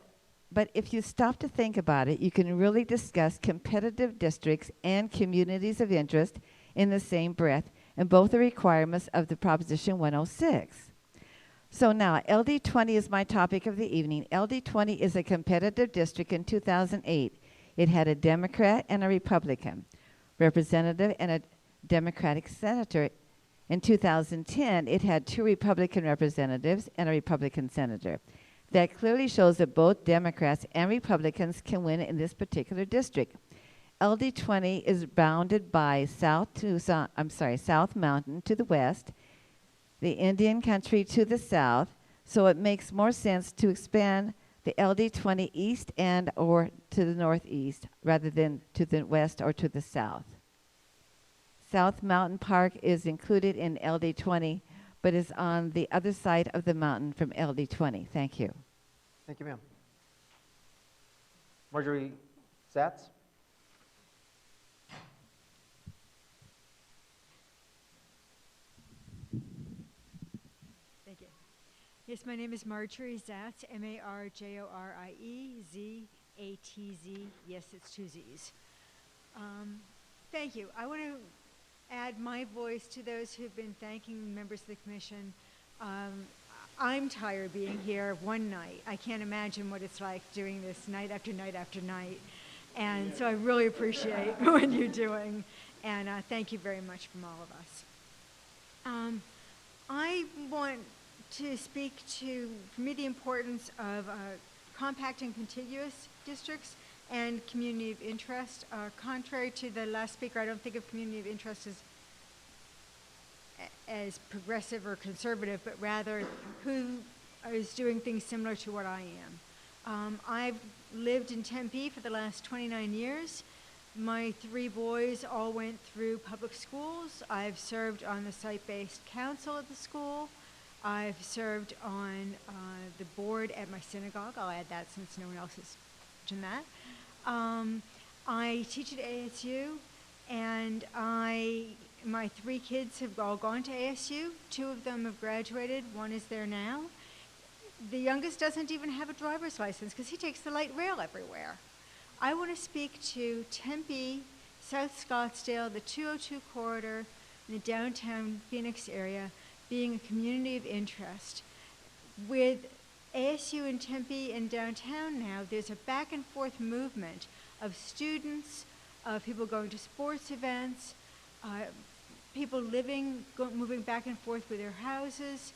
but if you stop to think about it, you can really discuss competitive districts and communities of interest in the same breath, and both are requirements of the Proposition 106. So now, LD20 is my topic of the evening. LD20 is a competitive district in 2008. It had a Democrat and a Republican representative and a Democratic senator. In 2010, it had 2 Republican representatives and a Republican senator. That clearly shows that both Democrats and Republicans can win in this particular district. LD20 is bounded by South Mountain to the west, the Indian country to the south, so it makes more sense to expand the LD20 east and or to the northeast rather than to the west or to the south. South Mountain Park is included in LD20, but is on the other side of the mountain from LD20. Thank you. Thank you, ma'am. Marjorie Satz? Thank you. Yes, my name is Marjorie Zatz, M-A-R-J-O-R-I-E-Z-A-T-Z. Yes, it's 2 Z's. Thank you. I want to add my voice to those who've been thanking members of the commission. I'm tired being here one night. I can't imagine what it's like doing this night after night after night. And so I really appreciate what you're doing. And thank you very much from all of us. I want to speak to, for me, the importance of compact and contiguous districts and community of interest. Contrary to the last speaker, I don't think of community of interest as progressive or conservative, but rather who is doing things similar to what I am. I've lived in Tempe for the last 29 years. My 3 boys all went through public schools. I've served on the site-based council at the school. I've served on the board at my synagogue. I'll add that since no one else has mentioned that. I teach at ASU, and my 3 kids have all gone to ASU. 2 of them have graduated. 1 is there now. The youngest doesn't even have a driver's license because he takes the light rail everywhere. I want to speak to Tempe, South Scottsdale, the 202 corridor, and the downtown Phoenix area being a community of interest. With ASU in Tempe and downtown now, there's a back and forth movement of students, of people going to sports events, people moving back and forth with their houses.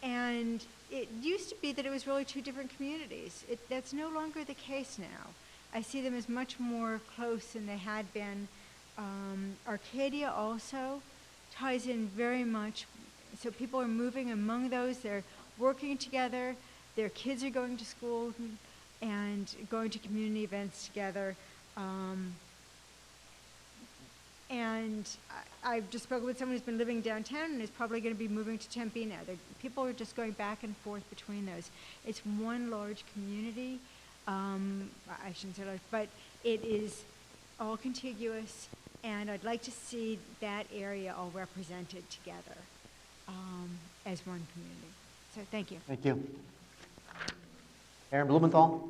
And it used to be that it was really 2 different communities. That's no longer the case now. I see them as much more close than they had been. Arcadia also ties in very much. So people are moving among those. They're working together. Their kids are going to school and going to community events together. And I've just spoken with someone who's been living downtown and is probably going to be moving to Tempe now. People are just going back and forth between those. It's one large community. I shouldn't say large, but it is all contiguous, and I'd like to see that area all represented together as one community. So thank you. Thank you. Aaron Blumenthal.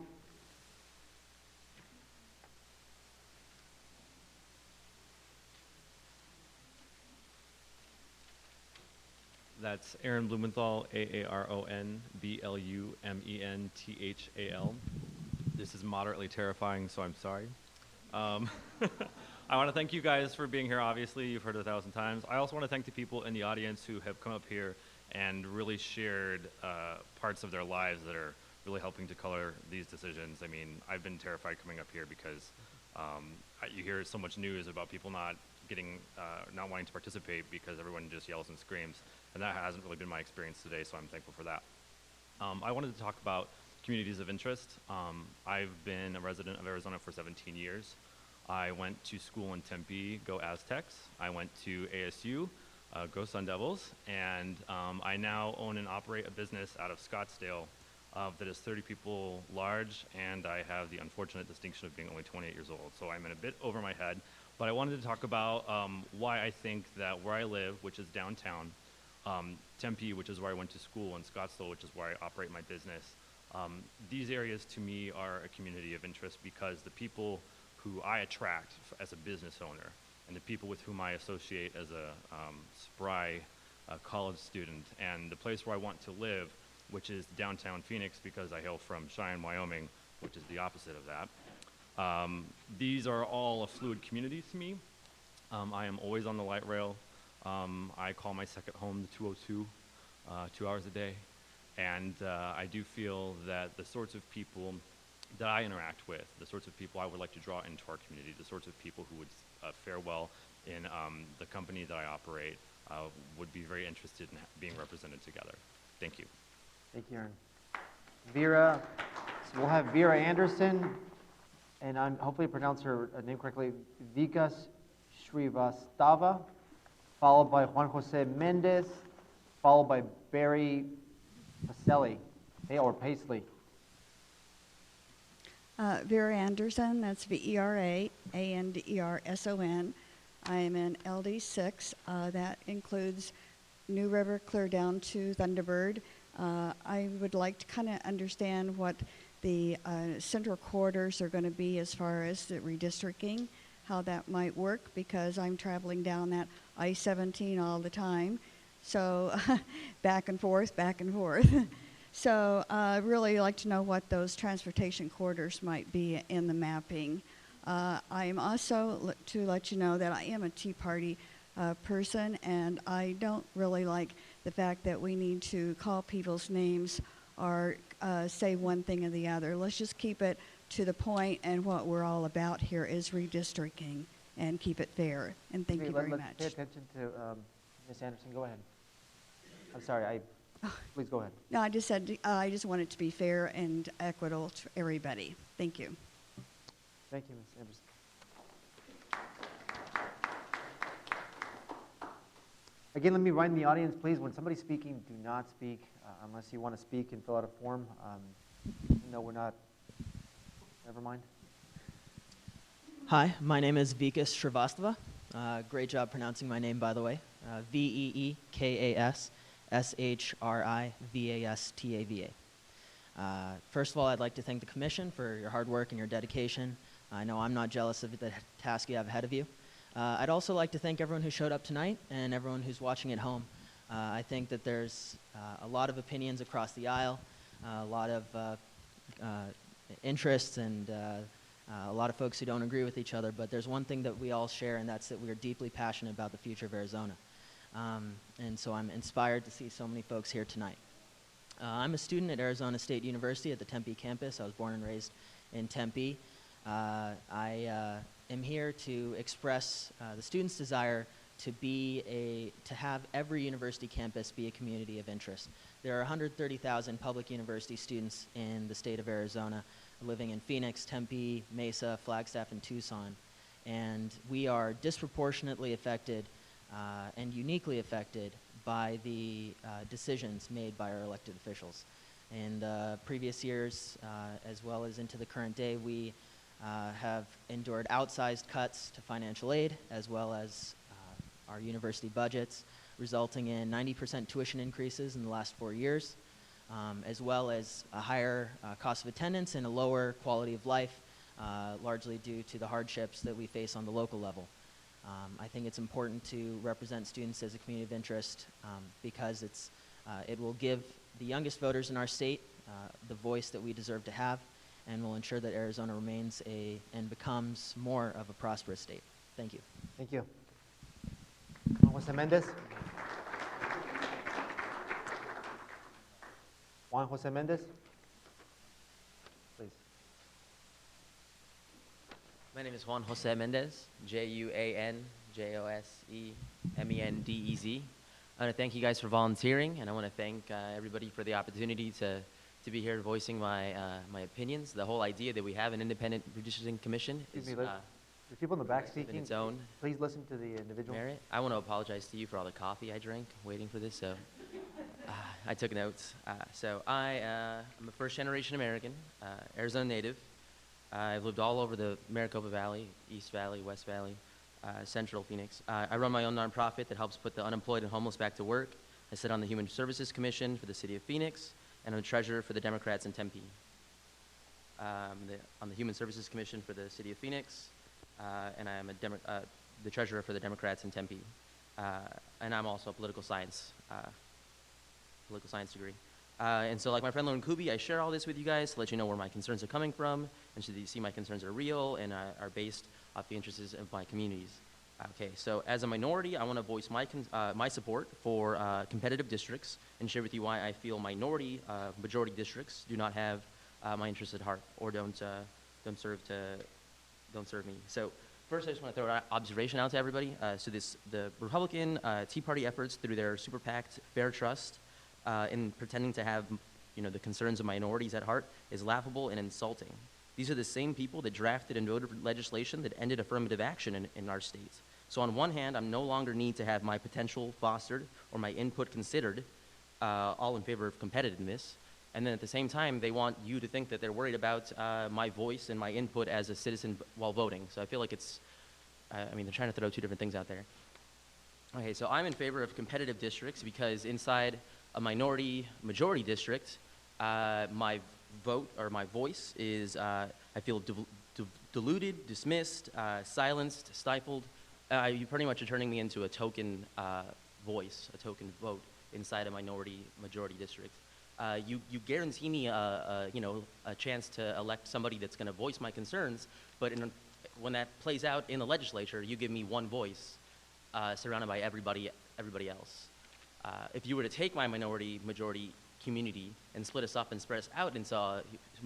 That's Aaron Blumenthal, Aaronblumenthal. This is moderately terrifying, so I'm sorry. I want to thank you guys for being here. Obviously, you've heard it 1,000 times. I also want to thank the people in the audience who have come up here and really shared parts of their lives that are really helping to color these decisions. I mean, I've been terrified coming up here because you hear so much news about people not wanting to participate because everyone just yells and screams, and that hasn't really been my experience today, so I'm thankful for that. I wanted to talk about communities of interest. I've been a resident of Arizona for 17 years. I went to school in Tempe, go Aztecs. I went to ASU, go Sun Devils, and I now own and operate a business out of Scottsdale that is 30 people large, and I have the unfortunate distinction of being only 28 years old. So I'm in a bit over my head, but I wanted to talk about why I think that where I live, which is downtown, Tempe, which is where I went to school, and Scottsdale, which is where I operate my business, these areas to me are a community of interest because the people who I attract as a business owner and the people with whom I associate as a spry college student, and the place where I want to live, which is downtown Phoenix, because I hail from Cheyenne, Wyoming, which is the opposite of that. These are all a fluid community to me. I am always on the light rail. I call my second home the 202, 2 hours a day. And I do feel that the sorts of people that I interact with, the sorts of people I would like to draw into our community, the sorts of people who would fare well in the company that I operate, would be very interested in being represented together. Thank you. Thank you, Aaron. Vera, so we'll have Vera Anderson, and I'm hopefully pronounce her name correctly, Vikas Srivastava, followed by Juan Jose Mendez, followed by Barry Pacelli, or Paisley. Vera Anderson, that's VERAANDERSON. I am in LD6. That includes New River clear down to Thunderbird. I would like to kind of understand what the central corridors are going to be as far as the redistricting, how that might work, because I'm traveling down that I-17 all the time. So back and forth, back and forth. So I'd really like to know what those transportation corridors might be in the mapping. I am also to let you know that I am a Tea Party person, and I don't really like the fact that we need to call people's names or say one thing or the other. Let's just keep it to the point, and what we're all about here is redistricting, and keep it fair. And thank you very much. Pay attention to Ms. Anderson. Go ahead. I'm sorry. Please go ahead. No, I just said I just want it to be fair and equitable to everybody. Thank you. Thank you, Ms. Anderson. Again, let me remind the audience, please, when somebody's speaking, do not speak unless you want to speak and fill out a form. No, we're not. Never mind. Hi, my name is Vikas Srivastava. Great job pronouncing my name, by the way. VEEKAS SHRIVASTAVA. First of all, I'd like to thank the Commission for your hard work and your dedication. I know I'm not jealous of the task you have ahead of you. I'd also like to thank everyone who showed up tonight and everyone who's watching at home. I think that there's a lot of opinions across the aisle, a lot of interests, and a lot of folks who don't agree with each other, but there's one thing that we all share, and that's that we are deeply passionate about the future of Arizona. And so I'm inspired to see so many folks here tonight. I'm a student at Arizona State University at the Tempe campus. I was born and raised in Tempe. I am here to express the students' desire to have every university campus be a community of interest. There are 130,000 public university students in the state of Arizona living in Phoenix, Tempe, Mesa, Flagstaff, and Tucson. And we are disproportionately affected and uniquely affected by the decisions made by our elected officials. In previous years, as well as into the current day, we have endured outsized cuts to financial aid, as well as our university budgets, resulting in 90% tuition increases in the last 4 years, as well as a higher cost of attendance and a lower quality of life, largely due to the hardships that we face on the local level. I think it's important to represent students as a community of interest because it will give the youngest voters in our state the voice that we deserve to have, and will ensure that Arizona remains and becomes more of a prosperous state. Thank you. Thank you. Juan Jose Mendez. Juan Jose Mendez, please. My name is Juan Jose Mendez, Juanjosemendez. I want to thank you guys for volunteering, and I want to thank everybody for the opportunity to be here voicing my opinions. The whole idea that we have an independent redistricting commission is there's people in the back speaking. its own. Please listen to the individual. Merit. I want to apologize to you for all the coffee I drank waiting for this, so I took notes. So I'm a first-generation American, Arizona native. I've lived all over the Maricopa Valley, East Valley, West Valley, Central Phoenix. I run my own nonprofit that helps put the unemployed and homeless back to work. I sit on the Human Services Commission for the city of Phoenix, and I'm a treasurer for the Democrats in Tempe. On the Human Services Commission for the city of Phoenix, and I am the treasurer for the Democrats in Tempe. And I'm also a political science degree. And so like my friend Lauren Kuby, I share all this with you guys to let you know where my concerns are coming from, and so that you see my concerns are real and are based off the interests of my communities. Okay, so as a minority, I want to voice my support for competitive districts and share with you why I feel minority majority districts do not have my interests at heart or don't serve me. So first, I just want to throw an observation out to everybody. The Republican Tea Party efforts through their super PAC Fair Trust in pretending to have the concerns of minorities at heart is laughable and insulting. These are the same people that drafted and voted for legislation that ended affirmative action in our state. So on one hand, I'm no longer need to have my potential fostered or my input considered, all in favor of competitiveness. And then at the same time, they want you to think that they're worried about my voice and my input as a citizen while voting. So I feel like they're trying to throw two different things out there. Okay, so I'm in favor of competitive districts because inside a minority-majority district, my vote or my voice is, I feel diluted, dismissed, silenced, stifled. You pretty much are turning me into a token voice, a token vote inside a minority-majority district. You guarantee me a chance to elect somebody that's going to voice my concerns, but when that plays out in the legislature, you give me one voice surrounded by everybody else. If you were to take my minority-majority community and split us up and spread us out into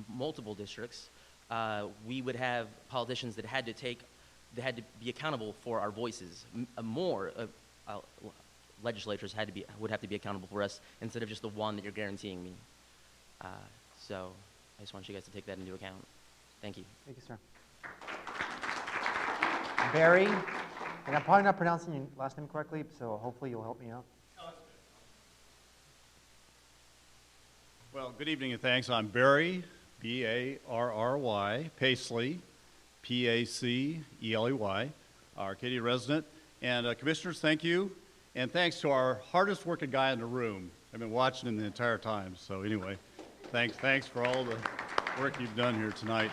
multiple districts, we would have politicians that had to be accountable for our voices. Legislatures would have to be accountable for us instead of just the one that you're guaranteeing me. So I just want you guys to take that into account. Thank you. Thank you, sir. Barry, and I'm probably not pronouncing your last name correctly, so hopefully you'll help me out. Well, good evening and thanks. I'm Barry, B-A-R-R-Y, Paisley, P-A-C-E-L-E-Y, Arcadia resident. And commissioners, thank you. And thanks to our hardest working guy in the room. I've been watching him the entire time. So anyway, thanks for all the work you've done here tonight.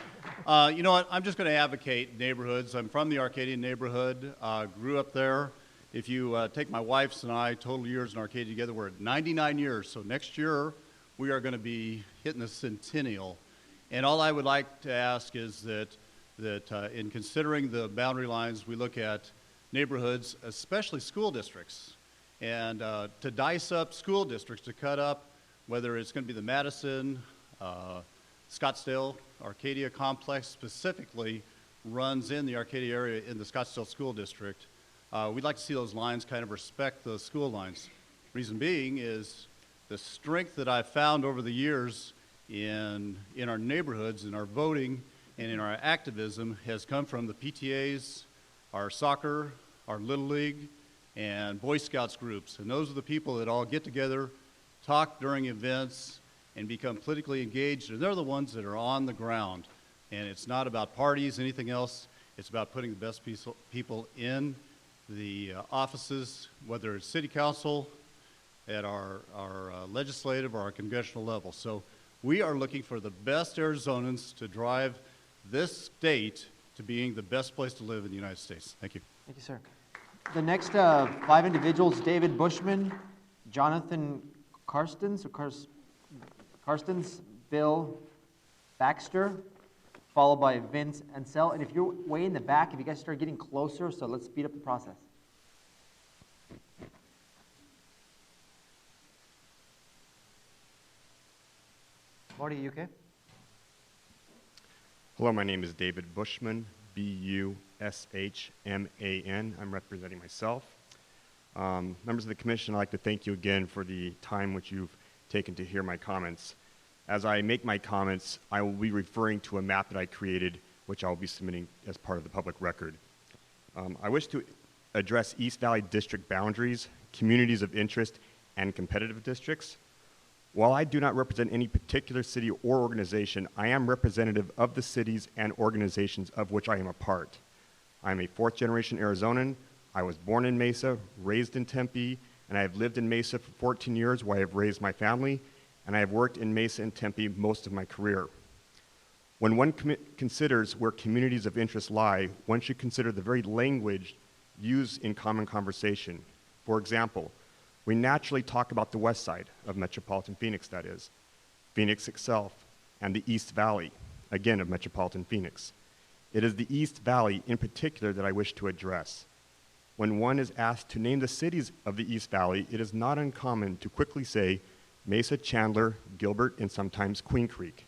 You know what? I'm just going to advocate neighborhoods. I'm from the Arcadian neighborhood, grew up there. If you take my wife's and I, total years in Arcadia together, we're at 99 years. So next year, we are going to be hitting the centennial. And all I would like to ask is that in considering the boundary lines, we look at neighborhoods, especially school districts, and to dice up school districts, to cut up, whether it's going to be the Madison, Scottsdale, Arcadia complex specifically runs in the Arcadia area in the Scottsdale School District. We'd like to see those lines kind of respect the school lines. Reason being is the strength that I've found over the years in our neighborhoods, in our voting, and in our activism has come from the PTAs, our soccer, our Little League, and Boy Scouts groups. And those are the people that all get together, talk during events, and become politically engaged, and they're the ones that are on the ground. And it's not about parties, anything else. It's about putting the best people in the offices, whether it's city council, at our legislative or our congressional level. So we are looking for the best Arizonans to drive this state to being the best place to live in the United States. Thank you. Thank you, sir. The next 5 individuals, David Bushman, Jonathan Karstens, Bill Baxter, followed by Vince Ansel. And if you're way in the back, if you guys start getting closer, so let's speed up the process. Marty, you okay? Hello, my name is David Bushman, B-U-S-H-M-A-N. I'm representing myself. Members of the commission, I'd like to thank you again for the time which you've taken to hear my comments. As I make my comments, I will be referring to a map that I created, which I will be submitting as part of the public record. I wish to address East Valley district boundaries, communities of interest, and competitive districts. While I do not represent any particular city or organization, I am representative of the cities and organizations of which I am a part. I am a 4th-generation Arizonan. I was born in Mesa, raised in Tempe, and I have lived in Mesa for 14 years where I have raised my family, and I have worked in Mesa and Tempe most of my career. When one considers where communities of interest lie, one should consider the very language used in common conversation. For example, we naturally talk about the west side of metropolitan Phoenix, that is, Phoenix itself, and the East Valley, again of metropolitan Phoenix. It is the East Valley in particular that I wish to address. When one is asked to name the cities of the East Valley, it is not uncommon to quickly say Mesa, Chandler, Gilbert, and sometimes Queen Creek.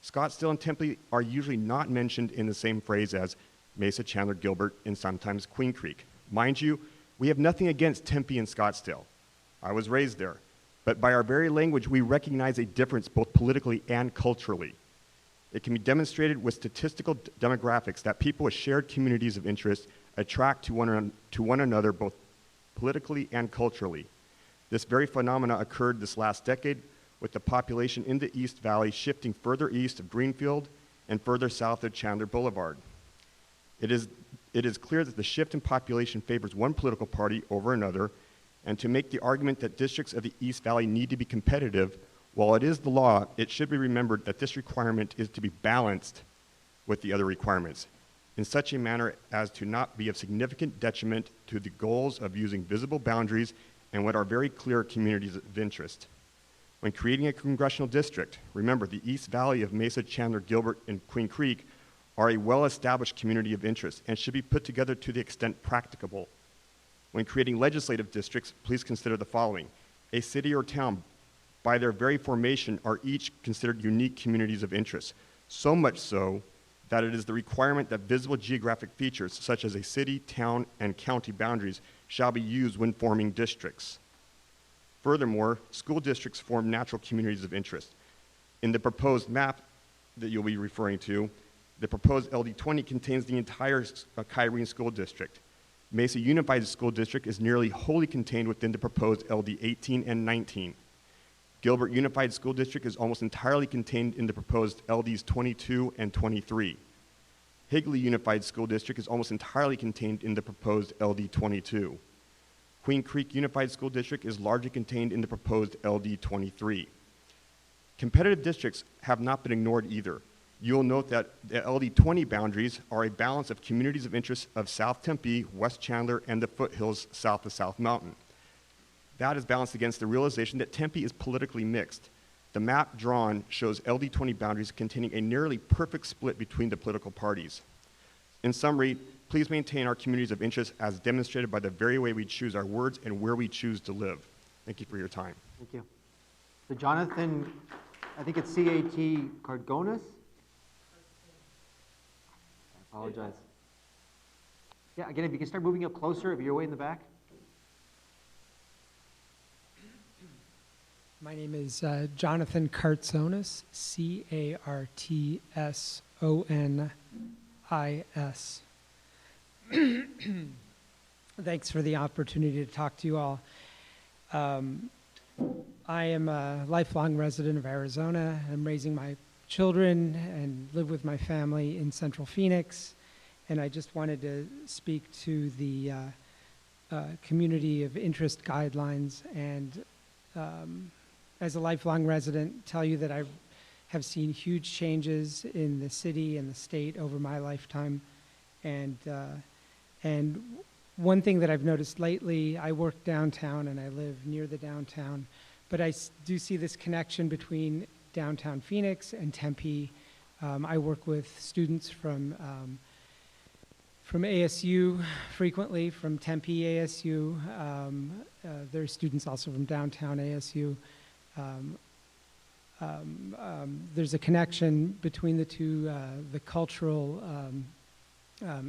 Scottsdale and Tempe are usually not mentioned in the same phrase as Mesa, Chandler, Gilbert, and sometimes Queen Creek. Mind you, we have nothing against Tempe and Scottsdale. I was raised there. But by our very language, we recognize a difference both politically and culturally. It can be demonstrated with statistical demographics that people with shared communities of interest attract to one another both politically and culturally. This very phenomena occurred this last decade with the population in the East Valley shifting further east of Greenfield and further south of Chandler Boulevard. It is clear that the shift in population favors one political party over another, and to make the argument that districts of the East Valley need to be competitive, while it is the law, it should be remembered that this requirement is to be balanced with the other requirements in such a manner as to not be of significant detriment to the goals of using visible boundaries and what are very clear communities of interest. When creating a congressional district, remember the East Valley of Mesa, Chandler, Gilbert, and Queen Creek are a well-established community of interest and should be put together to the extent practicable. When creating legislative districts, please consider the following. A city or town, by their very formation, are each considered unique communities of interest, so much so that it is the requirement that visible geographic features, such as a city, town, and county boundaries, shall be used when forming districts. Furthermore, school districts form natural communities of interest. In the proposed map that you'll be referring to, the proposed LD20 contains the entire Kyrene School District. Mesa Unified School District is nearly wholly contained within the proposed LD 18 and 19. Gilbert Unified School District is almost entirely contained in the proposed LDs 22 and 23. Higley Unified School District is almost entirely contained in the proposed LD 22. Queen Creek Unified School District is largely contained in the proposed LD 23. Competitive districts have not been ignored either. You'll note that the LD 20 boundaries are a balance of communities of interest of South Tempe, West Chandler, and the foothills south of South Mountain. That is balanced against the realization that Tempe is politically mixed. The map drawn shows LD 20 boundaries containing a nearly perfect split between the political parties. In summary, please maintain our communities of interest as demonstrated by the very way we choose our words and where we choose to live. Thank you for your time. Thank you. So Jonathan, I think it's C-A-T Cargonas? I apologize. Yeah, again, if you can start moving up closer, if you're way in the back. My name is Jonathan Kartsonis, C-A-R-T-S-O-N-I-S. Thanks for the opportunity to talk to you all. I am a lifelong resident of Arizona. I'm raising my children and live with my family in Central Phoenix. And I just wanted to speak to the community of interest guidelines and as a lifelong resident, tell you that I have seen huge changes in the city and the state over my lifetime. And one thing that I've noticed lately, I work downtown and I live near the downtown, but I do see this connection between downtown Phoenix and Tempe. I work with students from ASU frequently, from Tempe ASU. There are students also from downtown ASU. There's a connection between the two. The cultural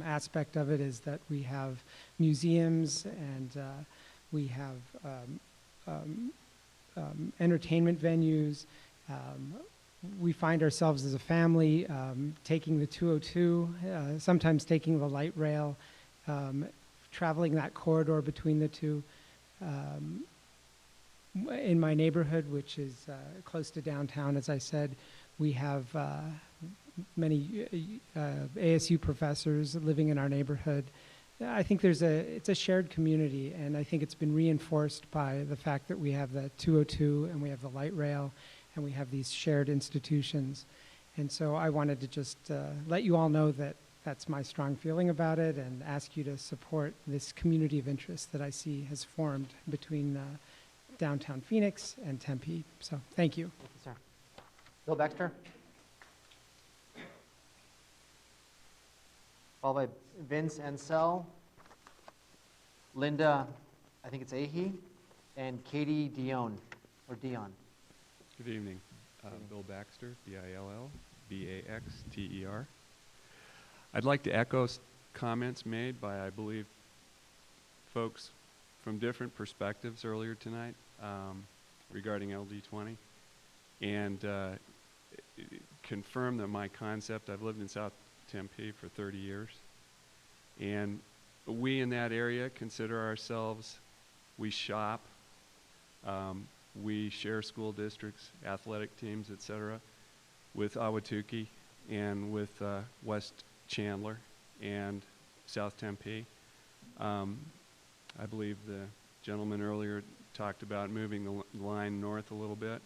aspect of it is that we have museums and we have entertainment venues. We find ourselves as a family taking the 202, sometimes taking the light rail, traveling that corridor between the two. In my neighborhood, which is close to downtown, as I said, we have many ASU professors living in our neighborhood. I think it's a shared community, and I think it's been reinforced by the fact that we have the 202 and we have the light rail and we have these shared institutions. And so I wanted to just let you all know that that's my strong feeling about it and ask you to support this community of interest that I see has formed between downtown Phoenix and Tempe. So thank you. Thank you, sir. Bill Baxter. Followed by Vince Ansel, Linda, I think it's Ahe, and Katie Dion, or Dion. Good evening. Bill Baxter, B-I-L-L-B-A-X-T-E-R. I'd like to echo comments made by, I believe, folks from different perspectives earlier tonight regarding LD20, and confirm that my concept, I've lived in South Tempe for 30 years, and we in that area consider ourselves, we shop, we share school districts, athletic teams, etc., with Ahwatukee and with West Chandler and South Tempe. I believe the gentleman earlier talked about moving the line north a little bit.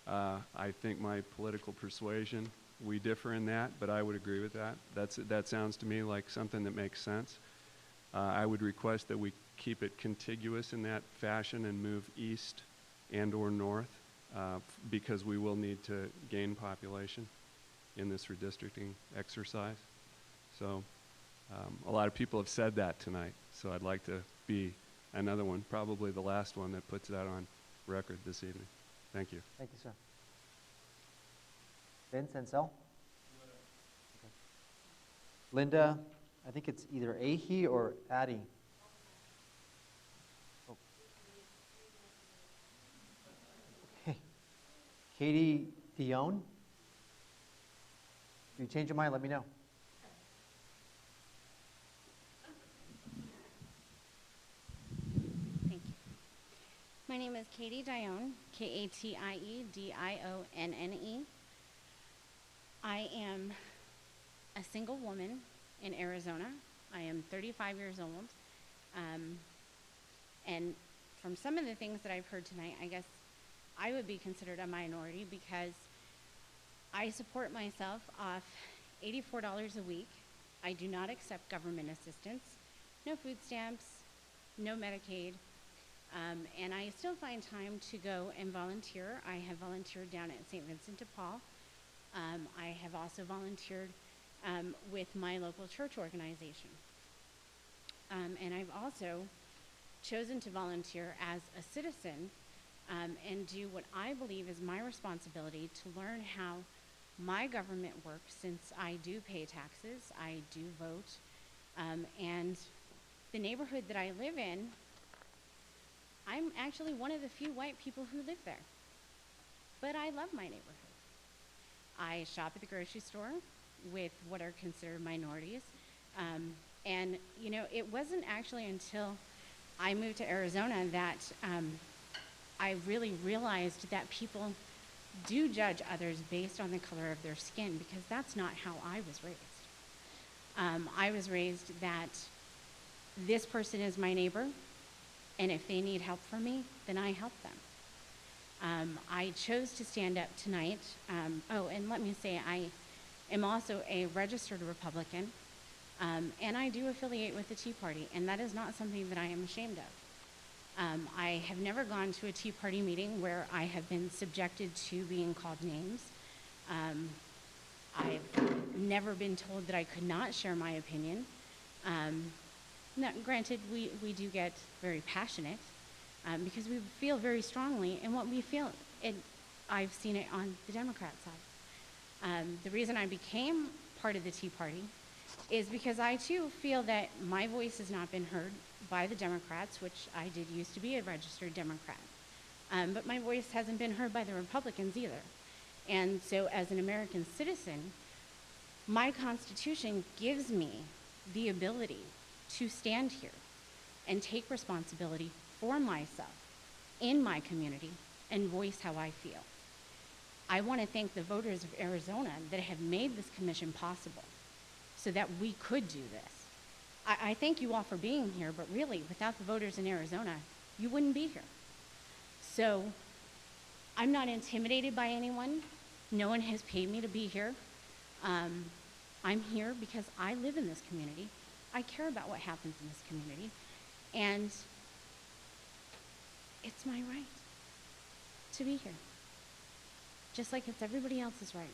I think my political persuasion, we differ in that, but I would agree with that. That sounds to me like something that makes sense. I would request that we keep it contiguous in that fashion and move east and or north because we will need to gain population in this redistricting exercise. So a lot of people have said that tonight, so I'd like to be another one, probably the last one that puts that on record this evening. Thank you. Thank you, sir. Vince Ansel? Okay. Linda, I think it's either Ahe or Addie. Oh. Okay. Katie Dion? If you change your mind, let me know. Thank you. My name is Katie Dione, K-A-T-I-E-D-I-O-N-N-E. I am a single woman in Arizona. I am 35 years old. And from some of the things that I've heard tonight, I guess I would be considered a minority because I support myself off $84 a week. I do not accept government assistance, no food stamps, no Medicaid, and I still find time to go and volunteer. I have volunteered down at St. Vincent de Paul. I have also volunteered with my local church organization. And I've also chosen to volunteer as a citizen and do what I believe is my responsibility to learn how my government works, since I do pay taxes, I do vote, and the neighborhood that I live in, I'm actually one of the few white people who live there. But I love my neighborhood. I shop at the grocery store with what are considered minorities. And, you know, it wasn't actually until I moved to Arizona that I really realized that people do judge others based on the color of their skin, because that's not how I was raised. I was raised that this person is my neighbor, and if they need help from me, then I help them. I chose to stand up tonight. Oh, and let me say, I am also a registered Republican, and I do affiliate with the Tea Party, and that is not something that I am ashamed of. I have never gone to a Tea Party meeting where I have been subjected to being called names. I've never been told that I could not share my opinion. Now, granted, we do get very passionate because we feel very strongly in what we feel. I've seen it on the Democrat side. The reason I became part of the Tea Party is because I too feel that my voice has not been heard by the Democrats, which I did used to be a registered Democrat. But my voice hasn't been heard by the Republicans either. And so as an American citizen, my Constitution gives me the ability to stand here and take responsibility for myself in my community and voice how I feel. I want to thank the voters of Arizona that have made this commission possible so that we could do this. I thank you all for being here, but really, without the voters in Arizona, you wouldn't be here. So I'm not intimidated by anyone. No one has paid me to be here. I'm here because I live in this community. I care about what happens in this community, and it's my right to be here, just like it's everybody else's right.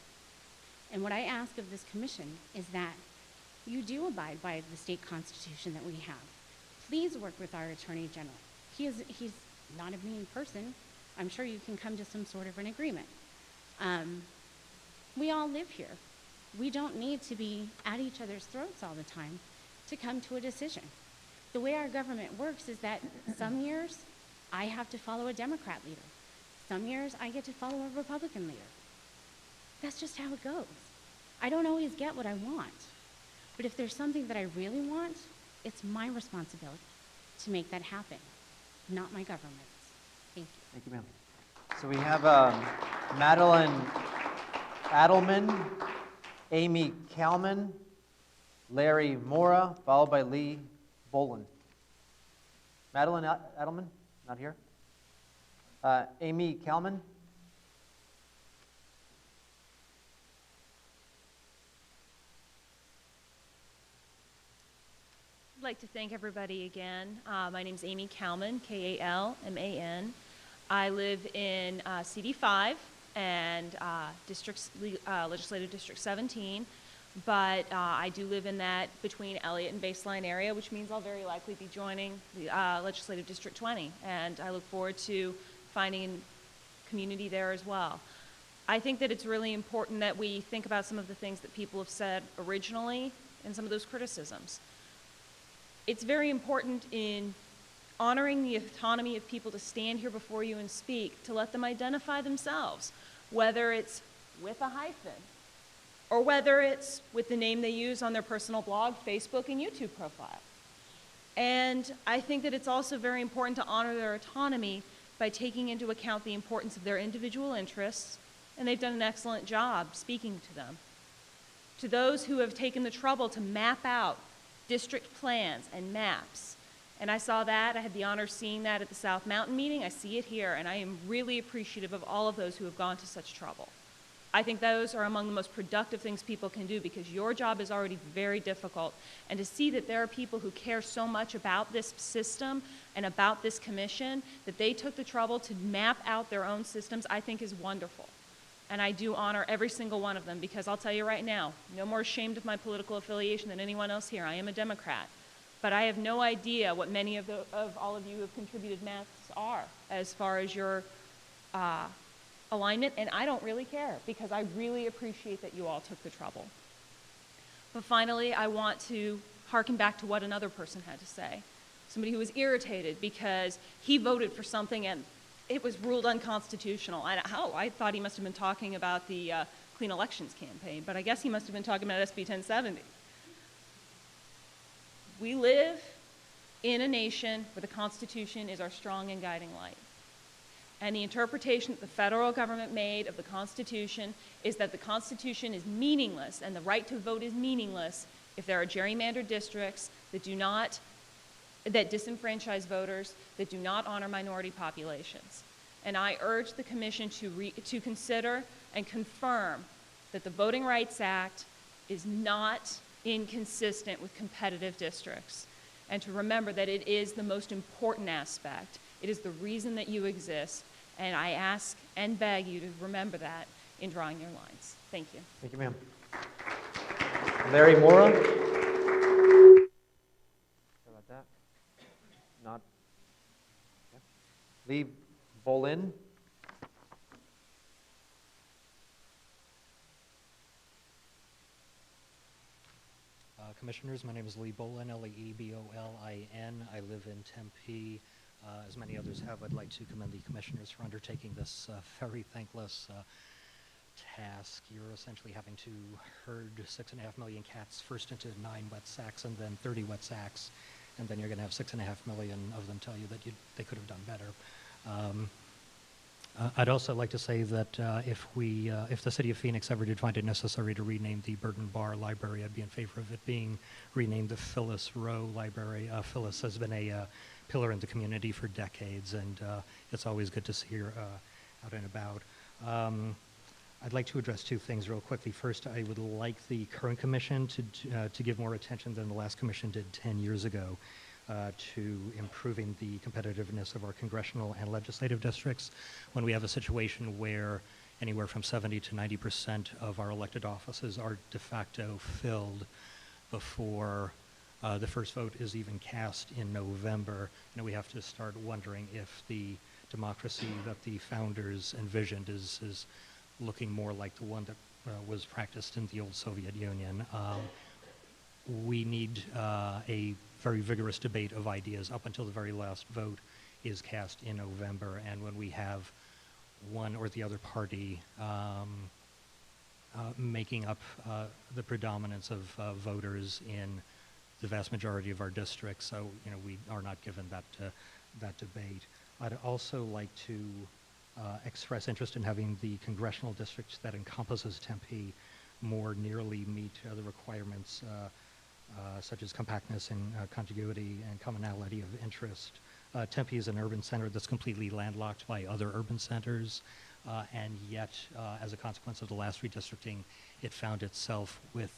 And what I ask of this commission is that you do abide by the state constitution that we have. Please work with our Attorney General. He's not a mean person. I'm sure you can come to some sort of an agreement. We all live here. We don't need to be at each other's throats all the time to come to a decision. The way our government works is that some years I have to follow a Democrat leader. Some years I get to follow a Republican leader. That's just how it goes. I don't always get what I want. But if there's something that I really want, it's my responsibility to make that happen, not my government's. Thank you. Thank you, ma'am. So we have Madeline Adelman, Amy Kalman, Larry Mora, followed by Lee Boland. Madeline Adelman, not here. Amy Kalman. I'd like to thank everybody again. My name is Amy Kalman, K-A-L-M-A-N. I live in CD5 and Legislative District 17, but I do live in that between Elliott and Baseline area, which means I'll very likely be joining the Legislative District 20, and I look forward to finding community there as well. I think that it's really important that we think about some of the things that people have said originally and some of those criticisms. It's very important in honoring the autonomy of people to stand here before you and speak, to let them identify themselves, whether it's with a hyphen or whether it's with the name they use on their personal blog, Facebook, and YouTube profile. And I think that it's also very important to honor their autonomy by taking into account the importance of their individual interests, and they've done an excellent job speaking to them. To those who have taken the trouble to map out district plans and maps, and I saw that, I had the honor of seeing that at the South Mountain meeting, I see it here, and I am really appreciative of all of those who have gone to such trouble. I think those are among the most productive things people can do, because your job is already very difficult, and to see that there are people who care so much about this system and about this commission, that they took the trouble to map out their own systems, I think is wonderful. And I do honor every single one of them, because I'll tell you right now, no more ashamed of my political affiliation than anyone else here. I am a Democrat. But I have no idea what many of all of you who have contributed maps are as far as your alignment, and I don't really care, because I really appreciate that you all took the trouble. But finally, I want to harken back to what another person had to say. Somebody who was irritated because he voted for something and it was ruled unconstitutional. I thought he must have been talking about the Clean Elections campaign, but I guess he must have been talking about SB 1070. We live in a nation where the Constitution is our strong and guiding light. And the interpretation that the federal government made of the Constitution is that the Constitution is meaningless and the right to vote is meaningless if there are gerrymandered districts that disenfranchise voters, that do not honor minority populations. And I urge the Commission to consider and confirm that the Voting Rights Act is not inconsistent with competitive districts, and to remember that it is the most important aspect. It is the reason that you exist, and I ask and beg you to remember that in drawing your lines. Thank you. Thank you, ma'am. Larry Mora. How about that? Not. Okay. Lee Bolin. Commissioners, my name is Lee Bolin, L-E-E-B-O-L-I-N. I live in Tempe. As many others have, I'd like to commend the commissioners for undertaking this very thankless task. You're essentially having to herd 6.5 million cats first into 9 wet sacks and then 30 wet sacks, and then you're going to have 6.5 million of them tell you that they could have done better. I'd also like to say that if the city of Phoenix ever did find it necessary to rename the Burton Barr Library, I'd be in favor of it being renamed the Phyllis Rowe Library. Phyllis has been a pillar in the community for decades, and it's always good to see her out and about. I'd like to address 2 things real quickly. First, I would like the current commission to give more attention than the last commission did 10 years ago to improving the competitiveness of our congressional and legislative districts. When we have a situation where anywhere from 70 to 90% of our elected offices are de facto filled before the first vote is even cast in November, we have to start wondering if the democracy that the founders envisioned is looking more like the one that was practiced in the old Soviet Union. We need a very vigorous debate of ideas up until the very last vote is cast in November, and when we have one or the other party making up the predominance of voters in the vast majority of our districts, so we are not given that debate. I'd also like to express interest in having the congressional district that encompasses Tempe more nearly meet the requirements such as compactness and contiguity and commonality of interest. Tempe is an urban center that's completely landlocked by other urban centers, and yet, as a consequence of the last redistricting, it found itself with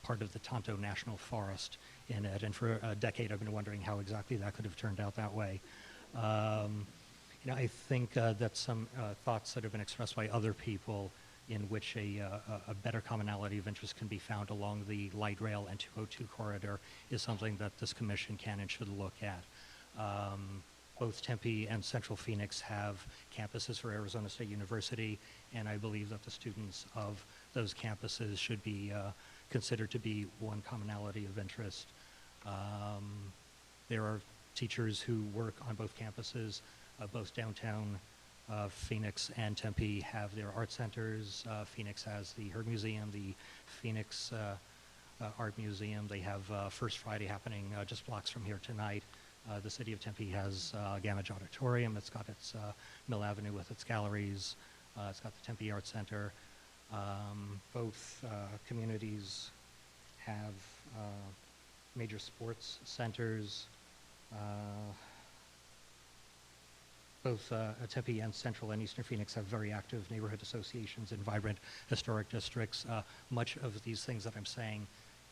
part of the Tonto National Forest in it, and for a decade I've been wondering how exactly that could have turned out that way. I think that some thoughts that have been expressed by other people in which a better commonality of interest can be found along the light rail and 202 corridor is something that this commission can and should look at. Both Tempe and Central Phoenix have campuses for Arizona State University, and I believe that the students of those campuses should be considered to be one commonality of interest. There are teachers who work on both campuses. Both downtown Phoenix and Tempe have their art centers. Phoenix has the Herb Museum, the Phoenix Art Museum. They have First Friday happening just blocks from here tonight. The city of Tempe has Gamage Auditorium. It's got its Mill Avenue with its galleries. It's got the Tempe Art Center. Both communities have major sports centers. Both Tempe and Central and Eastern Phoenix have very active neighborhood associations and vibrant historic districts. Much of these things that I'm saying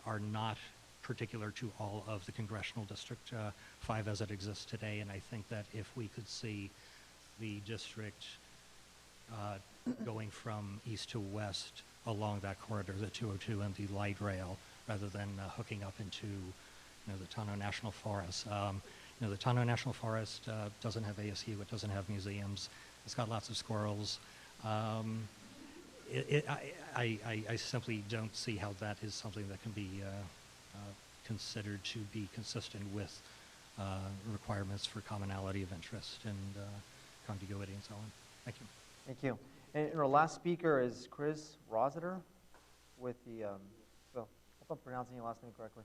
are not particular to all of the Congressional District 5 as it exists today, and I think that if we could see the district going from east to west along that corridor, the 202 and the light rail, rather than hooking up into the Tonto National Forest. The Tonto National Forest doesn't have ASU, it doesn't have museums, it's got lots of squirrels. I simply don't see how that is something that can be considered to be consistent with requirements for commonality of interest and contiguity and so on. Thank you. Thank you. And our last speaker is Chris Rossiter with the, well, I hope I'm pronouncing your last name correctly.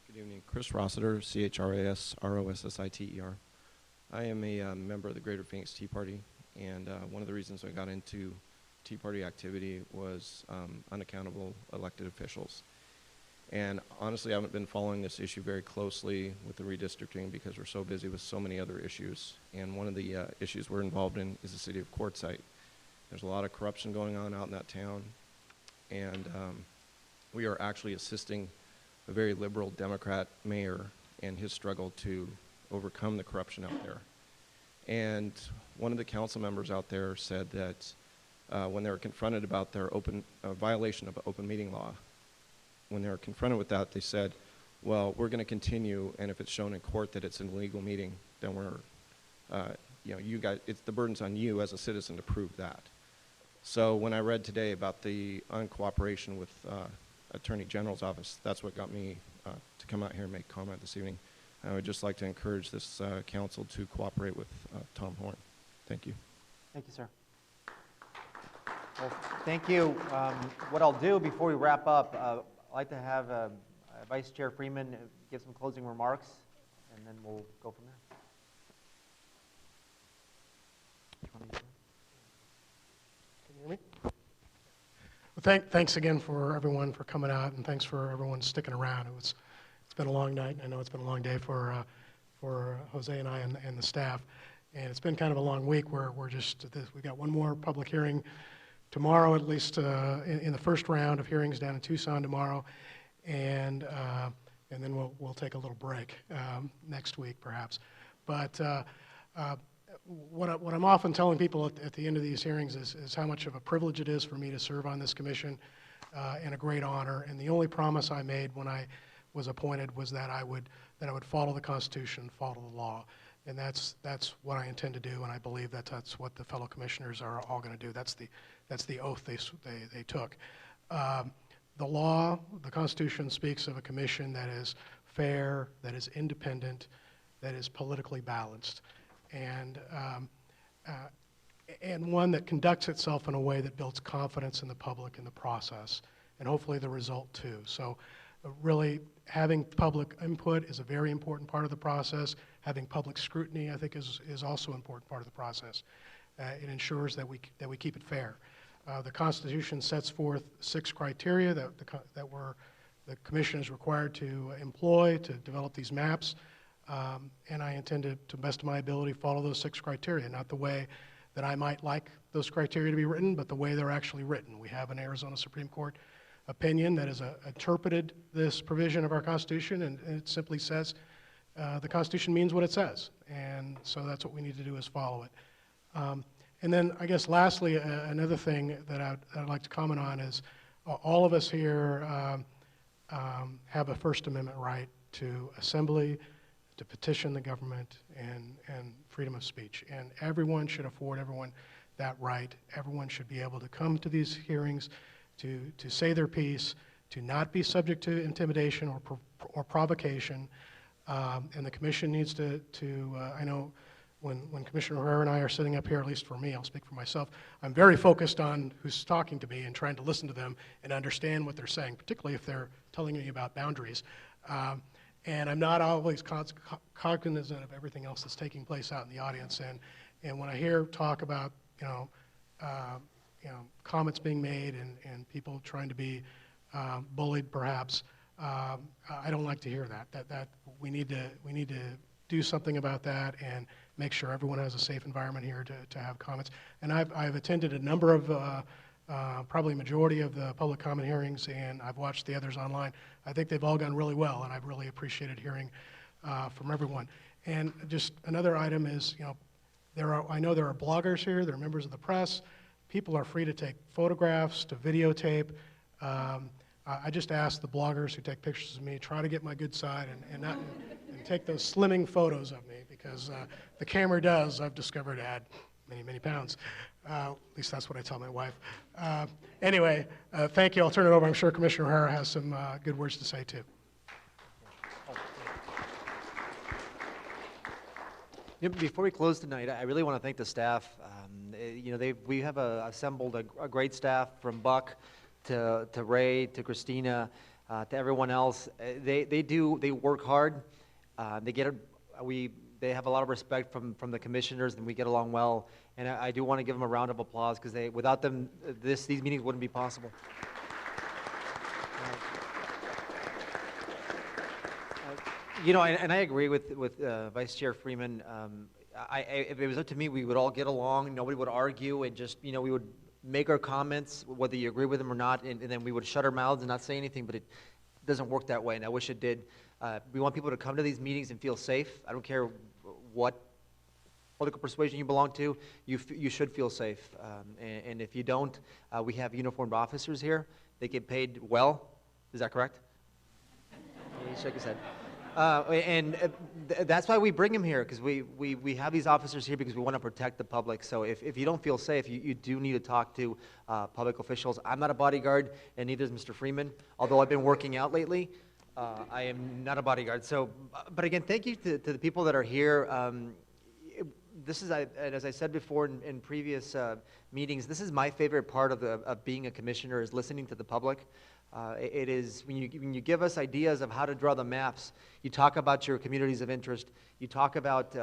Good Good evening. Chris Rossiter, CHRASROSSITER. I am a member of the Greater Phoenix Tea Party, and one of the reasons I got into Tea Party activity was unaccountable elected officials. And honestly, I haven't been following this issue very closely with the redistricting because we're so busy with so many other issues. And one of the issues we're involved in is the city of Quartzsite. There's a lot of corruption going on out in that town, and we are actually assisting a very liberal Democrat mayor in his struggle to overcome the corruption out there. And one of the council members out there said that when they were confronted about their violation of open meeting law, when they were confronted with that, they said, well, we're going to continue, and if it's shown in court that it's an illegal meeting, then we're, you guys, the burden's on you as a citizen to prove that. So when I read today about the uncooperation with Attorney General's office, that's what got me to come out here and make comment this evening. I would just like to encourage this council to cooperate with Tom Horn. Thank you. Thank you, sir. Well, thank you. What I'll do before we wrap up, I'd like to have Vice Chair Freeman give some closing remarks, and then we'll go from there. Can you hear me? Well, thanks again for everyone for coming out, and thanks for everyone sticking around. It's been a long night, and I know it's been a long day for Jose and I and the staff, and it's been kind of a long week where we got one more public hearing tomorrow, at least in the first round of hearings down in Tucson tomorrow, and then we'll take a little break next week perhaps. But what I'm often telling people at the end of these hearings is how much of a privilege it is for me to serve on this commission, and a great honor. And the only promise I made when I was appointed was that I would follow the Constitution, follow the law, and that's what I intend to do. And I believe that's what the fellow commissioners are all going to do. That's the oath they took. The law, the Constitution speaks of a commission that is fair, that is independent, that is politically balanced, and one that conducts itself in a way that builds confidence in the public in the process, and hopefully the result too. So really having public input is a very important part of the process. Having public scrutiny, I think, is also an important part of the process. It ensures that we keep it fair. The Constitution sets forth 6 criteria that the Commission is required to employ to develop these maps. And I intend to the best of my ability, follow those 6 criteria, not the way that I might like those criteria to be written, but the way they're actually written. We have an Arizona Supreme Court opinion that has interpreted this provision of our Constitution, and it simply says the Constitution means what it says. And so that's what we need to do is follow it. And then I guess lastly, another thing that I'd like to comment on is all of us here have a First Amendment right to assembly, to petition the government, and freedom of speech. And everyone should afford everyone that right. Everyone should be able to come to these hearings to say their piece, to not be subject to intimidation or provocation. And the Commission needs to I know when Commissioner Herrera and I are sitting up here, at least for me, I'll speak for myself, I'm very focused on who's talking to me and trying to listen to them and understand what they're saying, particularly if they're telling me about boundaries. And I'm not always cognizant of everything else that's taking place out in the audience. And when I hear talk about comments being made and people trying to be bullied, perhaps, I don't like to hear that. That we need to do something about that and make sure everyone has a safe environment here to have comments. And I've attended a number of probably a majority of the public comment hearings, and I've watched the others online. I think they've all gone really well, and I've really appreciated hearing from everyone. And just another item is, I know there are bloggers here, there are members of the press. People are free to take photographs, to videotape. I just ask the bloggers who take pictures of me, try to get my good side and take those slimming photos of me, because the camera does, I've discovered, add many, many pounds. At least that's what I tell my wife. Anyway, thank you. I'll turn it over. I'm sure Commissioner Herrera has some good words to say, too. Before we close tonight, I really want to thank the staff. We have assembled a great staff, from Buck to Ray to Christina. To everyone else, they work hard. They have a lot of respect from the commissioners, and we get along well. And I do want to give them a round of applause, because without them, these meetings wouldn't be possible. You know, and I agree with Vice Chair Freeman. If it was up to me, we would all get along. Nobody would argue, and just, you know, we would make our comments, whether you agree with them or not, and then we would shut our mouths and not say anything. But it doesn't work that way, and I wish it did. We want people to come to these meetings and feel safe. I don't care what political persuasion you belong to. You should feel safe. And if you don't, we have uniformed officers here. They get paid well. Is that correct? He shook his head. That's why we bring them here, because we have these officers here because we want to protect the public. So if you don't feel safe, you do need to talk to public officials. I'm not a bodyguard, and neither is Mr. Freeman, although I've been working out lately. I am not a bodyguard. So, but again, thank you to the people that are here. This is, as I said before in previous meetings, this is my favorite part of being a commissioner, is listening to the public. It is when you give us ideas of how to draw the maps. You talk about your communities of interest. You talk about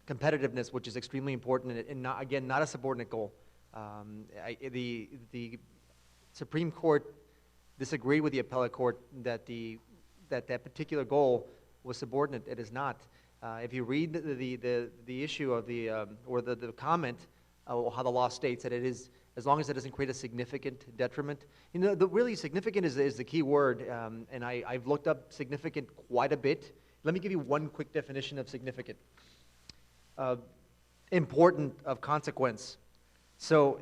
competitiveness, which is extremely important, and not, again, not a subordinate goal. The Supreme Court disagreed with the appellate court that that particular goal was subordinate. It is not. If you read the issue of or the comment, how the law states that it is, as long as it doesn't create a significant detriment. You know, the really significant is the key word, and I've looked up significant quite a bit. Let me give you one quick definition of significant. Important, of consequence. So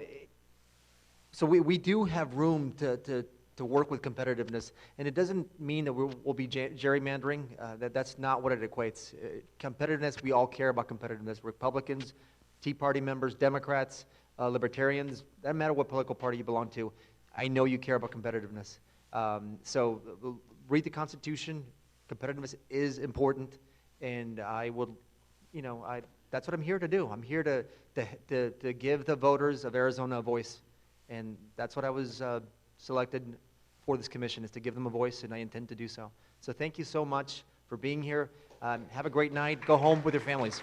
we do have room to work with competitiveness, and it doesn't mean that we'll be gerrymandering. That's not what it equates. Competitiveness, we all care about competitiveness. Republicans, Tea Party members, Democrats, Libertarians, doesn't matter what political party you belong to, I know you care about competitiveness. So read the Constitution. Competitiveness is important, and I would, you know, that's what I'm here to do. I'm here to give the voters of Arizona a voice, and that's what I was selected for this commission, is to give them a voice, and I intend to do so. So thank you so much for being here. Have a great night. Go home with your families.